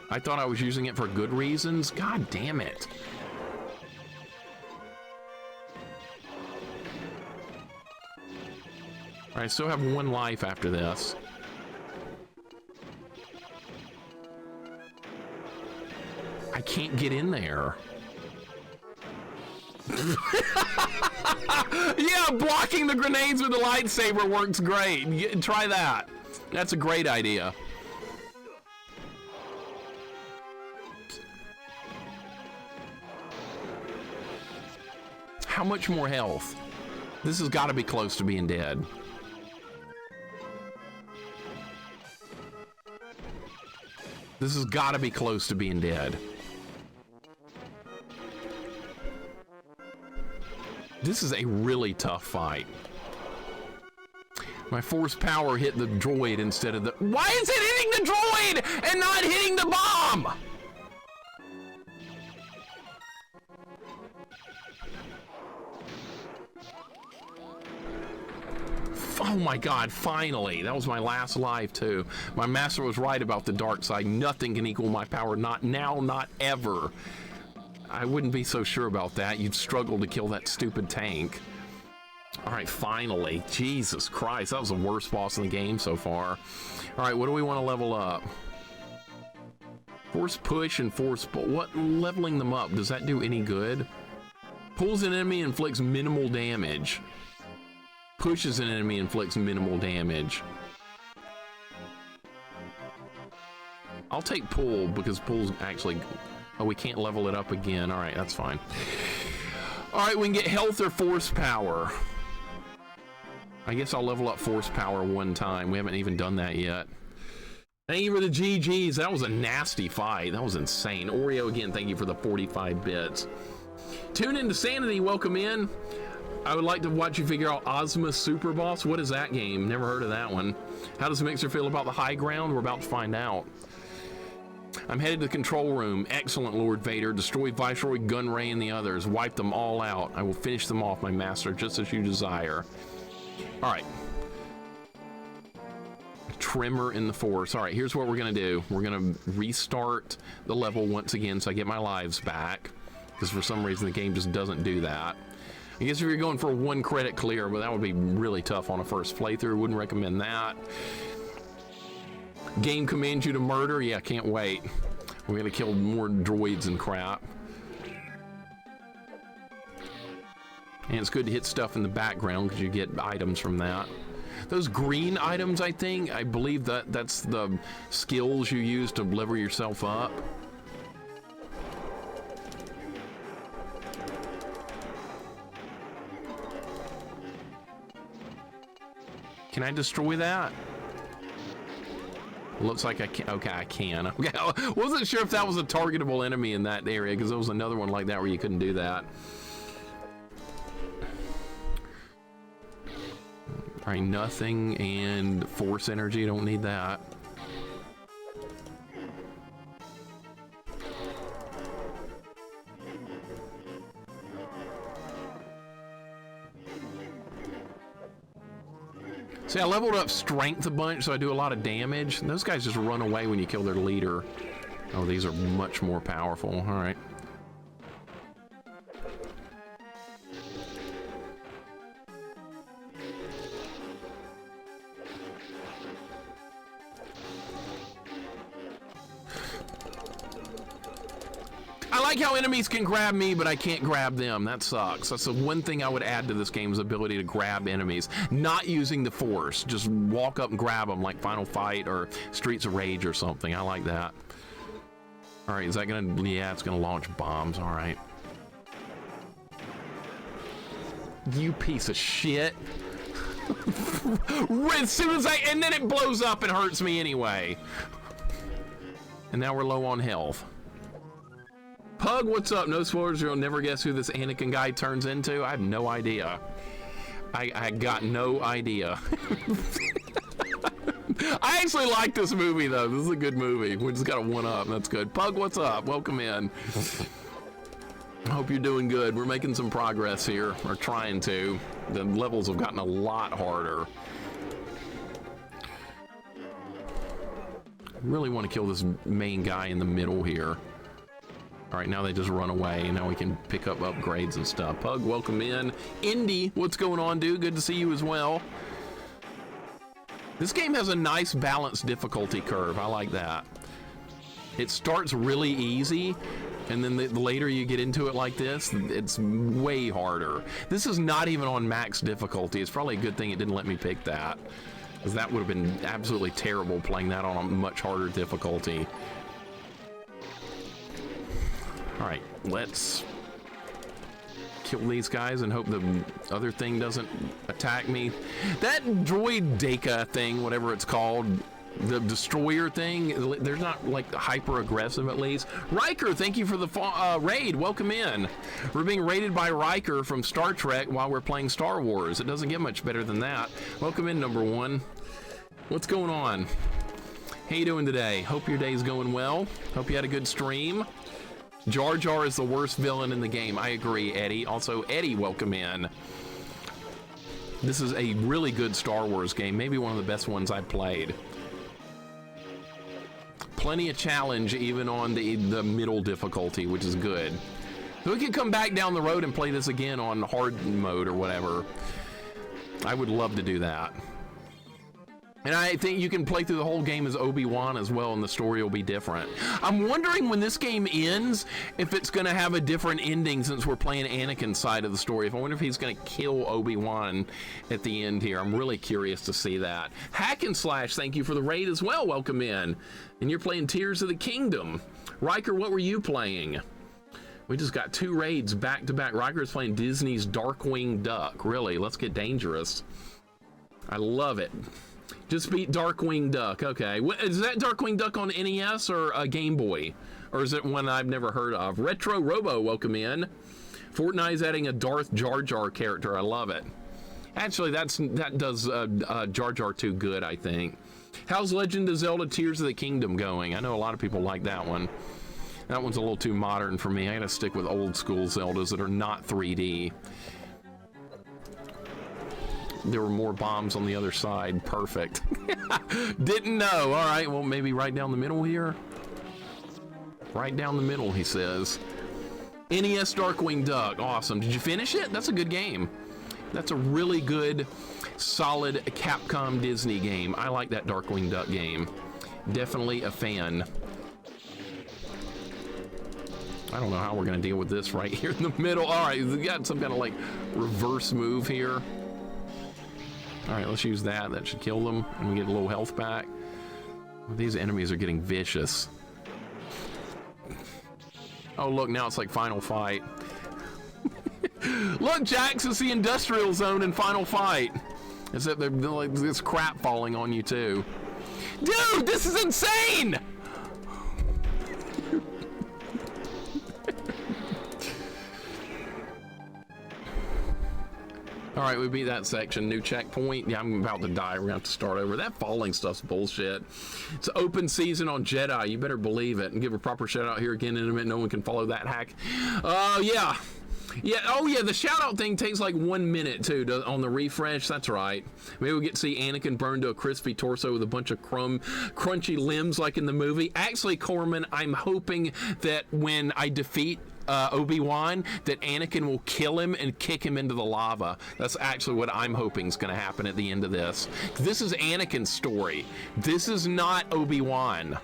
I thought I was using it for good reasons. God damn it. All right, I still have one life after this. I can't get in there. Yeah, blocking the grenades with the lightsaber works great. Try that. That's a great idea. How much more health? This has got to be close to being dead. This has got to be close to being dead. This is a really tough fight. My force power hit the droid instead of the... Why is it hitting the droid and not hitting the bomb? Oh my God, finally. That was my last life too. My master was right about the dark side. Nothing can equal my power. Not now, not ever. I wouldn't be so sure about that. You'd struggle to kill that stupid tank. All right, finally. Jesus Christ, that was the worst boss in the game so far. All right, what do we want to level up? Force push and force pull. What, leveling them up, does that do any good? Pulls an enemy, inflicts minimal damage. Pushes an enemy, inflicts minimal damage. I'll take pull because pull's actually... Oh, we can't level it up again. All right, that's fine. All right, we can get health or force power. I guess I'll level up force power one time. We haven't even done that yet. Thank you for the GGs. That was a nasty fight. That was insane. Oreo, again, thank you for the 45 bits. Tune into Sanity. Welcome in. I would like to watch you figure out Ozma Super Boss. What is that game? Never heard of that one. How does Mixer feel about the high ground? We're about to find out. I'm headed to the control room. Excellent, Lord Vader. Destroy Viceroy, Gunray, and the others. Wipe them all out. I will finish them off, my master, just as you desire. All right. Tremor in the Force. All right, here's what we're going to do. We're going to restart the level once again so I get my lives back, because for some reason the game just doesn't do that. I guess if you're going for a 1 credit clear, well, that would be really tough on a first playthrough. Wouldn't recommend that. Game commands you to murder. Yeah, can't wait. We're gonna kill more droids and crap. And it's good to hit stuff in the background because you get items from that. Those green items, I believe that's the skills you use to level yourself up. Can I destroy that? Looks like I can. Okay, I can. Okay, I wasn't sure if that was a targetable enemy in that area because there was another one like that where you couldn't do that. All right, nothing and force energy. Don't need that. See, I leveled up strength a bunch, so I do a lot of damage. Those guys just run away when you kill their leader. Oh, these are much more powerful. All right. I like how enemies can grab me, but I can't grab them. That sucks. That's the one thing I would add to this game's ability to grab enemies. Not using the force. Just walk up and grab them like Final Fight or Streets of Rage or something. I like that. All right, is that gonna... Yeah, it's gonna launch bombs. All right. You piece of shit. As soon as and then it blows up and hurts me anyway. And now we're low on health. Pug, what's up? No spoilers, you'll never guess who this Anakin guy turns into. I have no idea. I got no idea. I actually like this movie, though. This is a good movie. We just got a 1-up. That's good. Pug, what's up? Welcome in. I hope you're doing good. We're making some progress here, or trying to. The levels have gotten a lot harder. I really want to kill this main guy in the middle here. All right, now they just run away. Now we can pick up upgrades and stuff. Pug, welcome in. Indy, what's going on, dude? Good to see you as well. This game has a nice balanced difficulty curve. I like that. It starts really easy, and then the later you get into it like this, it's way harder. This is not even on max difficulty. It's probably a good thing it didn't let me pick that, because that would have been absolutely terrible playing that on a much harder difficulty. All right, let's kill these guys and hope the other thing doesn't attack me. That droid Deka thing, whatever it's called, the destroyer thing, they're not like hyper aggressive at least. Riker, thank you for the raid. Welcome in. We're being raided by Riker from Star Trek while we're playing Star Wars. It doesn't get much better than that. Welcome in, number one. What's going on? How you doing today? Hope your day's going well. Hope you had a good stream. Jar Jar is the worst villain in the game. I agree, Eddie. Also, Eddie, welcome in. This is a really good Star Wars game. Maybe one of the best ones I've played. Plenty of challenge even on the middle difficulty, which is good. We can come back down the road and play this again on hard mode or whatever. I would love to do that. And I think you can play through the whole game as Obi-Wan as well, and the story will be different. I'm wondering when this game ends, if it's going to have a different ending since we're playing Anakin's side of the story. I wonder if he's going to kill Obi-Wan at the end here. I'm really curious to see that. Hack and Slash, thank you for the raid as well. Welcome in. And you're playing Tears of the Kingdom. Riker, what were you playing? We just got 2 raids back to back. Riker's playing Disney's Darkwing Duck. Really, let's get dangerous. I love it. Just beat Darkwing Duck. Okay, is that Darkwing Duck on NES or a Game Boy? Or is it one I've never heard of? Retro Robo, welcome in. Fortnite's adding a Darth Jar Jar character. I love it. Actually, that does Jar Jar too good, I think. How's Legend of Zelda Tears of the Kingdom going? I know a lot of people like that one. That one's a little too modern for me. I gotta stick with old school Zeldas that are not 3D. There were more bombs on the other side. Perfect. Didn't know. All right, well, maybe right down the middle here. Right down the middle, he says. NES Darkwing Duck. Awesome. Did you finish it? That's a good game. That's a really good, solid Capcom Disney game. I like that Darkwing Duck game. Definitely a fan. I don't know how we're going to deal with this right here in the middle. All right, we got some kind of like reverse move here. All right, let's use that. That should kill them, and we get a little health back. These enemies are getting vicious. Oh, look, now it's like Final Fight. Look, Jax, it's the industrial zone in Final Fight. Except there's like this crap falling on you, too. Dude, this is insane! All right, we beat that section. New checkpoint. Yeah, I'm about to die. We're gonna have to start over. That falling stuff's bullshit. It's open season on Jedi. You better believe it. And give a proper shout out here again in a minute. No one can follow that hack. Yeah. Yeah, oh yeah, the shout-out thing takes like 1 minute, too, on the refresh. That's right. Maybe we'll get to see Anakin burned to a crispy torso with a bunch of crunchy limbs like in the movie. Actually, Corman, I'm hoping that when I defeat Obi-Wan, that Anakin will kill him and kick him into the lava. That's actually what I'm hoping is going to happen at the end of this. This is Anakin's story. This is not Obi-Wan.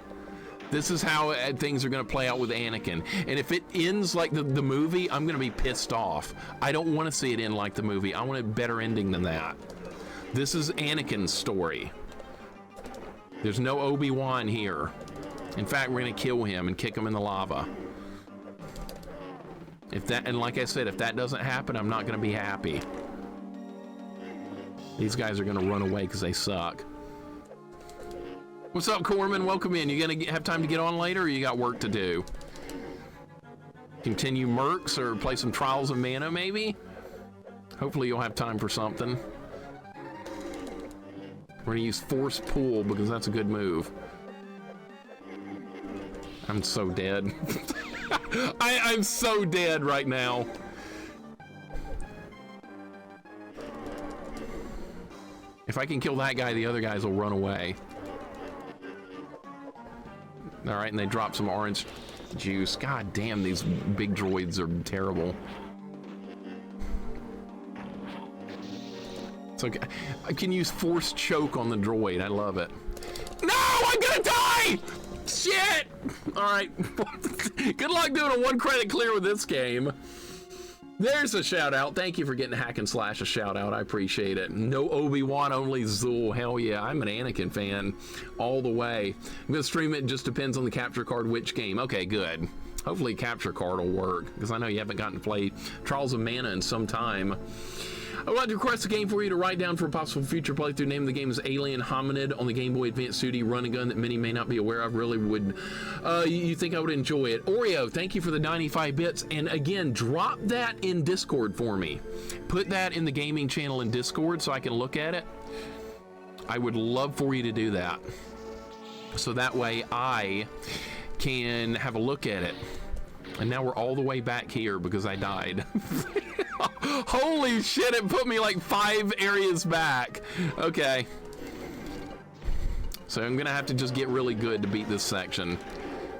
This is how things are going to play out with Anakin. And if it ends like the movie, I'm going to be pissed off. I don't want to see it end like the movie. I want a better ending than that. This is Anakin's story. There's no Obi-Wan here. In fact, we're going to kill him and kick him in the lava. And like I said, if that doesn't happen, I'm not going to be happy. These guys are going to run away because they suck. What's up, Corman? Welcome in. You gonna have time to get on later, or you got work to do? Continue Mercs or play some Trials of Mana, maybe? Hopefully you'll have time for something. We're gonna use Force Pull because that's a good move. I'm so dead. I'm so dead right now. If I can kill that guy, the other guys will run away. All right, and they drop some orange juice. God damn, these big droids are terrible. It's okay. I can use Force Choke on the droid. I love it. No, I'm gonna die! Shit! All right. Good luck doing a 1 credit clear with this game. There's a shout out. Thank you for getting Hack and Slash a shout out. I appreciate it. No Obi-Wan, only Zool. Hell yeah, I'm an Anakin fan all the way. I'm gonna stream it. Just depends on the capture card which game. Okay, good. Hopefully capture card will work because I know you haven't gotten to play Trials of Mana in some time. I would like to request a game for you to write down for a possible future playthrough. Name of the game is Alien Hominid on the Game Boy Advance 2D run and gun that many may not be aware of. Really would, you think I would enjoy it. Oreo, thank you for the 95 bits. And again, drop that in Discord for me. Put that in the gaming channel in Discord so I can look at it. I would love for you to do that. So that way I can have a look at it. And now we're all the way back here because I died. Holy shit, it put me like 5 areas back. Okay. So I'm gonna have to just get really good to beat this section.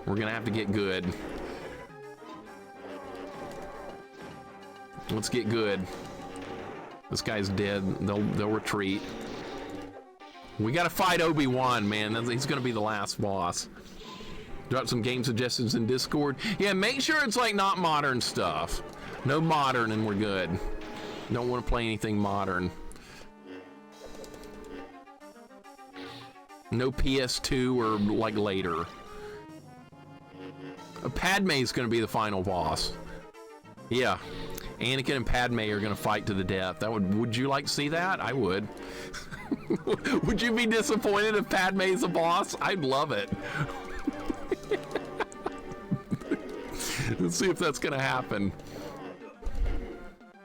We're gonna have to get good. Let's get good. This guy's dead. They'll retreat. We gotta fight Obi-Wan, man. He's gonna be the last boss. Drop some game suggestions in Discord. Yeah, make sure it's like not modern stuff. No modern and we're good. Don't want to play anything modern. No PS2 or like later. Padme is going to be the final boss. Yeah. Anakin and Padme are going to fight to the death. Would you like to see that? I would. Would you be disappointed if Padme is a boss? I'd love it. Let's see if that's gonna happen.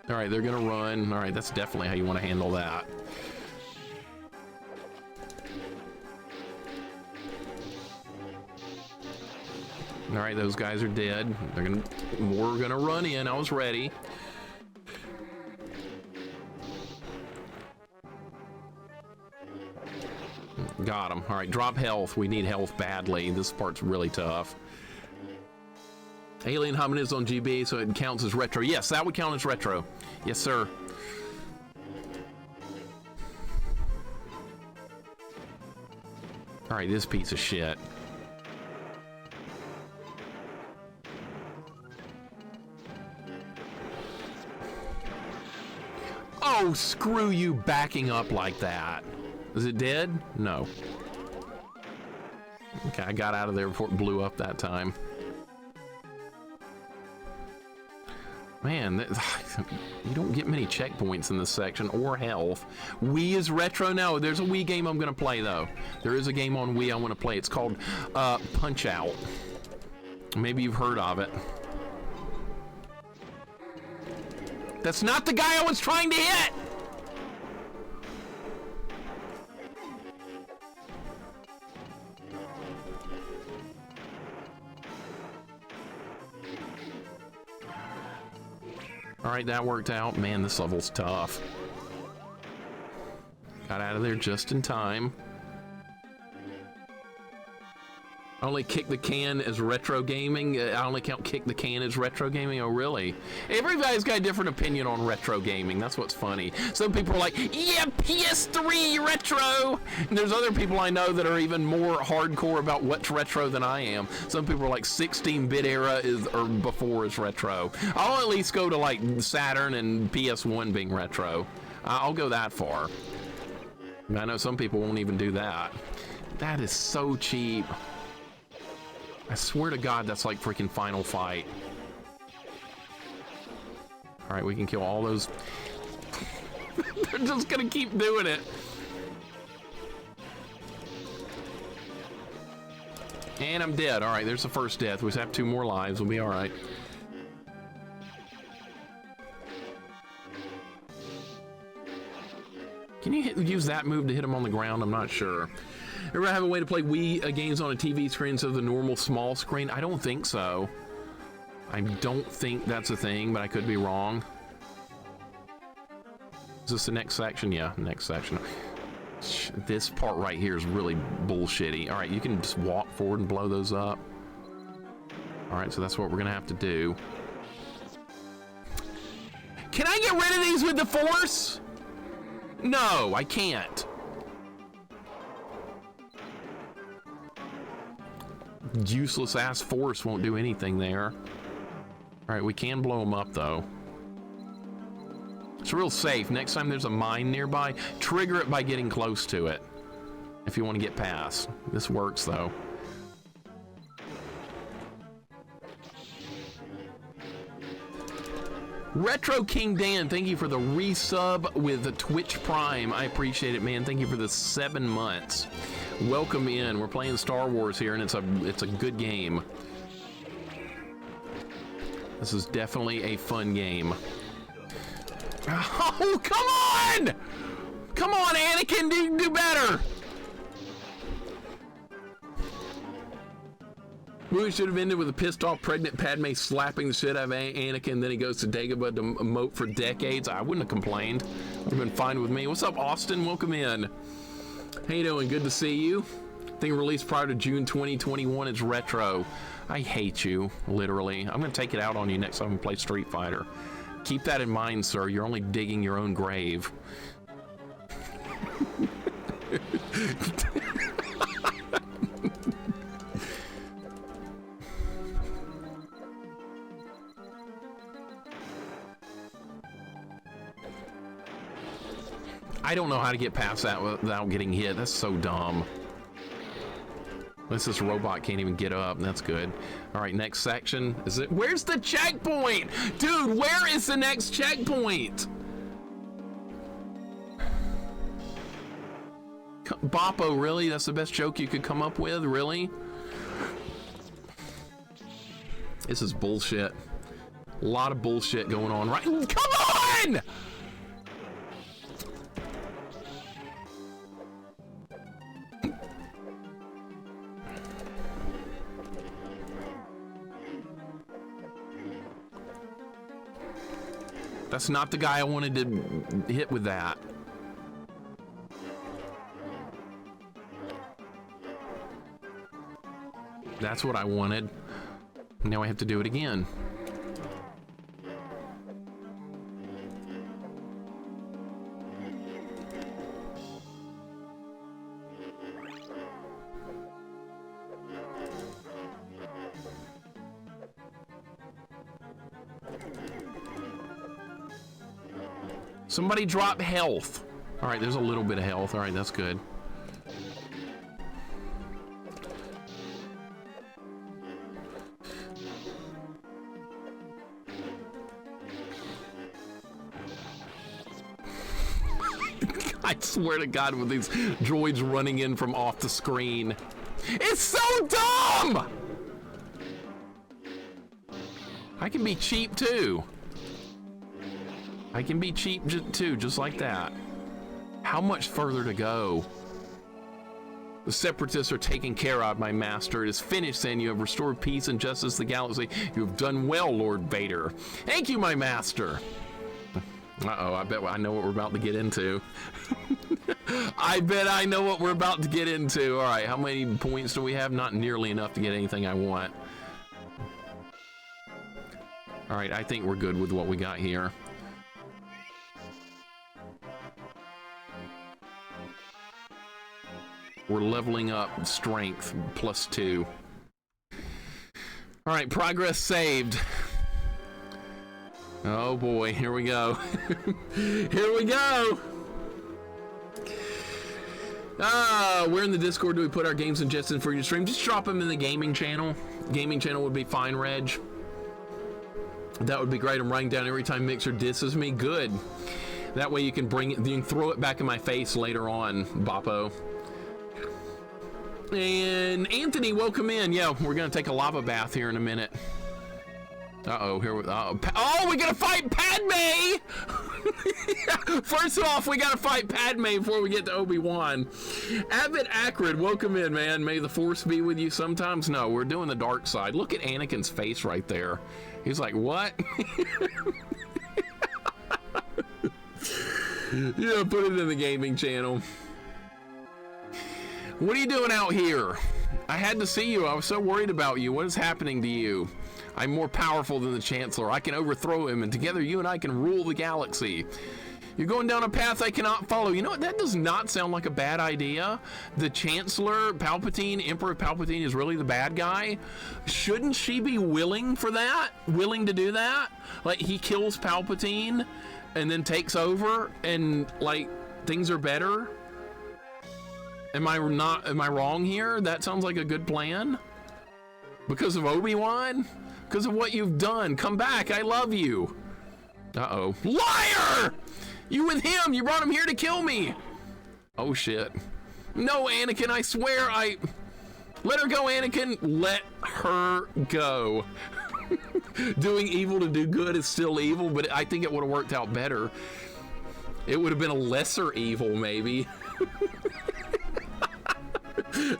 All right, they're gonna run. All right, that's definitely how you want to handle that. All right, those guys are dead. We're gonna run in. I was ready. Got him. All right, drop health. We need health badly. This part's really tough. Alien Hominid is on GB, so it counts as retro. Yes, that would count as retro. Yes, sir. All right, this piece of shit. Oh, screw you backing up like that. Is it dead? No. Okay, I got out of there before it blew up that time. Man, you don't get many checkpoints in this section or health. Wii is retro? No, there's a Wii game I'm going to play, though. There is a game on Wii I want to play. It's called Punch-Out. Maybe you've heard of it. That's not the guy I was trying to hit! All right, that worked out. Man, this level's tough. Got out of there just in time. I only kick the can as retro gaming. I only count kick the can as retro gaming. Oh, really? Everybody's got a different opinion on retro gaming. That's what's funny. Some people are like, yeah, PS3 retro. And there's other people I know that are even more hardcore about what's retro than I am. Some people are like 16-bit era or before is retro. I'll at least go to like Saturn and PS1 being retro. I'll go that far. I know some people won't even do that. That is so cheap. I swear to God, that's like freaking Final Fight. All right, we can kill all those. They're just gonna keep doing it. And I'm dead. All right, there's the first death. We just have 2 more lives. We'll be all right. Can you use that move to hit him on the ground? I'm not sure. Ever have a way to play Wii games on a TV screen instead of the normal small screen? I don't think so. I don't think that's a thing, but I could be wrong. Is this the next section? Yeah, next section. This part right here is really bullshitty. All right, you can just walk forward and blow those up. All right, so that's what we're gonna have to do. Can I get rid of these with the Force? No, I can't. Useless ass Force won't do anything there. All right, we can blow them up though. It's real safe. Next time there's a mine nearby, trigger it by getting close to it if you want to get past. This works though. Retro King Dan, thank you for the resub with the Twitch Prime. I appreciate it, man. Thank you for the 7 months. Welcome in. We're playing Star Wars here, and it's a good game. This is definitely a fun game. Oh, come on! Come on, Anakin, do better! Movie should have ended with a pissed off pregnant Padme slapping the shit out of Anakin, then he goes to Dagobah to emote for decades. I wouldn't have complained. Would have been fine with me. What's up, Austin? Welcome in. How you doing? Good to see you. Thing released prior to June 2021 is retro. I hate you, literally. I'm gonna take it out on you next time we play Street Fighter. Keep that in mind, sir. You're only digging your own grave. I don't know how to get past that without getting hit. That's so dumb. This robot can't even get up. That's good. All right, next section. Is it? Where's the checkpoint? Dude, where is the next checkpoint? Boppo, really? That's the best joke you could come up with? Really? This is bullshit. A lot of bullshit going on, right? Come on! That's not the guy I wanted to hit with that. That's what I wanted. Now I have to do it again. Somebody drop health. All right, there's a little bit of health. All right, that's good. I swear to God, with these droids running in from off the screen. It's so dumb! I can be cheap too. I can be cheap too, just like that. How much further to go? The separatists are taken care of, my master. It is finished, then. You have restored peace and justice to the galaxy. You have done well, Lord Vader. Thank you, my master. Uh-oh, I bet I know what we're about to get into. I bet I know what we're about to get into. All right, how many points do we have? Not nearly enough to get anything I want. All right, I think we're good with what we got here. We're leveling up strength +2. All right, progress saved. Oh boy, here we go. Here we go. Where in the Discord do we put our games suggestions for your stream? Just drop them in the gaming channel. Gaming channel would be fine, Reg. That would be great. I'm writing down every time Mixer disses me. Good. That way you can bring it, you can throw it back in my face later on, Boppo. And Anthony, welcome in. Yeah, we're gonna take a lava bath here in a minute. Uh-oh, here we oh, we gotta fight Padme! First off, we gotta fight Padme before we get to Obi-Wan. Abbott Acrid, welcome in, man. May the Force be with you sometimes. No, we're doing the dark side. Look at Anakin's face right there. He's like, what? Yeah, put it in the gaming channel. What are you doing out here? I had to see you. I was so worried about you. What is happening to you? I'm more powerful than the Chancellor. I can overthrow him, and together you and I can rule the galaxy. You're going down a path I cannot follow. You know what? That does not sound like a bad idea. The Chancellor, Palpatine, Emperor Palpatine is really the bad guy. Shouldn't she be willing for that? Willing to do that? Like, he kills Palpatine and then takes over and, like, things are better? Am I wrong here? That sounds like a good plan. Because of Obi-Wan? Because of what you've done. Come back, I love you. Uh-oh. Liar! You with him, you brought him here to kill me. Oh shit. No, Anakin, I swear let her go, Anakin. Let her go. Doing evil to do good is still evil, but I think it would have worked out better. It would have been a lesser evil, maybe.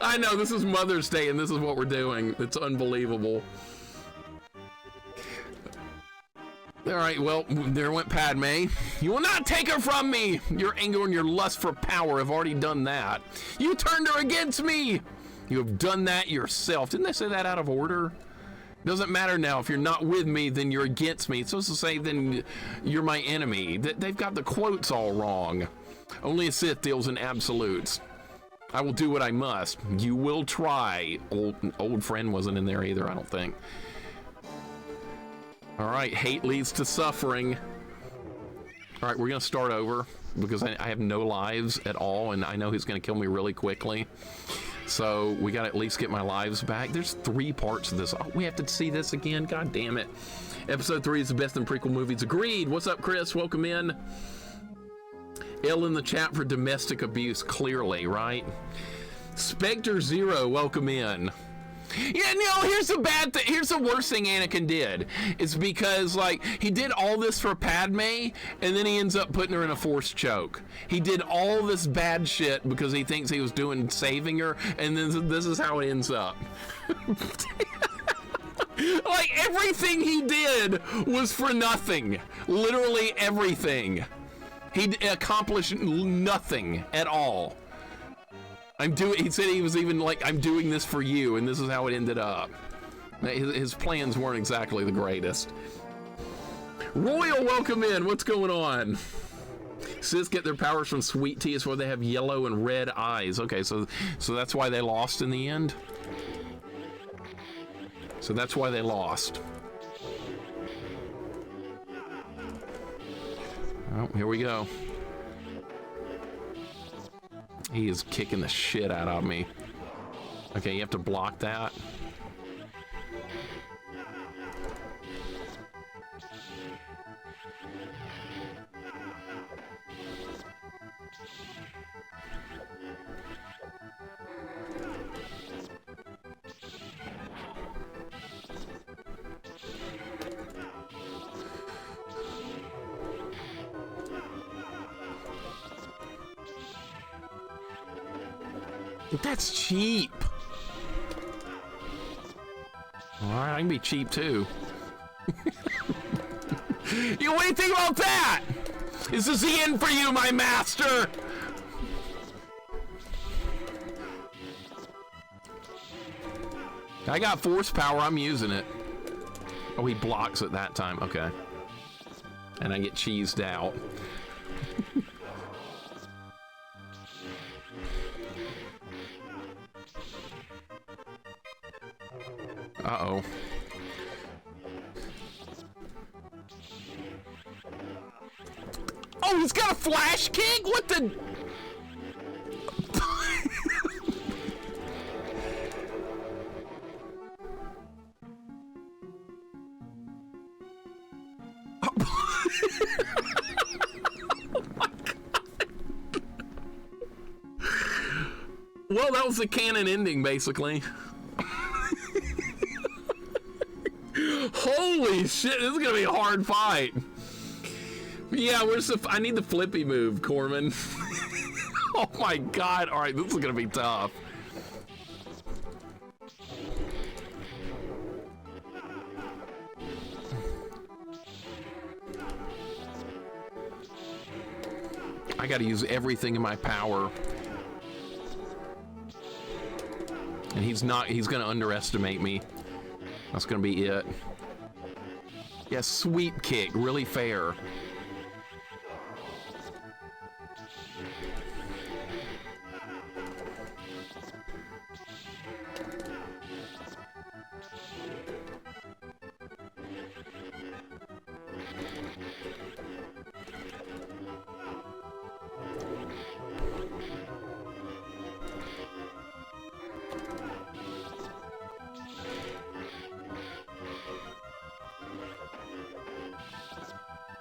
I know, this is Mother's Day and this is what we're doing. It's unbelievable. All right, well, there went Padme. You will not take her from me! Your anger and your lust for power have already done that. You turned her against me! You have done that yourself. Didn't they say that out of order? Doesn't matter now. If you're not with me, then you're against me. It's supposed to say, then you're my enemy. They've got the quotes all wrong. Only a Sith deals in absolutes. I will do what I must. You will try. Old friend wasn't in there either, I don't think. All right, hate leads to suffering. All right, we're gonna start over because I have no lives at all, and I know he's gonna kill me really quickly. So we gotta at least get my lives back. There's 3 parts of this. Oh, we have to see this again. God damn it. Episode 3 is the best in prequel movies. Agreed. What's up, Chris? Welcome in. L in the chat for domestic abuse, clearly, right? Spectre Zero, welcome in. Yeah, no, here's the bad thing. Here's the worst thing Anakin did. It's because, like, he did all this for Padme, and then he ends up putting her in a force choke. He did all this bad shit because he thinks he was doing saving her, and then this is how it ends up. Like, everything he did was for nothing. Literally everything. He accomplished nothing at all. He said he was even like, I'm doing this for you, and this is how it ended up. His plans weren't exactly the greatest. Royal, welcome in. What's going on? Sith get their powers from sweet tea. It's where they have yellow and red eyes. Okay, so that's why they lost in the end? So that's why they lost. Oh, here we go. He is kicking the shit out of me. Okay, you have to block that. That's cheap. All right, I can be cheap too. You, what do you think about that? This is the end for you, my master. I got force power, I'm using it. Oh, he blocks at that time, okay. And I get cheesed out. Uh-oh. Oh, he's got a flash kick? What the? Oh my God. Well, that was the canon ending, basically. Holy shit, this is gonna be a hard fight. Yeah, I need the flippy move, Corman. Oh my God, all right, this is gonna be tough. I gotta use everything in my power. And he's gonna underestimate me. That's gonna be it. Yeah, sweep kick, really fair.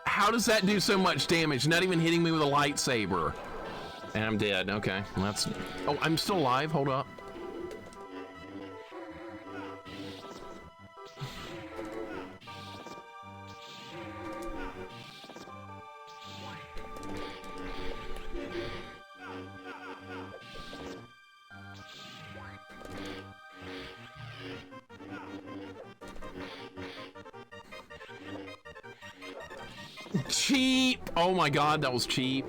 How does that do so much damage? Not even hitting me with a lightsaber. And I'm dead. Okay, well, that's... Oh, I'm still alive. Hold up. Cheap! Oh my God, that was cheap.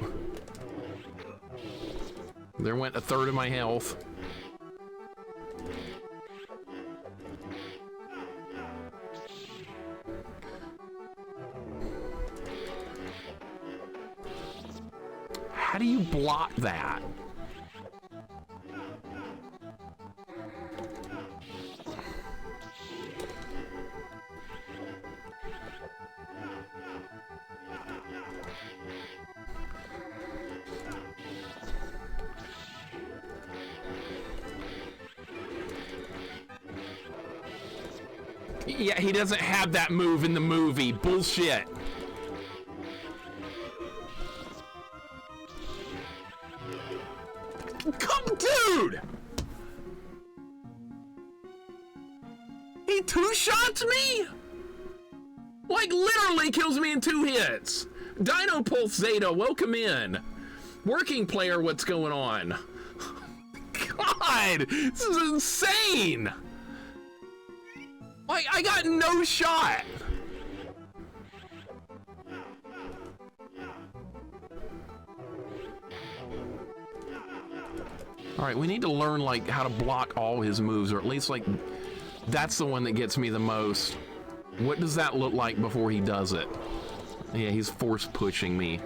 There went a third of my health. How do you block that? Yeah, he doesn't have that move in the movie. Bullshit. Come, dude! He two-shots me? Like, literally kills me in 2 hits. Dino Pulse Zeta, welcome in. Working player, what's going on? God, this is insane! Like, I got no shot. All right, we need to learn, like, how to block all his moves, or at least, like, that's the one that gets me the most. What does that look like before he does it? Yeah, he's force pushing me.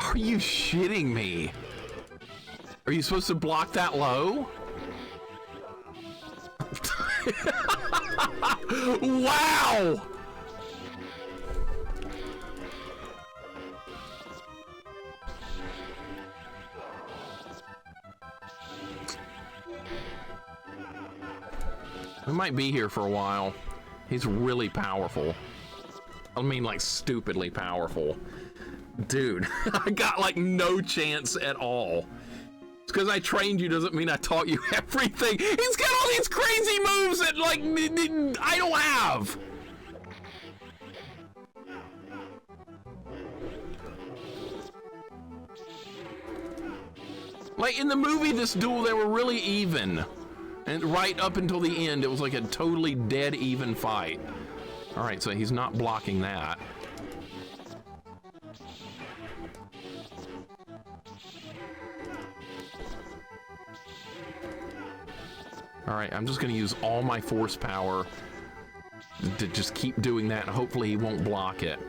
Are you shitting me? Are you supposed to block that low? Wow! We might be here for a while. He's really powerful. I mean, like, stupidly powerful. Dude, I got like no chance at all. It's because I trained you doesn't mean I taught you everything. He's got all these crazy moves that like I don't have. Like in the movie, this duel, they were really even. And right up until the end, it was like a totally dead even fight. All right, so he's not blocking that. All right, I'm just gonna use all my force power to just keep doing that, and hopefully he won't block it.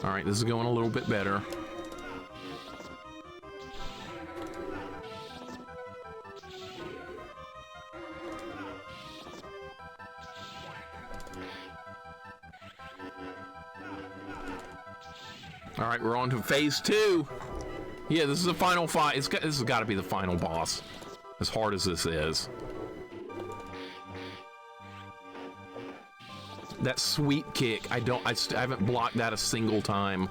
All right, this is going a little bit better. All right, we're on to phase 2. Yeah, this is the final fight. This has got to be the final boss, as hard as this is. That sweep kick, I haven't blocked that a single time.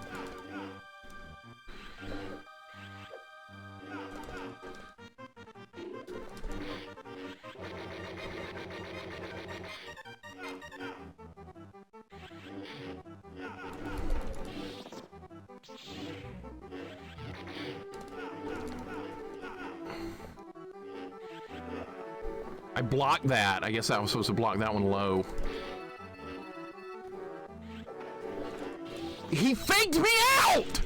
I blocked that. I guess I was supposed to block that one low. He faked me out!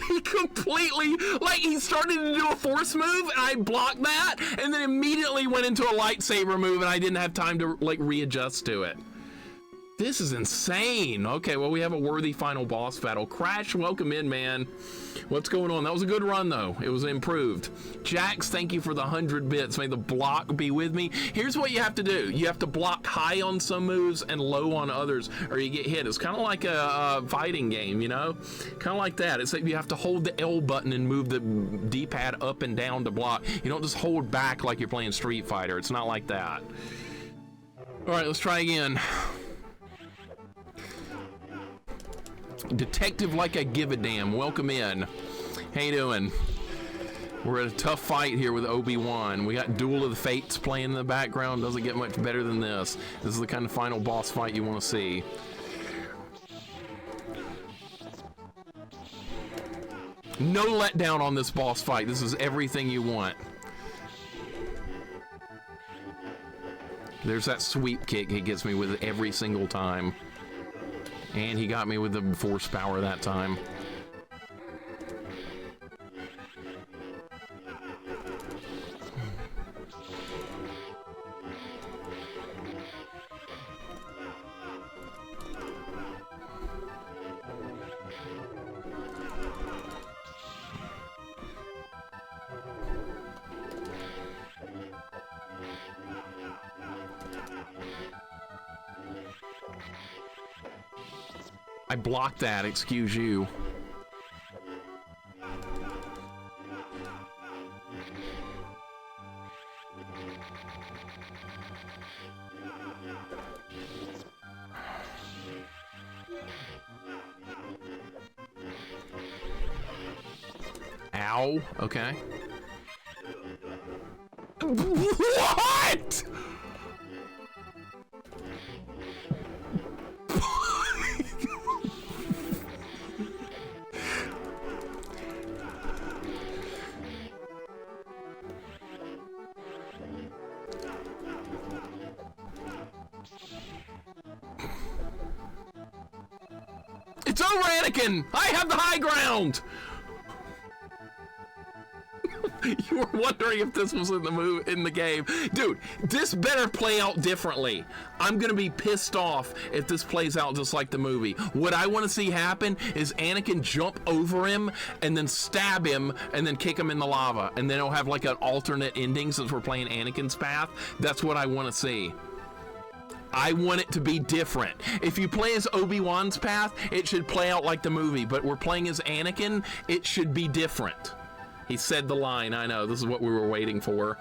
He completely, like, he started to do a force move, and I blocked that, and then immediately went into a lightsaber move, and I didn't have time to, like, readjust to it. This is insane. Okay, well, we have a worthy final boss battle. Crash, welcome in, man. What's going on? That was a good run, though. It was improved. Jax, thank you for the 100 bits. May the block be with me. Here's what you have to do. You have to block high on some moves and low on others, or you get hit. It's kind of like a fighting game, you know? Kind of like that. It's like you have to hold the L button and move the D-pad up and down to block. You don't just hold back like you're playing Street Fighter. It's not like that. All right, let's try again. Detective like I give a damn, welcome in. How you doing? We're at a tough fight here with Obi-Wan. We got Duel of the Fates playing in the background. Doesn't get much better than this. This is the kind of final boss fight you want to see. No letdown on this boss fight. This is everything you want. There's that sweep kick he gets me with every single time. And he got me with the force power that time. I blocked that, excuse you. Ow, okay. What? It's over, Anakin! I have the high ground! You were wondering if this was in the game. Dude, this better play out differently. I'm gonna be pissed off if this plays out just like the movie. What I want to see happen is Anakin jump over him and then stab him and then kick him in the lava. And then it'll have like an alternate ending since we're playing Anakin's path. That's what I want to see. I want it to be different. If you play as Obi-Wan's path, it should play out like the movie, but we're playing as Anakin, it should be different. He said the line. I know, this is what we were waiting for.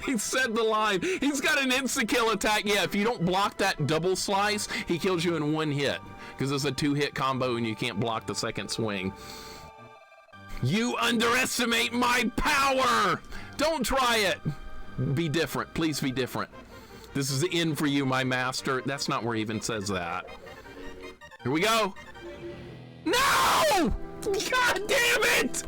He said the line. He's got an insta-kill attack. Yeah, if you don't block that double slice, he kills you in one hit, because it's a 2-hit combo and you can't block the second swing. You underestimate my power! Don't try it! Be different. Please be different. This is the end for you, my master. That's not where he even says that. Here we go. No! God damn it!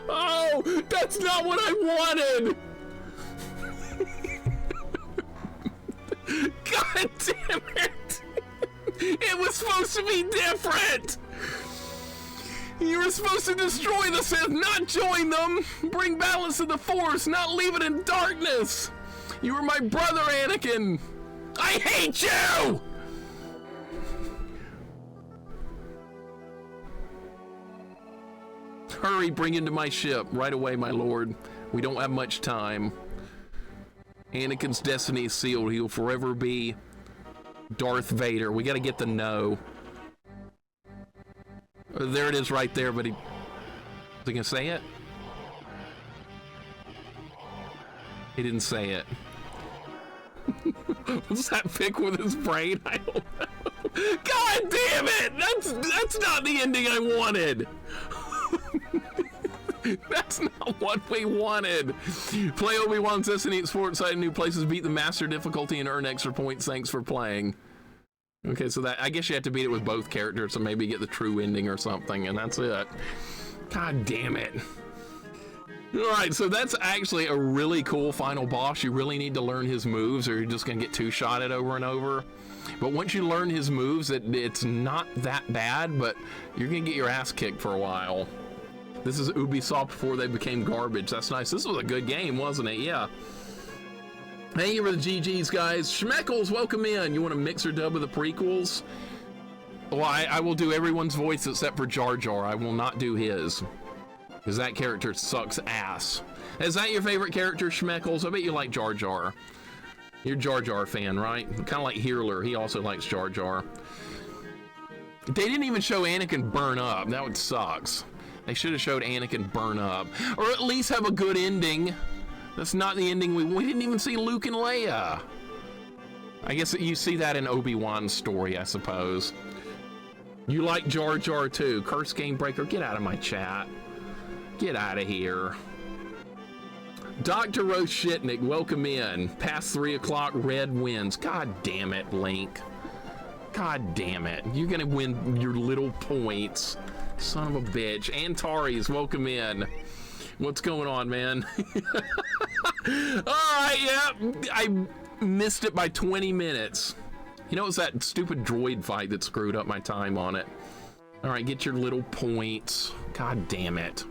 No! That's not what I wanted! God damn it! It was supposed to be different! You were supposed to destroy the Sith, not join them! Bring balance to the Force, not leave it in darkness! You were my brother, Anakin! I hate you! Hurry, bring into my ship. Right away, my lord. We don't have much time. Anakin's destiny is sealed. He will forever be Darth Vader. We gotta get the no. There it is right there, but he... Is he gonna say it? He didn't say it. Was that pick with his brain? I don't know. God damn it! That's not the ending I wanted! That's not what we wanted. Play Obi-Wan's Destiny, explore exciting new places, beat the master difficulty, and earn extra points. Thanks for playing. Okay, so that, I guess you have to beat it with both characters, so maybe get the true ending or something, and that's it. God damn it. Alright, so that's actually a really cool final boss. You really need to learn his moves, or you're just gonna get two-shotted over and over. But once you learn his moves, it's not that bad, but you're gonna get your ass kicked for a while. This is Ubisoft before they became garbage. That's nice. This was a good game, wasn't it? Yeah. Thank you for the GGs, guys. Schmeckles, welcome in. You want a mixer dub of the prequels? Well, I will do everyone's voice except for Jar Jar. I will not do his, because that character sucks ass. Is that your favorite character, Schmeckles? I bet you like Jar Jar. You're a Jar Jar fan, right? Kind of like Healer. He also likes Jar Jar. They didn't even show Anakin burn up. That would sucks. They should have showed Anakin burn up, or at least have a good ending. That's not the ending we didn't even see Luke and Leia. I guess you see that in Obi-Wan's story, I suppose. You like Jar Jar too. Curse Game Breaker, get out of my chat. Get out of here. Dr. Roshitnik, welcome in. Past 3 o'clock, red wins. God damn it, Link. God damn it. You're gonna win your little points. Son of a bitch. Antares, welcome in. What's going on, man? Alright, yeah. I missed it by 20 minutes. You know, it's that stupid droid fight that screwed up my time on it. Alright, get your little points. God damn it.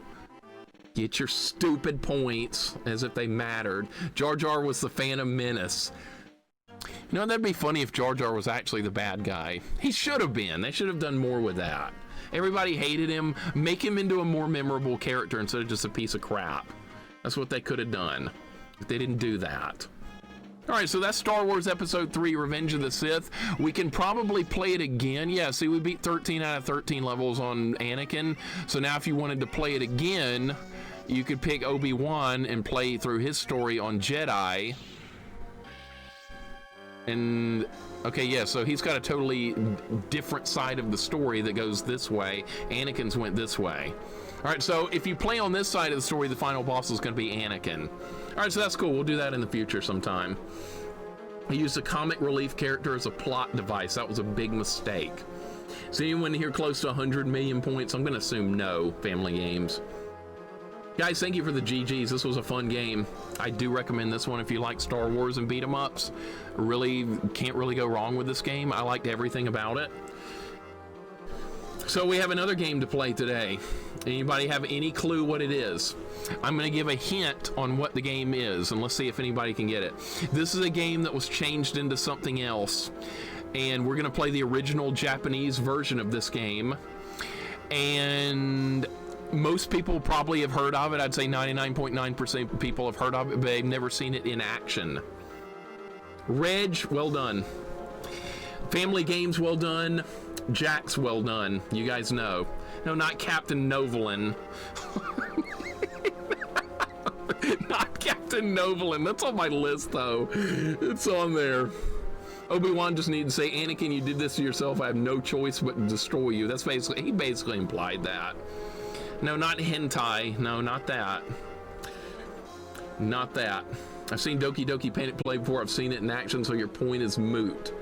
Get your stupid points as if they mattered. Jar Jar was the Phantom Menace. You know, that'd be funny if Jar Jar was actually the bad guy. He should have been. They should have done more with that. Everybody hated him. Make him into a more memorable character instead of just a piece of crap. That's what they could have done. But they didn't do that. Alright, so that's Star Wars Episode 3, Revenge of the Sith. We can probably play it again. Yeah, see, we beat 13 out of 13 levels on Anakin. So now if you wanted to play it again, you could pick Obi-Wan and play through his story on Jedi. And okay, yeah, so he's got a totally different side of the story that goes this way. Anakin's went this way. All right, so if you play on this side of the story, the final boss is going to be Anakin. All right, so that's cool. We'll do that in the future sometime. He used a comic relief character as a plot device. That was a big mistake. So anyone here close to 100 million points? I'm going to assume no, Family Games. Guys, thank you for the GGs. This was a fun game. I do recommend this one if you like Star Wars and beat 'em ups. Really can't really go wrong with this game. I liked everything about it. So we have another game to play today. Anybody have any clue what it is? I'm going to give a hint on what the game is, and let's see if anybody can get it. This is a game that was changed into something else, and we're going to play the original Japanese version of this game. And most people probably have heard of it. I'd say 99.9% of people have heard of it, but they've never seen it in action. Reg, well done. Family Games, well done. Jax, well done. You guys know. No, not Captain Novolin. Not Captain Novolin. That's on my list, though. It's on there. Obi-Wan just needed to say, Anakin, you did this to yourself. I have no choice but to destroy you. That's basically, he basically implied that. No, not hentai. No, not that. Not that. I've seen Doki Doki Panic play before. I've seen it in action, so your point is moot.